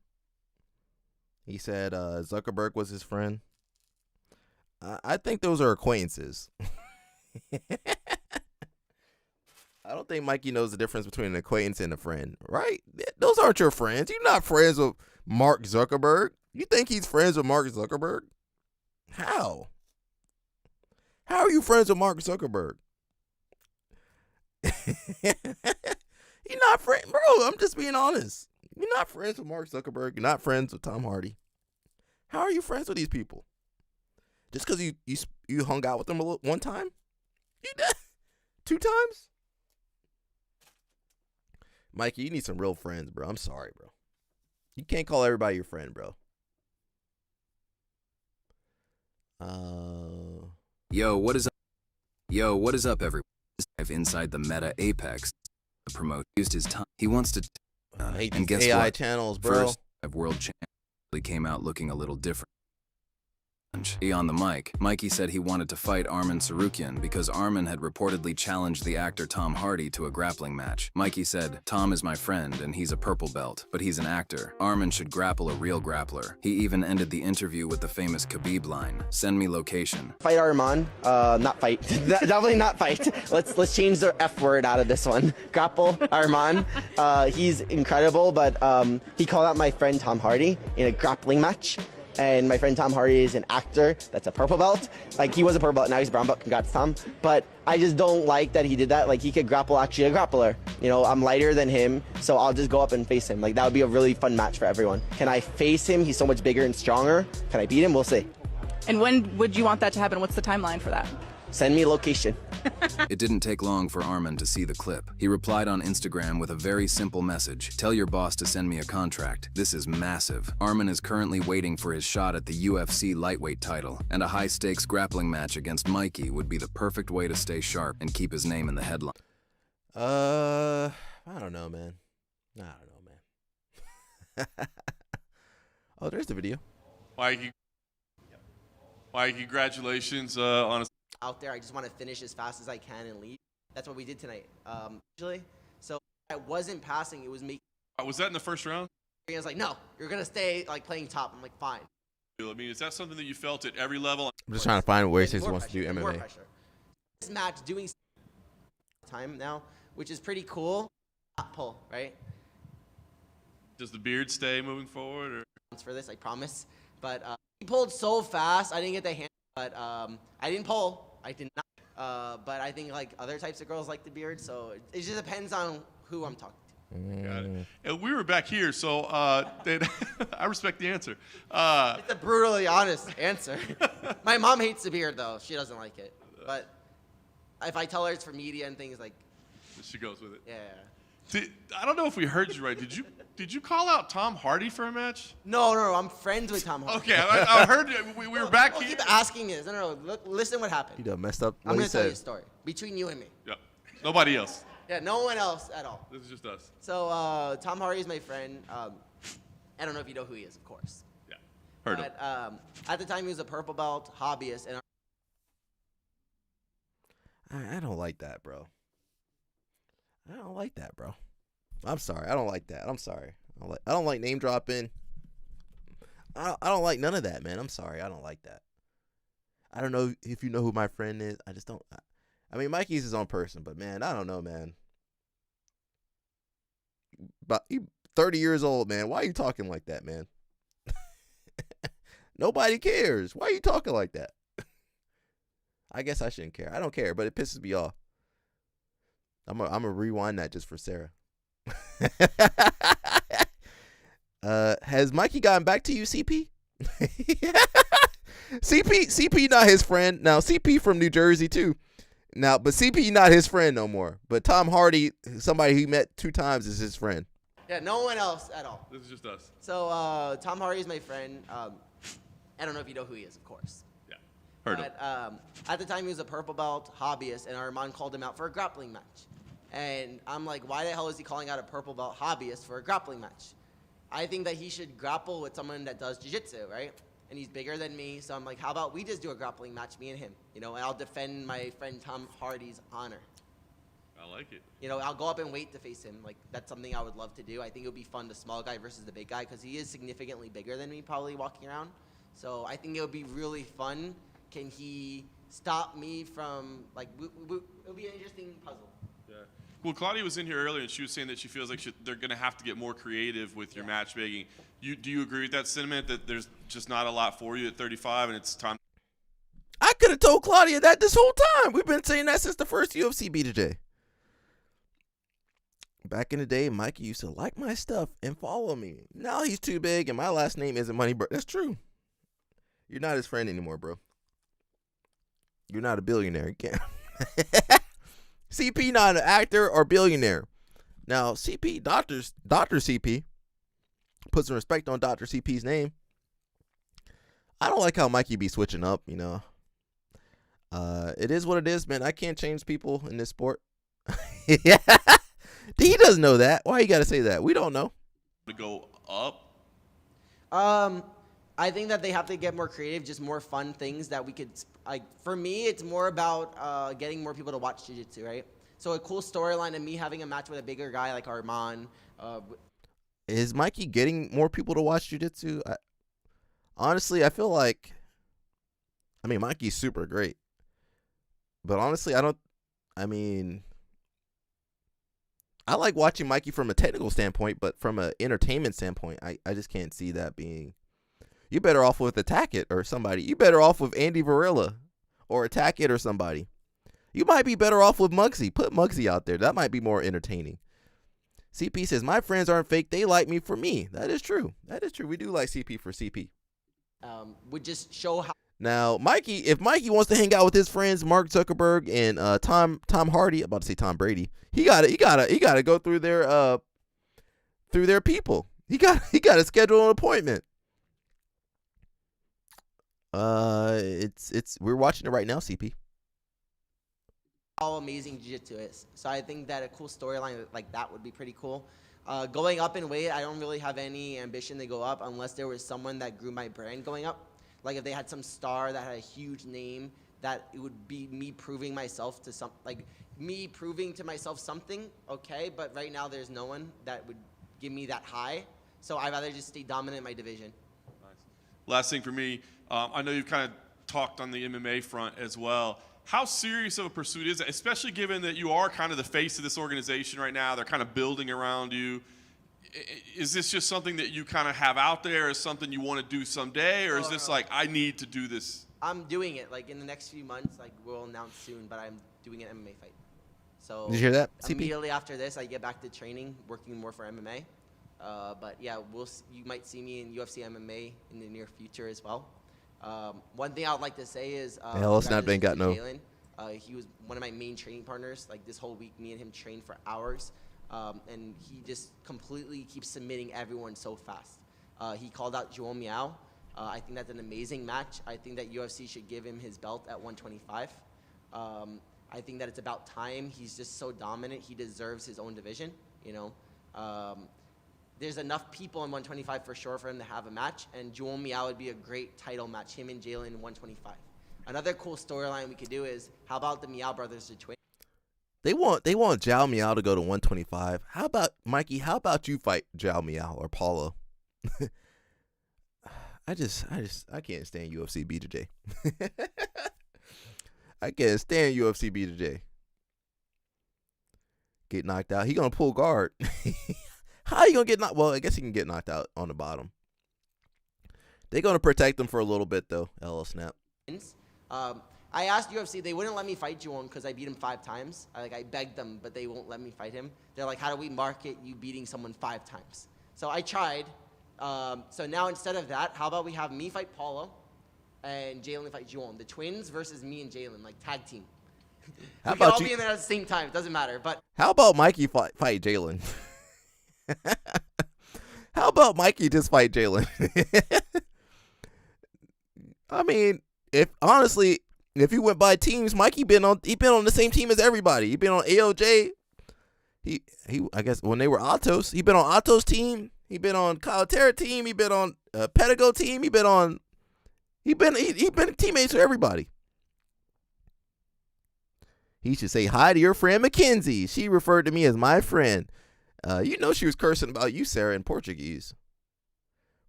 He said Zuckerberg was his friend. I think those are acquaintances. I don't think Mikey knows the difference between an acquaintance and a friend, right? Those aren't your friends. You're not friends with Mark Zuckerberg. You think he's friends with Mark Zuckerberg? How? How are you friends with Mark Zuckerberg? You're not friends, bro. I'm just being honest. You're not friends with Mark Zuckerberg. You're not friends with Tom Hardy. How are you friends with these people? Just because you hung out with them one time? You did? 2 times? Mikey, you need some real friends, bro. I'm sorry, bro. You can't call everybody your friend, bro. Yo, what is up? Yo, what is up, everyone? Inside the Meta Apex, the promote used his time. He wants to. I hate and these guess AI what? channels, bro. First, world champion came out looking a little different. On the mic, Mikey said he wanted to fight Arman Sarukian because Arman had reportedly challenged the actor Tom Hardy to a grappling match. Mikey said, Tom is my friend and he's a purple belt, but he's an actor. Arman should grapple a real grappler. He even ended the interview with the famous Khabib line, send me location. Fight Arman. Not fight. Definitely not fight. Let's change the F word out of this one. Grapple Arman. He's incredible, but he called out my friend Tom Hardy in a grappling match. And my friend Tom Hardy is an actor that's a purple belt. Like, he was a purple belt, now he's a brown belt. Congrats, Tom. But I just don't like that he did that. Like, he could grapple actually a grappler. You know, I'm lighter than him, so I'll just go up and face him. Like, that would be a really fun match for everyone. Can I face him? He's so much bigger and stronger. Can I beat him? We'll see. And when would you want that to happen? What's the timeline for that? Send me location. It didn't take long for Arman to see the clip. He replied on Instagram with a very simple message. Tell your boss to send me a contract. This is massive. Arman is currently waiting for his shot at the UFC lightweight title, and a high-stakes grappling match against Mikey would be the perfect way to stay sharp and keep his name in the headline. I don't know, man. Oh, there's the video. Mikey, congratulations on a... Out there, I just want to finish as fast as I can and lead. That's what we did tonight, usually. So I wasn't passing, it was me. Was that in the first round? He was like, no, you're going to stay like playing top. I'm like, fine. I mean, is that something that you felt at every level? I'm just trying to find where he says he wants to do More MMA. pressure. This match doing time now, which is pretty cool. Not pull, right? Does the beard stay moving forward? Or? For this, I promise. But he pulled so fast, I didn't get the hand. But I didn't pull. I did not. But I think like other types of girls like the beard, so it just depends on who I'm talking to. Got it. And we were back here, so I respect the answer. It's a brutally honest answer. My mom hates the beard, though. She doesn't like it. But if I tell her it's for media and things, like... She goes with it. Yeah. I don't know if we heard you right. Did you call out Tom Hardy for a match? No, I'm friends with Tom Hardy. Okay, I heard we were back here. Keep asking me this. No. Look, listen what happened. He done messed up. I'm going to tell you a story. Between you and me. Yep. Nobody else. Yeah, no one else at all. This is just us. So Tom Hardy is my friend. I don't know if you know who he is, of course. Yeah, heard him. At the time, he was a purple belt hobbyist. And I don't like that, bro. I'm sorry. I don't like that. I'm sorry. I don't like name dropping. I don't like none of that, man. I'm sorry. I don't like that. I don't know if you know who my friend is. I just don't. I mean, Mikey's his own person, but man, I don't know, man. But he 30 years old, man. Why are you talking like that, man? Nobody cares. Why are you talking like that? I guess I shouldn't care. I don't care, but it pisses me off. I'm gonna rewind that just for Sarah. Has Mikey gotten back to you, CP? CP not his friend. Now CP from New Jersey too. Now, but CP not his friend no more. But Tom Hardy, somebody he met 2 times, is his friend. Yeah, no one else at all. This is just us. So Tom Hardy is my friend. I don't know if you know who he is, of course. Yeah, heard him. But at the time, he was a purple belt hobbyist, and Armand called him out for a grappling match. And I'm like, why the hell is he calling out a purple belt hobbyist for a grappling match? I think that he should grapple with someone that does jiu-jitsu, right? And he's bigger than me, so I'm like, how about we just do a grappling match, me and him? You know, and I'll defend my friend Tom Hardy's honor. I like it. You know, I'll go up and wait to face him. Like, that's something I would love to do. I think it would be fun, the small guy versus the big guy, because he is significantly bigger than me, probably walking around. So I think it would be really fun. Can he stop me from, like, it'll be an interesting puzzle. Yeah. Well, Claudia was in here earlier, and she was saying that she feels like they're going to have to get more creative with your matchmaking. Do you agree with that sentiment, that there's just not a lot for you at 35, and it's time? I could have told Claudia that this whole time. We've been saying that since the first UFC BJJ. Back in the day, Mikey used to like my stuff and follow me. Now he's too big, and my last name isn't Money. That's true. You're not his friend anymore, bro. You're not a billionaire. You can't. CP not an actor or billionaire. Now, CP, Dr. CP, put some respect on Dr. CP's name. I don't like how Mikey be switching up, you know. It is what it is, man. I can't change people in this sport. Yeah. He doesn't know that. Why you got to say that? We don't know. To go up? I think that they have to get more creative, just more fun things that we could, like, for me, it's more about getting more people to watch jiu-jitsu, right? So a cool storyline of me having a match with a bigger guy like Armand. Is Mikey getting more people to watch jiu-jitsu? Honestly, I feel like, I mean, Mikey's super great. But honestly, I like watching Mikey from a technical standpoint, but from an entertainment standpoint, I just can't see that being. You're better off with Attack It or somebody. You're better off with Andy Varela or Attack It or somebody. You might be better off with Muggsy. Put Muggsy out there. That might be more entertaining. CP says, my friends aren't fake. They like me for me. That is true. That is true. We do like CP for CP. Would just show how. Now, Mikey, if Mikey wants to hang out with his friends, Mark Zuckerberg and Tom Hardy, I'm about to say Tom Brady, he gotta go through their people. He gotta schedule an appointment. We're watching it right now, CP. How amazing jiu-jitsu is. So I think that a cool storyline like that would be pretty cool. Going up in weight, I don't really have any ambition to go up unless there was someone that grew my brand going up. Like if they had some star that had a huge name, that it would be me proving myself to me proving to myself something, okay? But right now there's no one that would give me that high. So I'd rather just stay dominant in my division. Nice. Last thing for me, I know you've kind of talked on the MMA front as well. How serious of a pursuit is it, especially given that you are kind of the face of this organization right now? They're kind of building around you. Is this just something that you kind of have out there, or something you want to do someday, or is this like, I need to do this? I'm doing it. Like in the next few months, like we'll announce soon, but I'm doing an MMA fight. So did you hear that, CP? Immediately after this, I get back to training, working more for MMA. But yeah, you might see me in UFC MMA in the near future as well. One thing I would like to say is Snap ain't got no. Jalen. He was one of my main training partners. Like this whole week, me and him trained for hours. And he just completely keeps submitting everyone so fast. He called out Joel Miao. I think that's an amazing match. I think that UFC should give him his belt at 125. I think that it's about time. He's just so dominant. He deserves his own division, you know. There's enough people in 125 for sure for him to have a match, and Joel Miao would be a great title match, him and Jalen in 125. Another cool storyline we could do is, how about the Miao brothers, the twins? They want Zhao Miao to go to 125. How about Mikey? How about you fight Zhao Miao or Paulo? I can't stand UFC BJJ. I can't stand UFC BJJ. Get knocked out. He gonna pull guard. How you gonna get knocked? Well, I guess he can get knocked out on the bottom. They're gonna protect him for a little bit though. LL Snap. I asked UFC, they wouldn't let me fight Juwon because I beat him 5 times. I begged them, but they won't let me fight him. They're like, how do we market you beating someone 5 times? So I tried. So now instead of that, how about we have me fight Paulo and Jalen fight Juwon? The twins versus me and Jalen, like tag team. How We can all about be you? in there at the same time. It doesn't matter. But How about Mikey fight Jalen? How about Mikey just fight Jalen? I mean, if you went by teams, Mikey been on the same team as everybody. He been on AOJ. He I guess when they were Atos, he been on Atos team. He been on Kyle Terra team. He been on Pedigo team. He been teammates with everybody. He should say hi to your friend Mackenzie. She referred to me as my friend. You know she was cursing about you, Sarah, in Portuguese.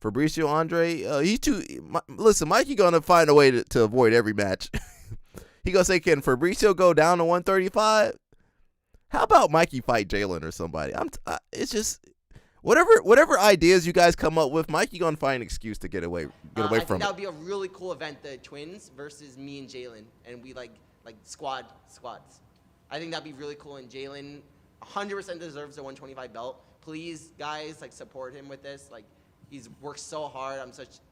Fabricio Andre, listen, Mikey gonna find a way to avoid every match. He gonna say, can Fabricio go down to 135? How about Mikey fight Jalen or somebody? It's just whatever ideas you guys come up with, Mikey gonna find an excuse to get away from I think it. that would be a really cool event, the twins versus me and Jalen, and we like squads. I think that'd be really cool, and Jalen 100% deserves the 125 belt. Please, guys, support him with this. He's worked so hard.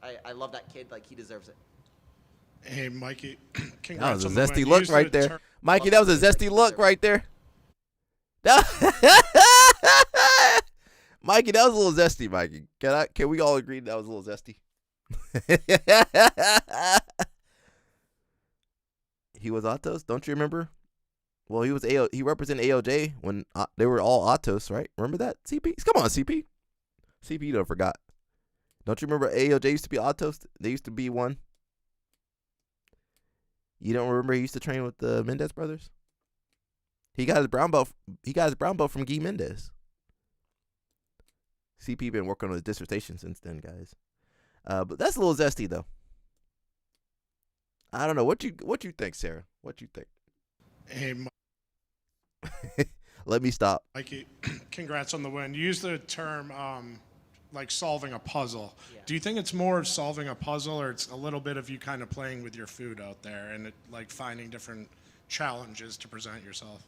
I love that kid. He deserves it. Hey, Mikey, That congrats was a on the zesty win. look Use right the there. term- Mikey, that was a zesty look right there. Mikey, that was a little zesty, Mikey. Can we all agree that was a little zesty? He was Atos, don't you remember? Well, he represented AOJ when they were all Atos, right? Remember that, CP? Come on, CP. CP, you don't forgot. Don't you remember AOJ used to be Atos? They used to be one. You don't remember he used to train with the Mendez brothers? He got his brown belt. He got his brown belt from Guy Mendez. CP been working on his dissertation since then, guys. But that's a little zesty though. I don't know what you think, Sarah. What you think? Hey, Let me stop. Mikey, congrats on the win. You used the term solving a puzzle. Yeah. Do you think it's more of solving a puzzle, or it's a little bit of you kind of playing with your food out there and finding different challenges to present yourself?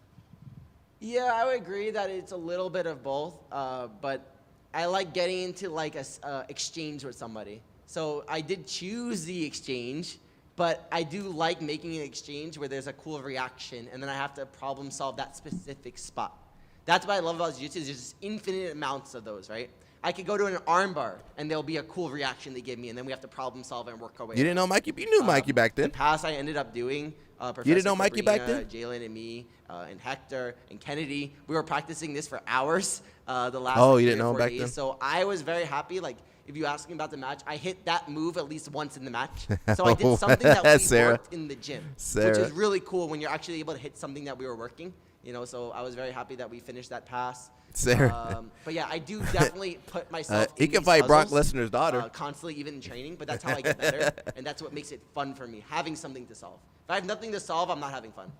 Yeah, I would agree that it's a little bit of both, but I like getting into a exchange with somebody. So I did choose the exchange, but I do like making an exchange where there's a cool reaction, and then I have to problem solve that specific spot. That's what I love about jiu-jitsu, is there's just infinite amounts of those, right? I could go to an arm bar, and there'll be a cool reaction they give me, and then we have to problem solve and work our way. You didn't know Mikey? You knew Mikey back then. The pass I ended up doing, Professor You didn't know Mikey back Sabrina, then? Jalen and me, and Hector and Kennedy, we were practicing this for hours the last Oh, you 3 didn't or know 4 back days. then? So I was very happy. If you ask me about the match, I hit that move at least once in the match. So I did something that we Sarah. worked in the gym, which Sarah. is really cool when you're actually able to hit something that we were working. So I was very happy that we finished that pass. Sarah. But yeah, I do definitely put myself He in can these fight Brock puzzles, Lesnar's daughter. constantly, even in training, but that's how I get better, and that's what makes it fun for me, having something to solve. If I have nothing to solve, I'm not having fun.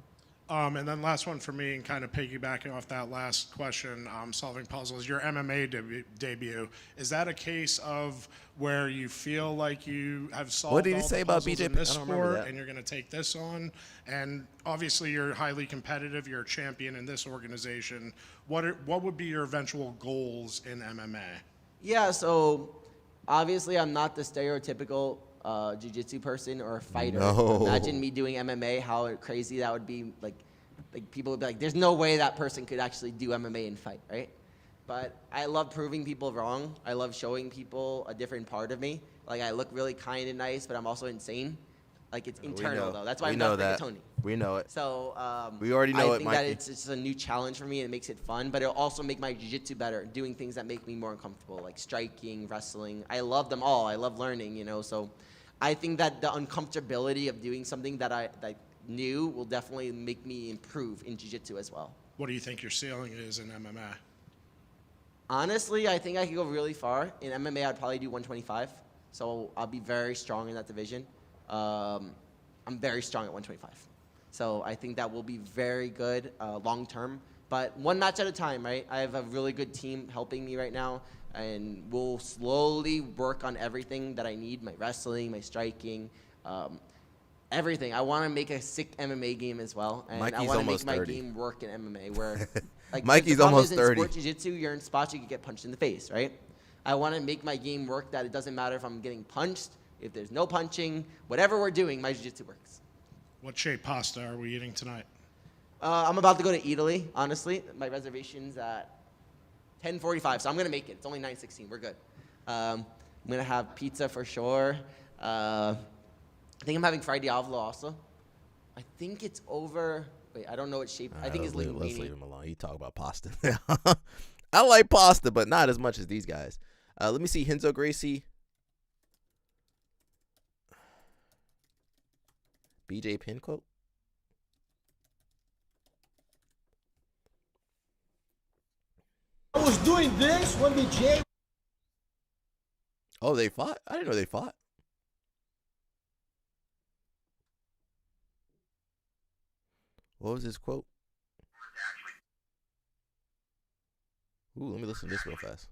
And then last one for me, and kind of piggybacking off that last question, solving puzzles, your MMA debut, is that a case of where you feel like you have solved What did he all say the about puzzles BJ? in this I don't remember sport, that. and you're going to take this on? And obviously you're highly competitive, you're a champion in this organization. What would be your eventual goals in MMA? Yeah, so obviously I'm not the stereotypical jiu-jitsu person or a fighter. No. Imagine me doing MMA, how crazy that would be. Like people would be like, there's no way that person could actually do MMA and fight, right? But I love proving people wrong. I love showing people a different part of me. I look really kind and nice, but I'm also insane. It's internal, though. That's why I'm not Tony. We know it. So we already know I it, think Mikey. that it's just a new challenge for me, and it makes it fun, but it'll also make my jiu-jitsu better, doing things that make me more uncomfortable, like striking, wrestling. I love them all. I love learning, so I think that the uncomfortability of doing something that I new will definitely make me improve in jiu-jitsu as well. What do you think your ceiling is in MMA? Honestly, I think I could go really far. In MMA, I'd probably do 125, so I'll be very strong in that division. I'm very strong at 125. So I think that will be very good long term. But one match at a time, right? I have a really good team helping me right now, and we'll slowly work on everything that I need, my wrestling, my striking, everything. I want to make a sick MMA game as well, and Mikey's I want to make almost my 30. game work in MMA where Mikey's the problem almost is 30. in sport jiu-jitsu, you're in spots you can get punched in the face, right? I want to make my game work that it doesn't matter if I'm getting punched, if there's no punching, whatever we're doing, my jiu-jitsu works. What shape pasta are we eating tonight? I'm about to go to Italy, honestly. My reservation's at 10:45, so I'm going to make it. It's only 9:16. We're good. I'm going to have pizza for sure. I think I'm having Fried Diavolo also. I think it's over. Wait, I don't know what shape. I think it's let's linguine. leave him alone. He talk about pasta. I like pasta, but not as much as these guys. Let me see. Renzo Gracie. BJ Penn quote. I was doing this when BJ. Oh, they fought? I didn't know they fought. What was his quote? Ooh, let me listen to this real fast.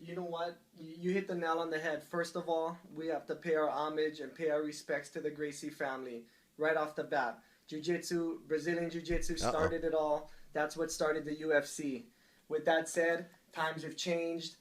You know what? You hit the nail on the head. First of all, we have to pay our homage and pay our respects to the Gracie family right off the bat. Jiu-Jitsu, Brazilian Jiu-Jitsu started it all. That's what started the UFC. With that said, times have changed.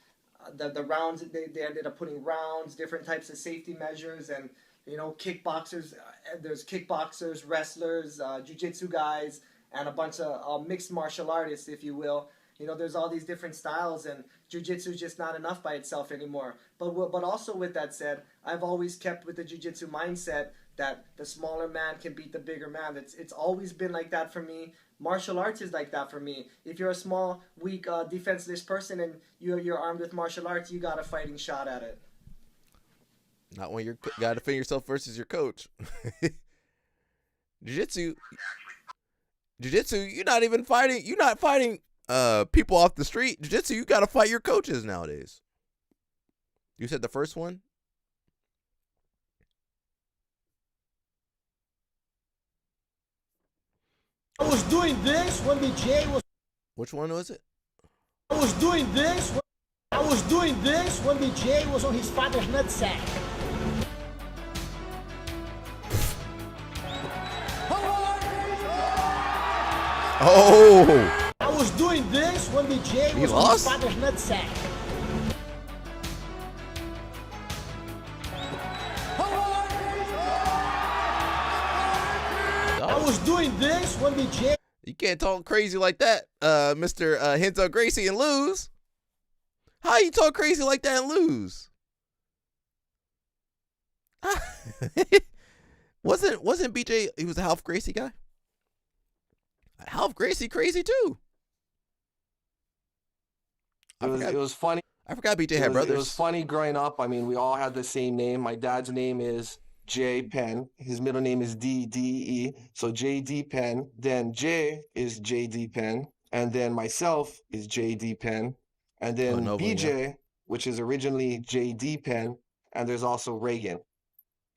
The rounds, they ended up putting rounds, different types of safety measures, and kickboxers. There's kickboxers, wrestlers, jiu-jitsu guys, and a bunch of mixed martial artists, if you will. There's all these different styles, and jiu-jitsu is just not enough by itself anymore. But also with that said, I've always kept with the jiu-jitsu mindset that the smaller man can beat the bigger man. It's always been like that for me. Martial arts is like that for me. If you're a small, weak, defenseless person and you're armed with martial arts, you got a fighting shot at it. Not when you got to defend yourself versus your coach. Jiu-jitsu, you're not even fighting. You're not fighting people off the street. Jiu-jitsu, you got to fight your coaches nowadays. You said the first one? I was doing this when BJ was. Which one was it? I was doing this. I was doing this when BJ was on his father's nutsack. Oh! I was doing this when BJ was on his father's nutsack. I was doing this when BJ. You can't talk crazy like that, Mr. Renzo Gracie, and lose. How you talk crazy like that and lose? Wasn't BJ? He was a Half Gracie guy. Half Gracie crazy too. It was funny. I forgot BJ had brothers. It was funny growing up. I mean, we all had the same name. My dad's name is J Penn. His middle name is D-D-E. So J.D. Penn. Then J is J.D. Penn. And then myself is J.D. Penn. And then BJ, which is originally J.D. Penn. And there's also Reagan.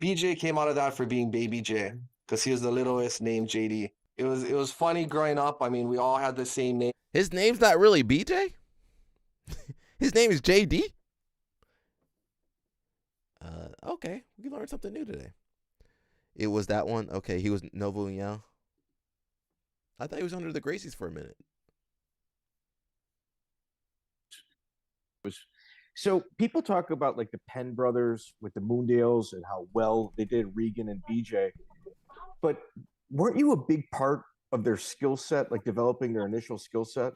BJ came out of that for being Baby J because he was the littlest named J.D. It was funny growing up. I mean, we all had the same name. His name's not really BJ? His name is JD? Okay, we learned something new today. It was that one? Okay, he was Novo União. I thought he was under the Gracies for a minute. So people talk about like the Penn brothers with the Moondales and how well they did, Regan and BJ. But weren't you a big part of their skill set, like developing their initial skill set?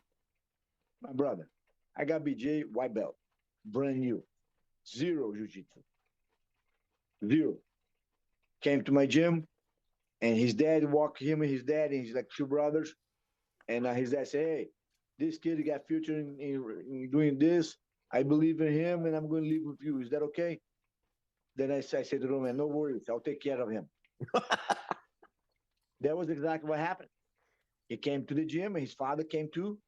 My brother, I got BJ white belt, brand new, zero jiu-jitsu, zero. Came to my gym, and his dad walked him and his dad, and he's like two brothers. And his dad said, "Hey, this kid got future in doing this. I believe in him, and I'm going to live with you. Is that okay?" Then I said to him, "Man, no worries. I'll take care of him." That was exactly what happened. He came to the gym, and his father came too.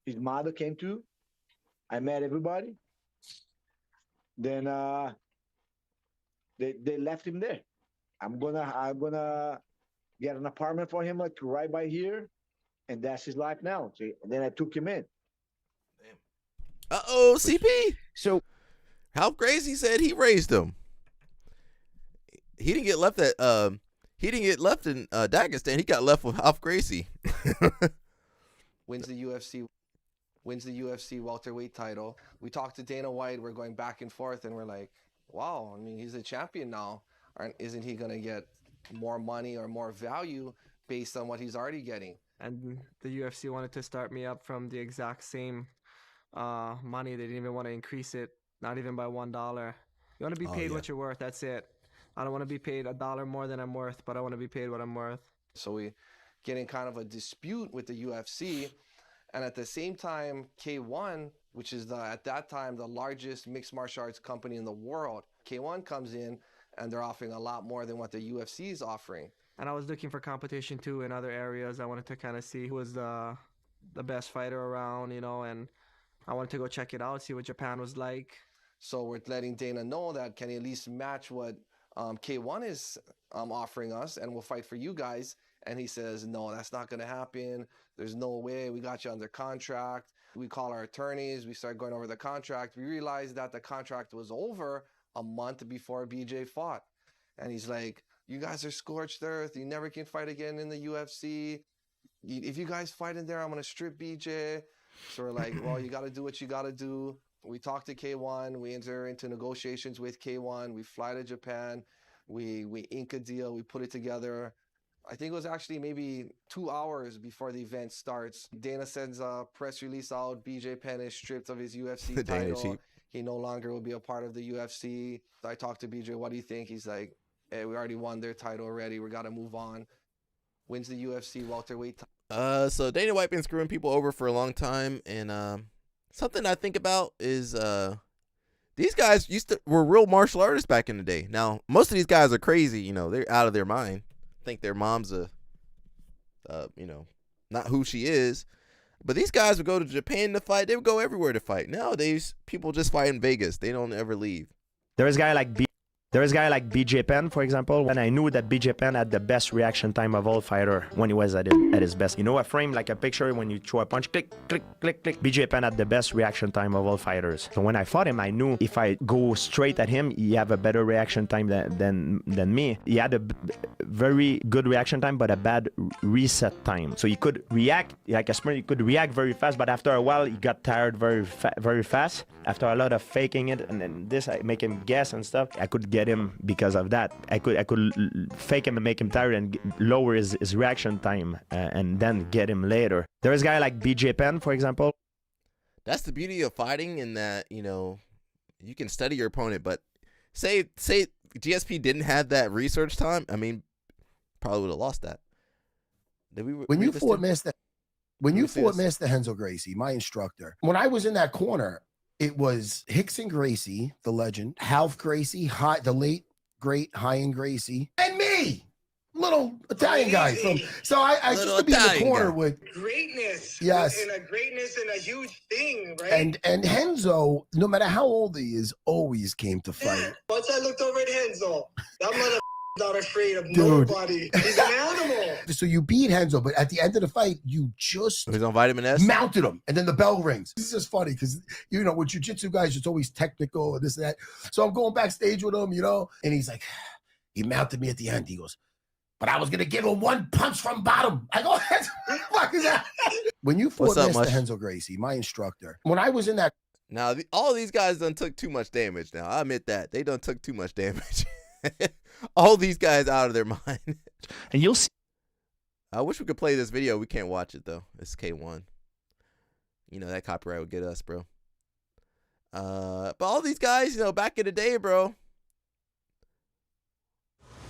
His mother came too. I met everybody. Then they left him there. I'm gonna get an apartment for him like right by here, and that's his life now. See, and then I took him in. Uh-oh, CP. So Half Gracie said he raised him. He didn't get left at in Dagestan. He got left with Half Gracie. Wins the UFC welterweight title. We talked to Dana White. We're going back and forth, and we're like, wow, I mean, he's a champion now. isn't he going to get more money or more value based on what he's already getting? And the UFC wanted to start me up from the exact same money. They didn't even want to increase it, not even by $1. You want to be paid what you're worth. That's it. I don't want to be paid $1 more than I'm worth, but I want to be paid what I'm worth. So we get in kind of a dispute with the UFC, and at the same time, K1, which is at that time the largest mixed martial arts company in the world, K1 comes in and they're offering a lot more than what the UFC is offering. And I was looking for competition too in other areas. I wanted to kind of see who was the best fighter around, you know, and I wanted to go check it out, see what Japan was like. So we're letting Dana know that can he at least match what K1 is offering us, and we'll fight for you guys. And he says, no, that's not going to happen. There's no way. We got you under contract. We call our attorneys. We start going over the contract. We realized that the contract was over a month before BJ fought. And he's like, you guys are scorched earth. You never can fight again in the UFC. If you guys fight in there, I'm going to strip BJ. So we're like, well, you got to do what you got to do. We talk to K1. We enter into negotiations with K1. We fly to Japan. We ink a deal. We put it together. I think it was actually maybe 2 hours before the event starts. Dana sends a press release out. BJ Penn is stripped of his UFC title. He no longer will be a part of the UFC. I talked to BJ, what do you think? He's like, hey, we already won their title already. We got to move on. Wins the UFC welterweight title. So Dana White been screwing people over for a long time, and something I think about is these guys were real martial artists back in the day. Now, most of these guys are crazy, you know, they're out of their mind. Think their mom's you know, not who she is. But these guys would go to Japan to fight. They would go everywhere to fight. Nowadays, people just fight in Vegas. They don't ever leave. There's a guy like BJ Penn, for example, and I knew that BJ Penn had the best reaction time of all fighter when he was at his best. You know, a frame like a picture when you throw a punch, click, click, click, click. BJ Penn had the best reaction time of all fighters. So when I fought him, I knew if I go straight at him, he have a better reaction time than me. He had a very good reaction time, but a bad reset time. So he could react like a sprint. He could react very fast, but after a while, he got tired very fast. After a lot of faking it, and then this, I make him guess and stuff. I could get him because of that. I could fake him and make him tired and lower his reaction time and then get him later. There's a guy like BJ Penn, for example. That's the beauty of fighting, in that, you know, you can study your opponent. But say GSP didn't have that research time, I mean, probably would have lost that. When you fought Master Renzo Gracie, my instructor, when I was in that corner, it was Rickson Gracie, the legend, Ralph Gracie, the late great Ryan Gracie, and me, little Italian guy. So I used to be in the corner with greatness. Yes, and a greatness and a huge thing, right? And Renzo, no matter how old he is, always came to fight. Once I looked over at Renzo, that mother not afraid of nobody. He's an animal. So you beat Renzo, but at the end of the fight, you just he's on vitamin S, mounted him, and then the bell rings. This is just funny because, you know, with jiu-jitsu guys, it's always technical and this and that. So I'm going backstage with him, you know, and he's like, he mounted me at the end. He goes, but I was gonna give him one punch from bottom. I go, what the fuck is that? When you fought Mr. Renzo Gracie, my instructor, when I was in that. Now all these guys done took too much damage. Now I admit that they done took too much damage. All these guys out of their mind. And you'll see. I wish we could play this video. We can't watch it though. It's K1. You know that copyright would get us, bro. But all these guys, you know, back in the day, bro.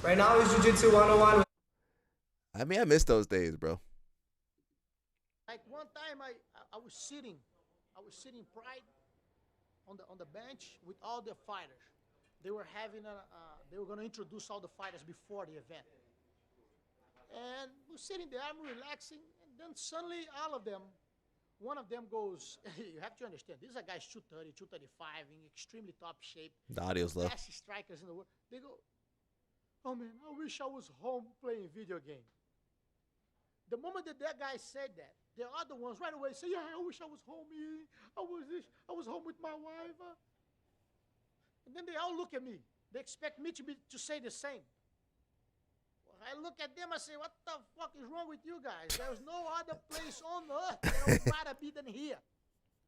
Right now is Jiu-Jitsu 101. I mean, I miss those days, bro. Like one time I was sitting pride on the bench with all the fighters. They were having they were going to introduce all the fighters before the event. And we're sitting there, I'm relaxing, and then suddenly one of them goes, you have to understand, these are guys 230, 235, in extremely top shape. The audio's low. Best strikers in the world. They go, oh man, I wish I was home playing video game. The moment that guy said that, the other ones right away say, yeah, I wish I was home eating. I was home with my wife. And then they all look at me. They expect me to say the same. Well, I look at them, I say, what the fuck is wrong with you guys? There's no other place on earth that I would rather be than here.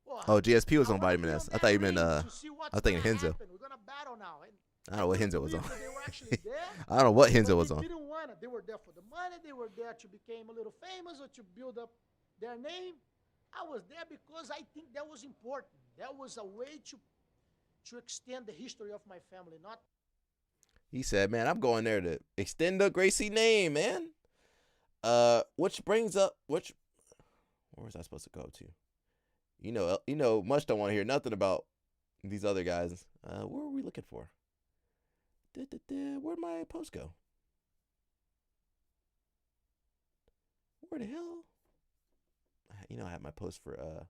Well, Oh, GSP was on vitamin S. I thought you meant I was thinking Renzo. We're gonna battle now. And I don't know what Renzo was on. they were actually there. I don't know what Henzo But was they on. didn't want it. They were there for the money. They were there to become a little famous or to build up their name. I was there because I think that was important. That was a way to extend the history of my family, not. He said, "Man, I'm going there to extend the Gracie name, man." Which brings up where was I supposed to go to? You know, much don't want to hear nothing about these other guys. What were we looking for? Where'd my post go? Where the hell? I had my post for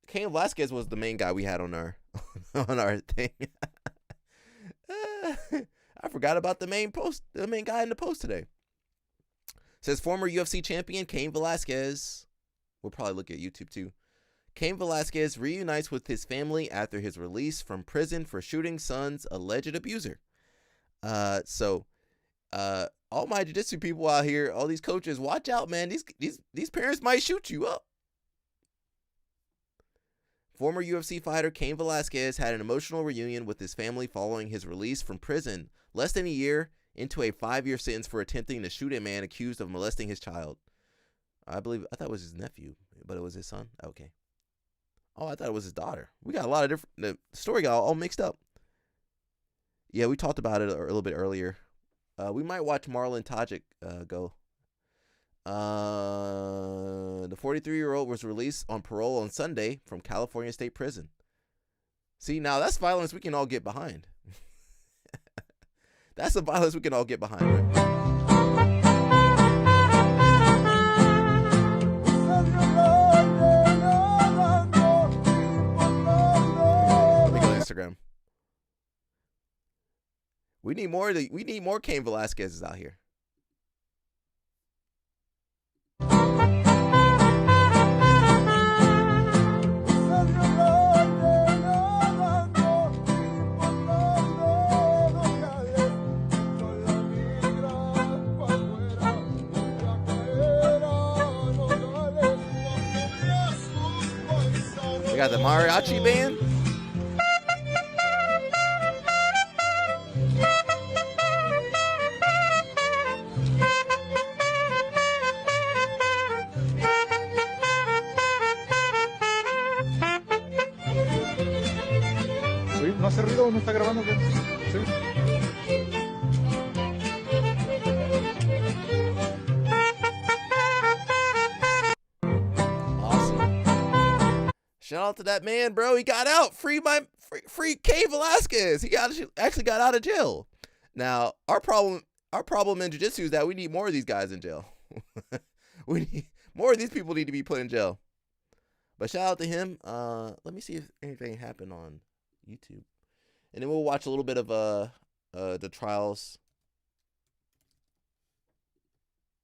Cain Velasquez was the main guy we had on our on our thing. I forgot about the main guy in the post today. Says former UFC champion Cain Velasquez. We'll probably look at YouTube too. Cain Velasquez reunites with his family after his release from prison for shooting son's alleged abuser. So all my jiu-jitsu people out here, all these coaches, watch out, man. These parents might shoot you up. Former UFC fighter Cain Velasquez had an emotional reunion with his family following his release from prison less than a year into a 5-year sentence for attempting to shoot a man accused of molesting his child. I thought it was his nephew, but it was his son. Okay. Oh, I thought it was his daughter. We got a lot of different. The story got all mixed up. Yeah, we talked about it a little bit earlier. We might watch Marlon Tajik go. The 43-year-old was released on parole on Sunday from California State Prison. See, now that's violence we can all get behind. That's the violence we can all get behind, right? Let me go to Instagram. We need more Cain Velasquez's out here. We got the mariachi band. Sí, no hace ruido, no está grabando. Sí. Shout out to that man, bro. He got out. Free Cain Velasquez. He actually got out of jail. Now, our problem in jiu-jitsu is that we need more of these guys in jail. We need more of these people need to be put in jail. But shout out to him. Let me see if anything happened on YouTube. And then we'll watch a little bit of the trials.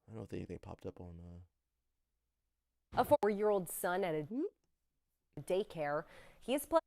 I don't know if anything popped up on A 4-year-old son at a daycare. He is played.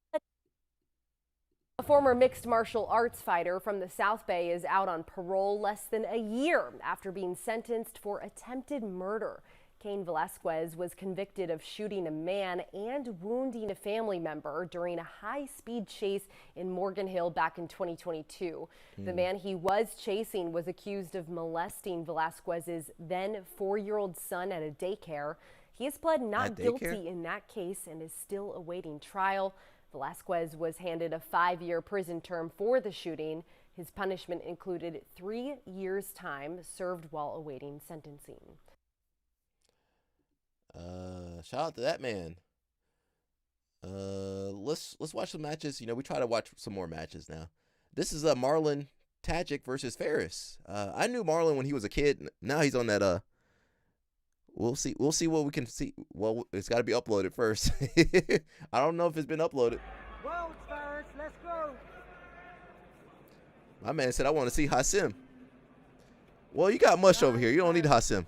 A former mixed martial arts fighter from the South Bay is out on parole less than a year after being sentenced for attempted murder. Cain Velasquez was convicted of shooting a man and wounding a family member during a high-speed chase in Morgan Hill back in 2022. The man he was chasing was accused of molesting Velasquez's then 4-year-old son at a daycare. He has pled not guilty in that case and is still awaiting trial. Velasquez was handed a 5-year prison term for the shooting. His punishment included 3 years' time served while awaiting sentencing. Shout out to that man. Let's watch some matches. We try to watch some more matches now. This is Marlon Tajik versus Ferris. I knew Marlon when he was a kid. Now he's on that We'll see what we can see. Well, it's got to be uploaded first. I don't know if it's been uploaded. Well, Ferris, let's go. My man said I want to see Hassim. Well, you got mush over here. You don't need Hassim.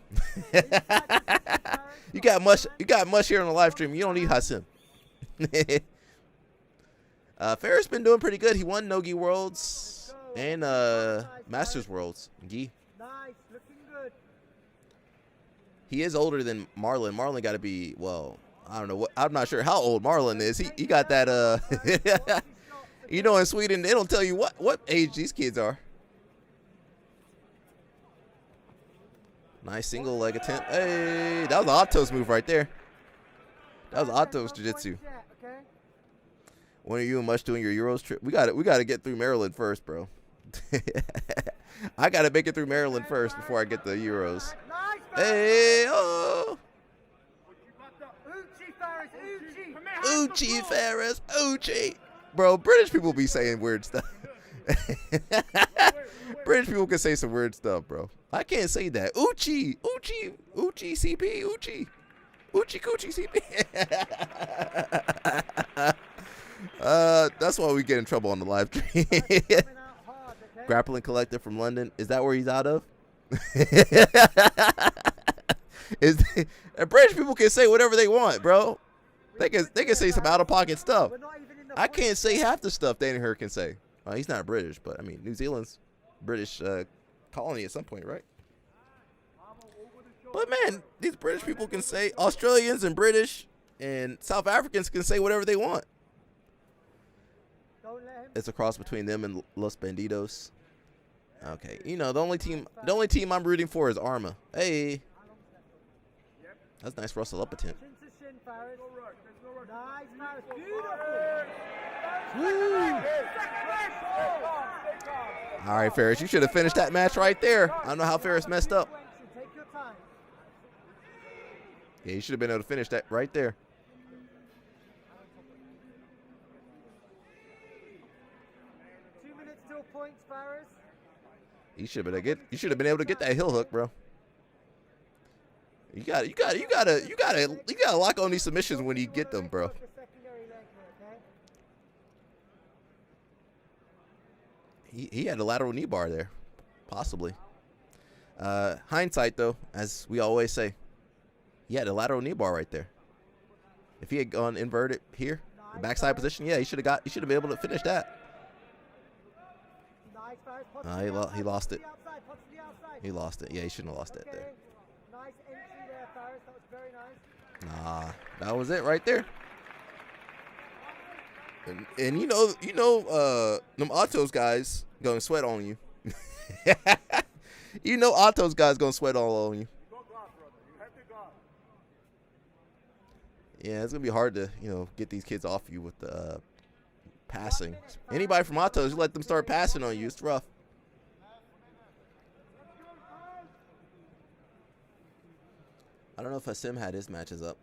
You got mush here on the live stream. You don't need Hassim. Ferris been doing pretty good. He won Nogi Worlds and Masters Worlds. Gi. Nice, looking good. He is older than Marlon. Marlon got to be, well, I don't know what. I'm not sure how old Marlon is. He got that. You know, in Sweden they don't tell you what age these kids are. Nice single leg attempt. Hey, that was an Otto's move right there. That was Otto's jiu-jitsu. When are you and Mush doing your Euros trip? We got to get through Maryland first, bro. I got to make it through Maryland first before I get the Euros. Hey, oh. Uchi Ferris, Uchi. Bro, British people be saying weird stuff. British people can say some weird stuff, bro. I can't say that. Uchi, Uchi, Uchi, CP, Uchi. Uchi Coochie CP. That's why we get in trouble on the live stream. Grappling Collective from London. Is that where he's out of? British people can say whatever they want, bro. They can say some out of pocket stuff. I can't say half the stuff Danaher can say. Well, he's not British, but I mean New Zealand's British colony at some point, right? But man, these British people can say, Australians and British and South Africans can say whatever they want. It's a cross between them and Los Bandidos. Okay, you know the only team I'm rooting for is Arma. Hey, that's a nice Russell up attempt. All right, Ferris, you should have finished that match right there. I don't know how Ferris messed up. Yeah, you should have been able to finish that right there. You should have been able to get that heel hook, bro. You gotta lock on these submissions when you get them, bro. He had a lateral knee bar there, possibly. Hindsight, though, as we always say, he had a lateral knee bar right there. If he had gone inverted here, backside position, yeah, he should have been able to finish that. He lost it. He lost it. Yeah, he shouldn't have lost that there. Nah, that was it right there. And you know, them Otto's guys gonna sweat on you. You know, Otto's guys gonna sweat all on you. Yeah, it's gonna be hard to get these kids off you with the passing. Anybody from Otto's, you let them start passing on you, it's rough. I don't know if Hassim had his matches up.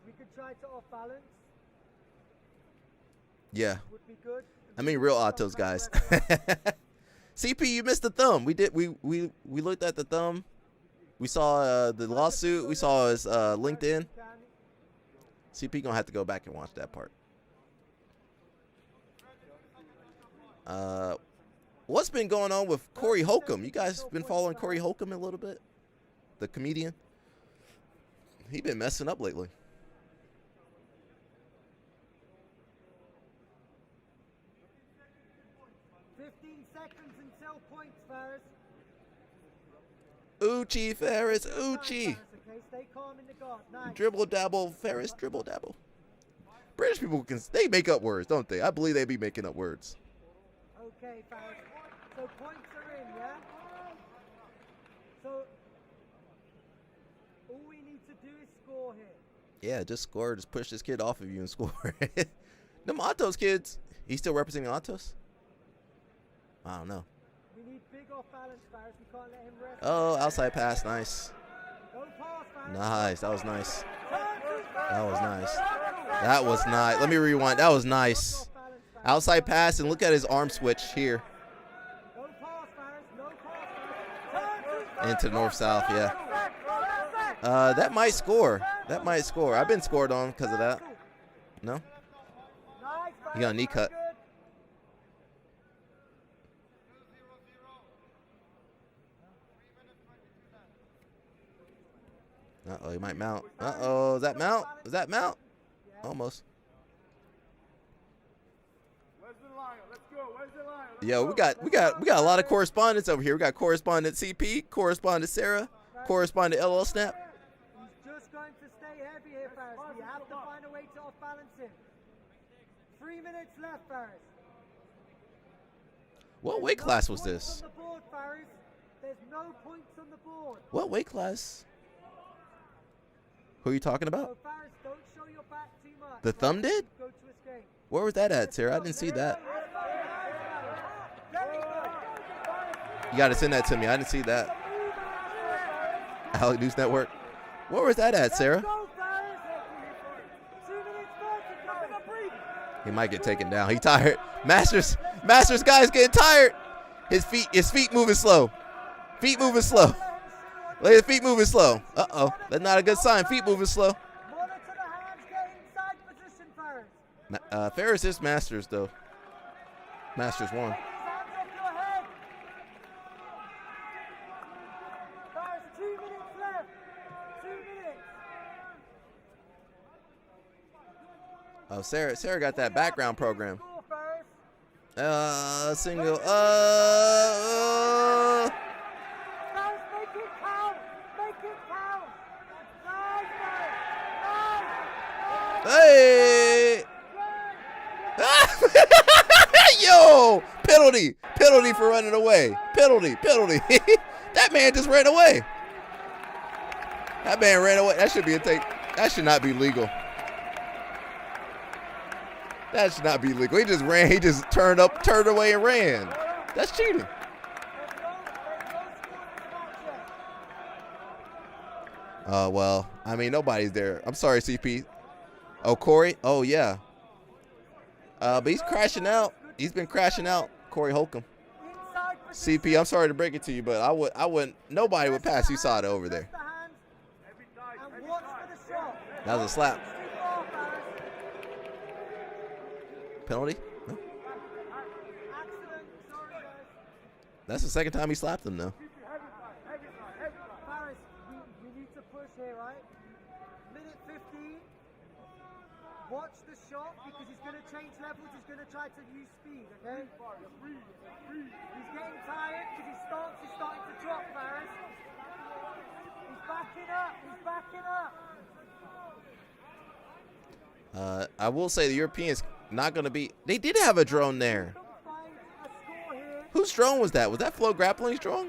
We could try to off balance. Yeah. Would be good. I mean, real Otto's guys. CP, you missed the thumb. We looked at the thumb. We saw the lawsuit. We saw his LinkedIn. CP gonna have to go back and watch that part. What's been going on with Corey Holcomb? You guys been following Corey Holcomb a little bit? The comedian. He been messing up lately. Until points, Ferris. Uchi, Ferris, Uchi. Okay, stay calm in the guard. Nice. Dribble dabble, Ferris, dribble dabble. British people they make up words, don't they? I believe they be making up words. Okay, Ferris. So points are in, yeah? So all we need to do is score here. Yeah, just score. Just push this kid off of you and score. Them Otto's kids. He's still representing Otto's? I don't know. We need big off balance, Ferris. We can't let him rest. Oh, outside pass. Nice. Nice. That was nice. That was nice. That was nice. Let me rewind. That was nice. Outside pass, and look at his arm switch here. Into north-south, yeah. That might score. That might score. I've been scored on because of that. No? You got a knee cut. Uh-oh, he might mount. Uh-oh, is that mount? Is that mount? Almost. Yo, we got a lot of correspondents over here. We got correspondent CP, correspondent Sarah, correspondent LL Snap. He's just going to off balancing. 3 minutes left, Faris. What weight class was this? On the board, Faris. There's no points on the board. What weight class? Who are you talking about? So, Faris, don't show your back too much. The thumb did? Go to escape. Where was that at, Sarah? I didn't see that. You got to send that to me. I didn't see that. Alec News Network. Where was that at, Sarah? He might get taken down. He tired. Masters guy's getting tired. His feet moving slow. Feet moving slow. Look at his feet moving slow. Uh-oh. That's not a good sign. Feet moving slow. Ferris is Masters, though. Masters won. Oh, Sarah got that background program. Single. Hey! Yo! Penalty! Penalty for running away. Penalty! Penalty! That man just ran away. That man ran away. That should be a take. That should not be legal. That should not be legal. He just ran. He just turned away and ran. That's cheating. Well, I mean, nobody's there. I'm sorry, CP. Oh, Corey? Oh, yeah. But he's crashing out. He's been crashing out, Corey Holcomb. CP, I'm sorry to break it to you, but I wouldn't, nobody would pass USADA over there. That was a slap. Penalty? No. That's the second time he slapped him, though. Faris, we need to push here, right? Minute 15. Watch the shot because he's going to change levels. He's going to try to use speed, okay? He's getting tired because his stance is starting to drop, Faris. He's backing up. He's backing up. I will say the Europeans not going to be. They did have a drone there. Whose drone was that? Was that Flow Grappling's drone?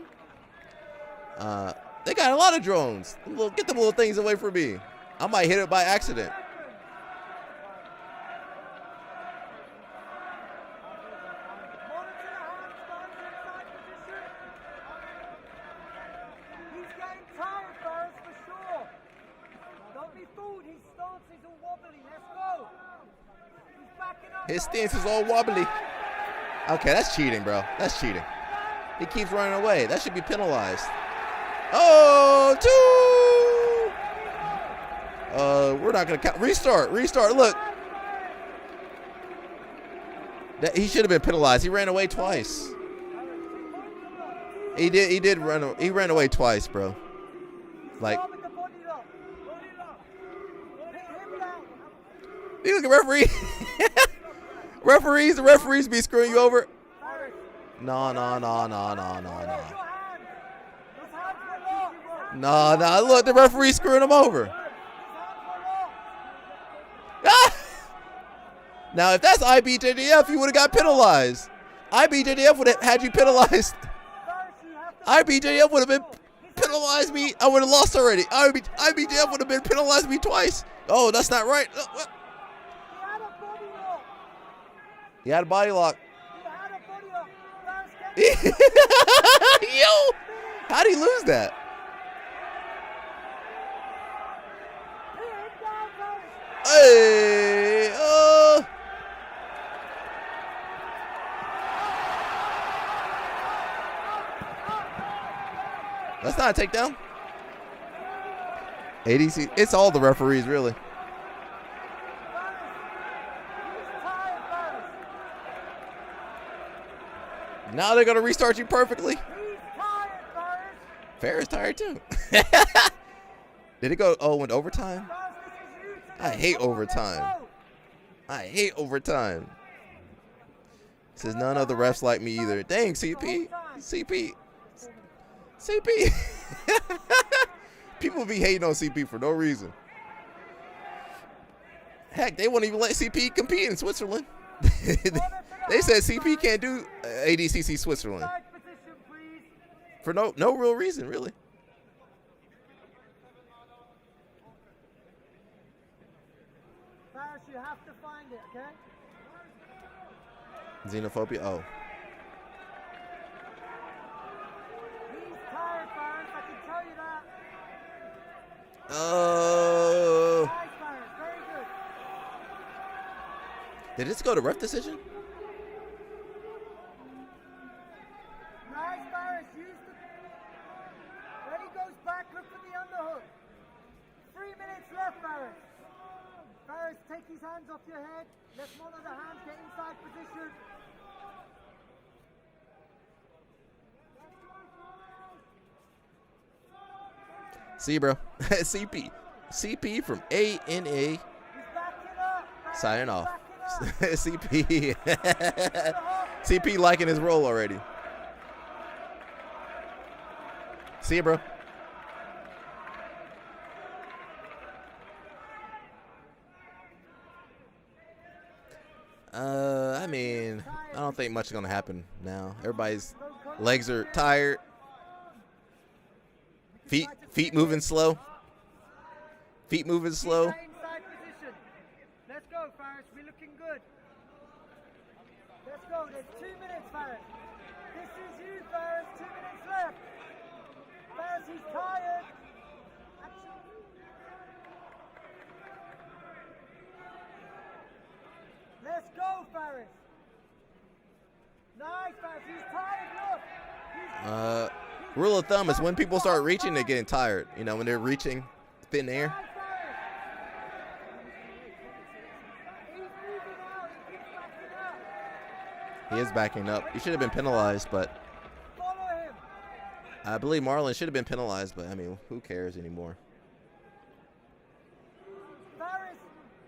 They got a lot of drones. Get them little things away from me. I might hit it by accident. He's getting tired, Faris, for sure. Don't be fooled. His stance is all wobbly. Let's go. He's backing up. His stance is all wobbly. Okay, that's cheating, bro. That's cheating. He keeps running away. That should be penalized. Oh, two. We're not gonna count. Restart. Look. He should have been penalized. He ran away twice. He did run. He ran away twice, bro. Like. You look at referee. The referees be screwing you over. No. Look, the referee's screwing him over. Now, if that's IBJJF, you would have got penalized. IBJJF would have had you penalized. IBJJF would have been penalized me. I would have lost already. IBJJF would have been penalized me twice. Oh, that's not right. He had a body lock. Yo, how'd he lose that? Hey, that's not a takedown. ADC, it's all the referees, really. Now they're going to restart you perfectly. Ferris tired too. Did it go? Oh, went overtime? I hate overtime. Says none of the refs like me either. Dang, CP. People be hating on CP for no reason. Heck, they won't even let CP compete in Switzerland. They said CP can't do ADCC Switzerland for no real reason, really. Paris, you have to find it, okay? Xenophobia. Oh. He's tired, Paris. I can tell you that. Oh. Nice, Paris. Very good. Did this go to ref decision? Nice, Paris. Use the. When he goes back, look for the underhook. 3 minutes left, Paris. Paris, take his hands off your head. Let one of the hands get inside position. See, bro. CP from ANA. Signing off. CP. CP liking his role already. See you, bro. I mean, I don't think much is gonna happen now. Everybody's legs are tired. Feet moving slow. Feet moving slow. Inside position. Let's go, Faris. We're looking good. Let's go. There's 2 minutes, Faris. This is you, Faris. 2 minutes left. Faris, he's tired. Let's go, Faris. Nice, Faris. He's tired. Look. Rule of thumb is when people start reaching, they're getting tired. You know, when they're reaching thin air. He is backing up. He should have been penalized, but I believe Marlon should have been penalized, but I mean, who cares anymore? Faris,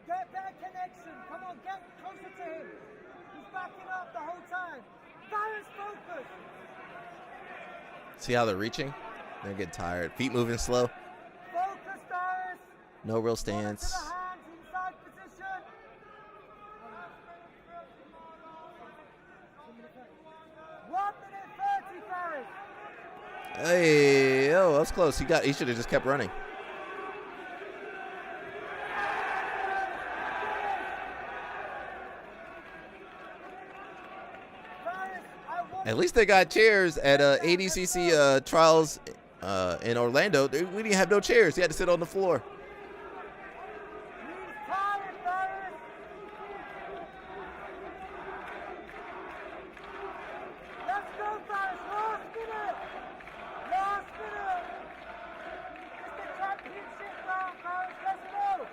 get that connection. Come on, get closer to him. He's backing up the whole time. Faris, focus. See how they're reaching? They're getting tired. Feet moving slow. Focus, Faris. No real stance. Hands inside position. 1 minute 30, Faris. Hey, oh, that was close. He should have just kept running. At least they got chairs at ADCC trials in Orlando. We didn't have no chairs. He had to sit on the floor. Let's go, Faris. Last minute. Last minute. It's the championship round, Faris. Let's go.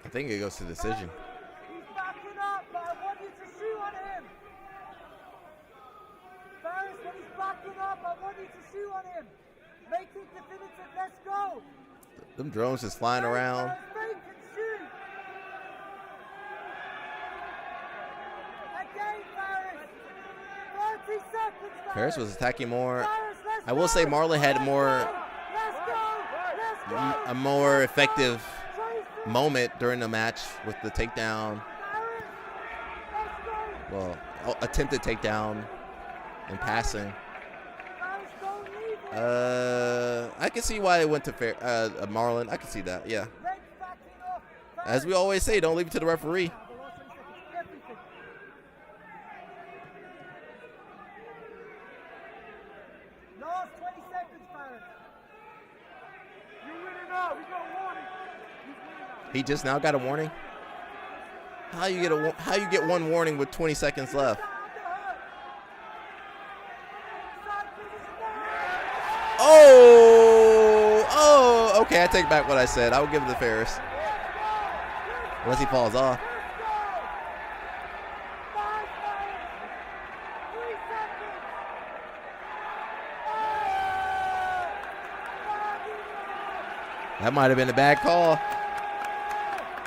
I think it goes to decision. He's backing up, but I want you to shoot on him. Faris, when he's backing up, I want you to shoot on him. Make it definitive. Let's go. Them drones just flying around. Make it shoot. Again, Faris. 30 seconds, Faris. Paris was attacking more. Faris, let's I will go. say Marlon had Let's go. a more effective moment during the match with the takedown. Well, attempted takedown and passing. I can see why it went to Marlon. I can see that, yeah. As we always say, don't leave it to the referee. Last 20 seconds, Faris. You're winning now. We got a warning. He just now got a warning. How you get one warning with 20 seconds left? Oh, okay, I take back what I said. I will give it to Ferris. Unless he falls off. That might have been a bad call.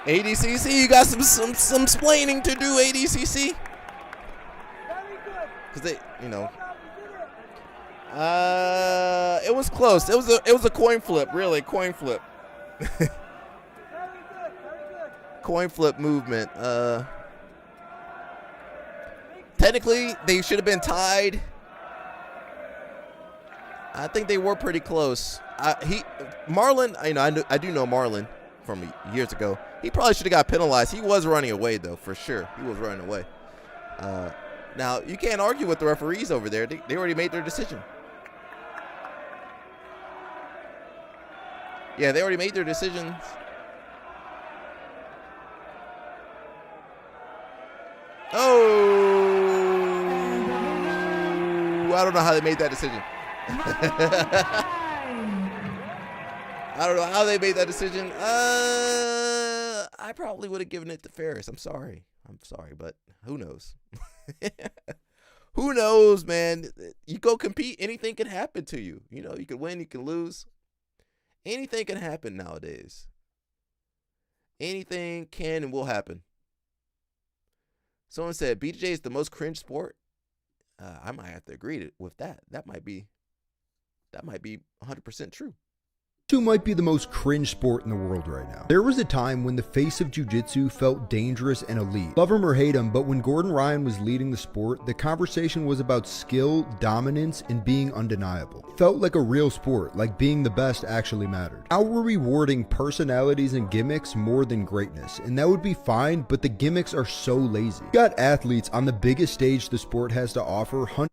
ADCC, you got some splaining to do, ADCC. Cause they, you know. It was close. It was a coin flip, really, coin flip. coin flip movement. Technically, they should have been tied. I think they were pretty close. Marlon, I do know Marlon from years ago. He probably should have got penalized. He was running away, though, for sure. He was running away. Now, you can't argue with the referees over there. They already made their decision. Yeah, they already made their decisions. Oh, I don't know how they made that decision. I don't know how they made that decision. I probably would have given it to Ferris. I'm sorry, but who knows? Who knows, man? You go compete, anything can happen to you. You know, you can win, you can lose. Anything can happen nowadays. Anything can and will happen. Someone said BJJ is the most cringe sport. I might have to agree with that. That might be 100% true. Jiu-jitsu might be the most cringe sport in the world right now. There was a time when the face of jiu-jitsu felt dangerous and elite. Love him or hate him, but when Gordon Ryan was leading the sport, the conversation was about skill, dominance, and being undeniable. It felt like a real sport, like being the best actually mattered. Now we're rewarding personalities and gimmicks more than greatness, and that would be fine, but the gimmicks are so lazy. You got athletes on the biggest stage the sport has to offer.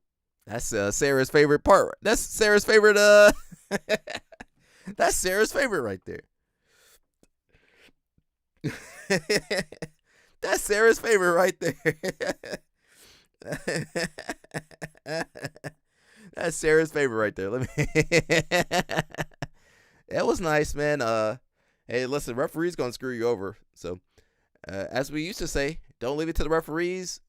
That's Sarah's favorite part. That's Sarah's favorite. That's Sarah's favorite right there. That's Sarah's favorite right there. That's Sarah's favorite right there. That was nice, man. Hey, listen, referee's gonna screw you over. So, as we used to say, don't leave it to the referees.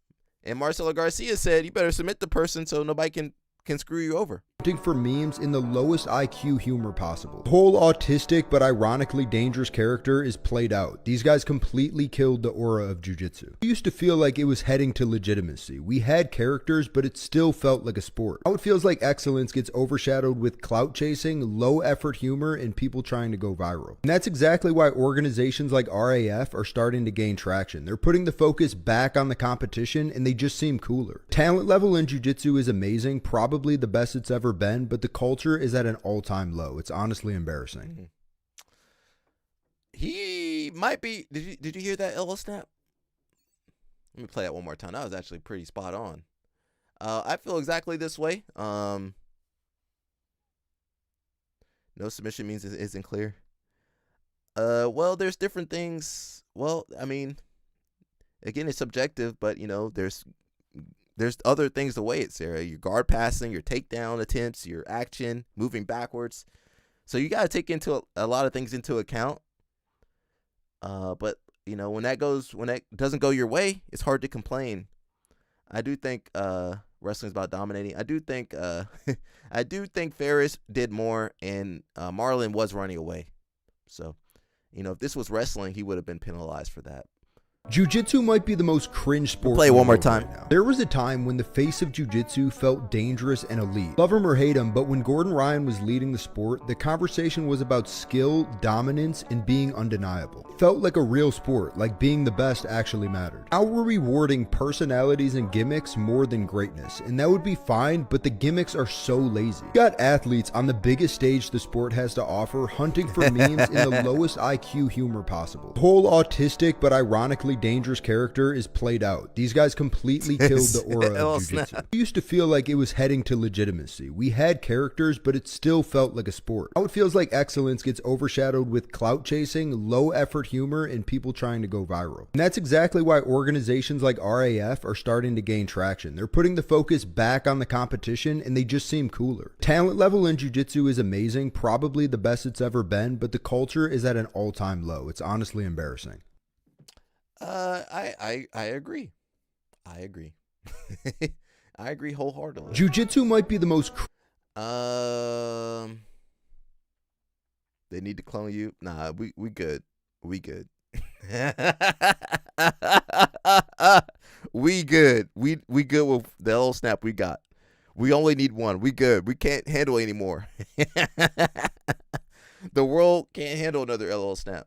And Marcelo Garcia said, you better submit the person so nobody can screw you over. Hunting for memes in the lowest IQ humor possible. The whole autistic but ironically dangerous character is played out. These guys completely killed the aura of jiu-jitsu. It used to feel like it was heading to legitimacy. We had characters, but it still felt like a sport. Now it feels like excellence gets overshadowed with clout chasing, low effort humor, and people trying to go viral. And that's exactly why organizations like RAF are starting to gain traction. They're putting the focus back on the competition, and they just seem cooler. Talent level in jiu-jitsu is amazing, probably the best it's ever been, but the culture is at an all-time low. It's honestly embarrassing. He might be. Did you hear that elbow snap? Let me play that one more time. That was actually pretty spot on. I feel exactly this way. No submission means it isn't clear. Well, there's different things. Well, I mean, again, it's subjective, but you know, there's other things to weigh it, Sarah. Your guard passing, your takedown attempts, your action, moving backwards. So you got to take into a lot of things into account. But you know, when that doesn't go your way, it's hard to complain. I do think wrestling's about dominating. I do think Ferris did more, and Marlon was running away. So, you know, if this was wrestling, he would have been penalized for that. Jiu-jitsu might be the most cringe sport. Play it one more time. Right now. There was a time when the face of jiu-jitsu felt dangerous and elite. Love him or hate him, but when Gordon Ryan was leading the sport, the conversation was about skill, dominance, and being undeniable. It felt like a real sport, like being the best actually mattered. Now we're rewarding personalities and gimmicks more than greatness, and that would be fine, but the gimmicks are so lazy. You got athletes on the biggest stage the sport has to offer, hunting for memes in the lowest IQ humor possible. The whole autistic but ironically dangerous character is played out. These guys completely killed the aura of jiu-jitsu. It used to feel like it was heading to legitimacy. We had characters, but it still felt like a sport. Now it feels like excellence gets overshadowed with clout chasing, low effort humor, and people trying to go viral. And that's exactly why organizations like RAF are starting to gain traction. They're putting the focus back on the competition, and they just seem cooler. Talent level in jiu-jitsu is amazing, probably the best it's ever been, but the culture is at an all-time low. It's honestly embarrassing. I agree. I agree. I agree wholeheartedly. Jiu-jitsu might be the most. They need to clone you. Nah, we good. We good. We good. We good with the L snap we got. We only need one. We good. We can't handle anymore. The world can't handle another LL snap.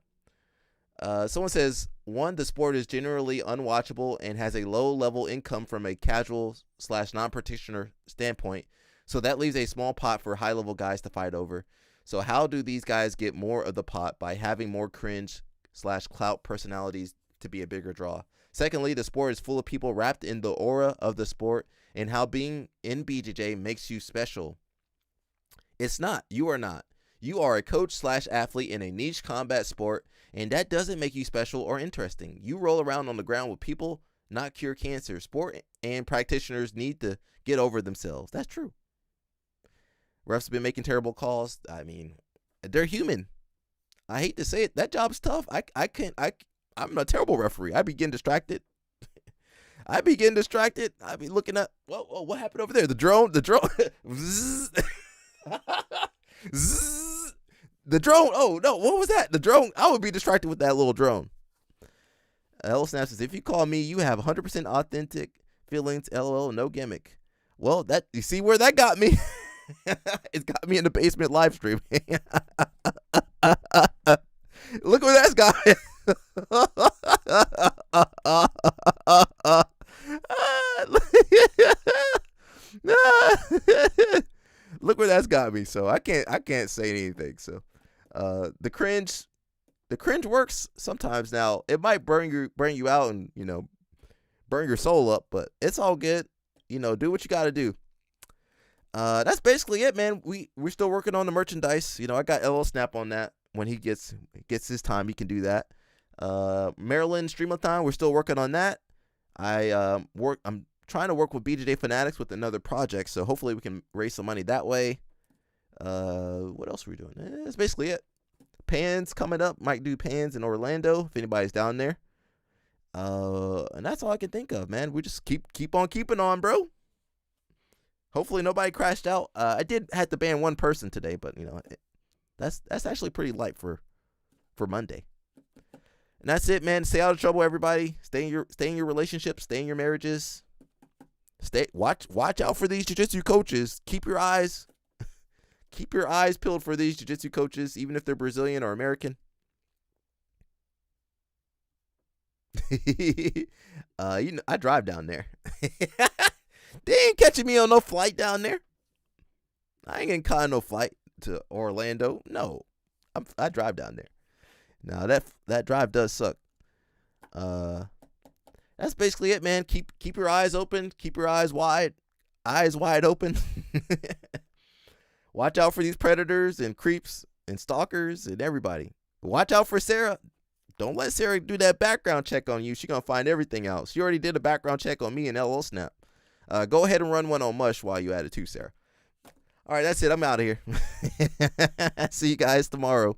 Someone says, 1, the sport is generally unwatchable and has a low-level income from a casual/non-practitioner standpoint, so that leaves a small pot for high-level guys to fight over. So how do these guys get more of the pot? By having more cringe/clout personalities to be a bigger draw. Secondly, the sport is full of people wrapped in the aura of the sport and how being in BJJ makes you special. It's not. You are not. You are a coach/athlete in a niche combat sport, and that doesn't make you special or interesting. You roll around on the ground with people, not cure cancer. Sport and practitioners need to get over themselves. That's true. Refs have been making terrible calls. I mean, they're human. I hate to say it. That job's tough. I'm a terrible referee. I be getting distracted. I be looking at, whoa, what happened over there? The drone. The drone. Oh, no, what was that? The drone. I would be distracted with that little drone. L Snap says, if you call me, you have 100% authentic feelings. LOL, no gimmick. Well, that you see where that got me? It's got me in the basement live stream. Look where that's got me. Look where that's got me. So I can't say anything. So the cringe works sometimes. Now it might burn you out and burn your soul up, but it's all good. Do what you got to do. That's basically it, man. We're still working on the merchandise. I got LL Snap on that. When he gets his time, he can do that. Maryland Streamathon, we're still working on that. I'm trying to work with BJJ Fanatics with another project, so hopefully we can raise some money that way. What else are we doing? That's basically it. Pans coming up. Might do Pans in Orlando if anybody's down there. And that's all I can think of, man. We just keep on keeping on, bro. Hopefully nobody crashed out. I did have to ban one person today, but that's actually pretty light for Monday. And that's it, man. Stay out of trouble, everybody. Stay in your relationships. Stay in your marriages. Watch out for these jiu-jitsu coaches. Keep your eyes peeled for these jiu-jitsu coaches, even if they're Brazilian or American. I drive down there. They ain't catching me on no flight down there. I ain't getting caught on no flight to Orlando. No, I drive down there. Now that drive does suck. That's basically it, man. Keep your eyes open. Keep your eyes wide open. Watch out for these predators and creeps and stalkers and everybody. Watch out for Sarah. Don't let Sarah do that background check on you. She's gonna find everything out. She already did a background check on me and LL Snap. Go ahead and run one on Mush while you at it too, Sarah. All right, that's it. I'm out of here. See you guys tomorrow.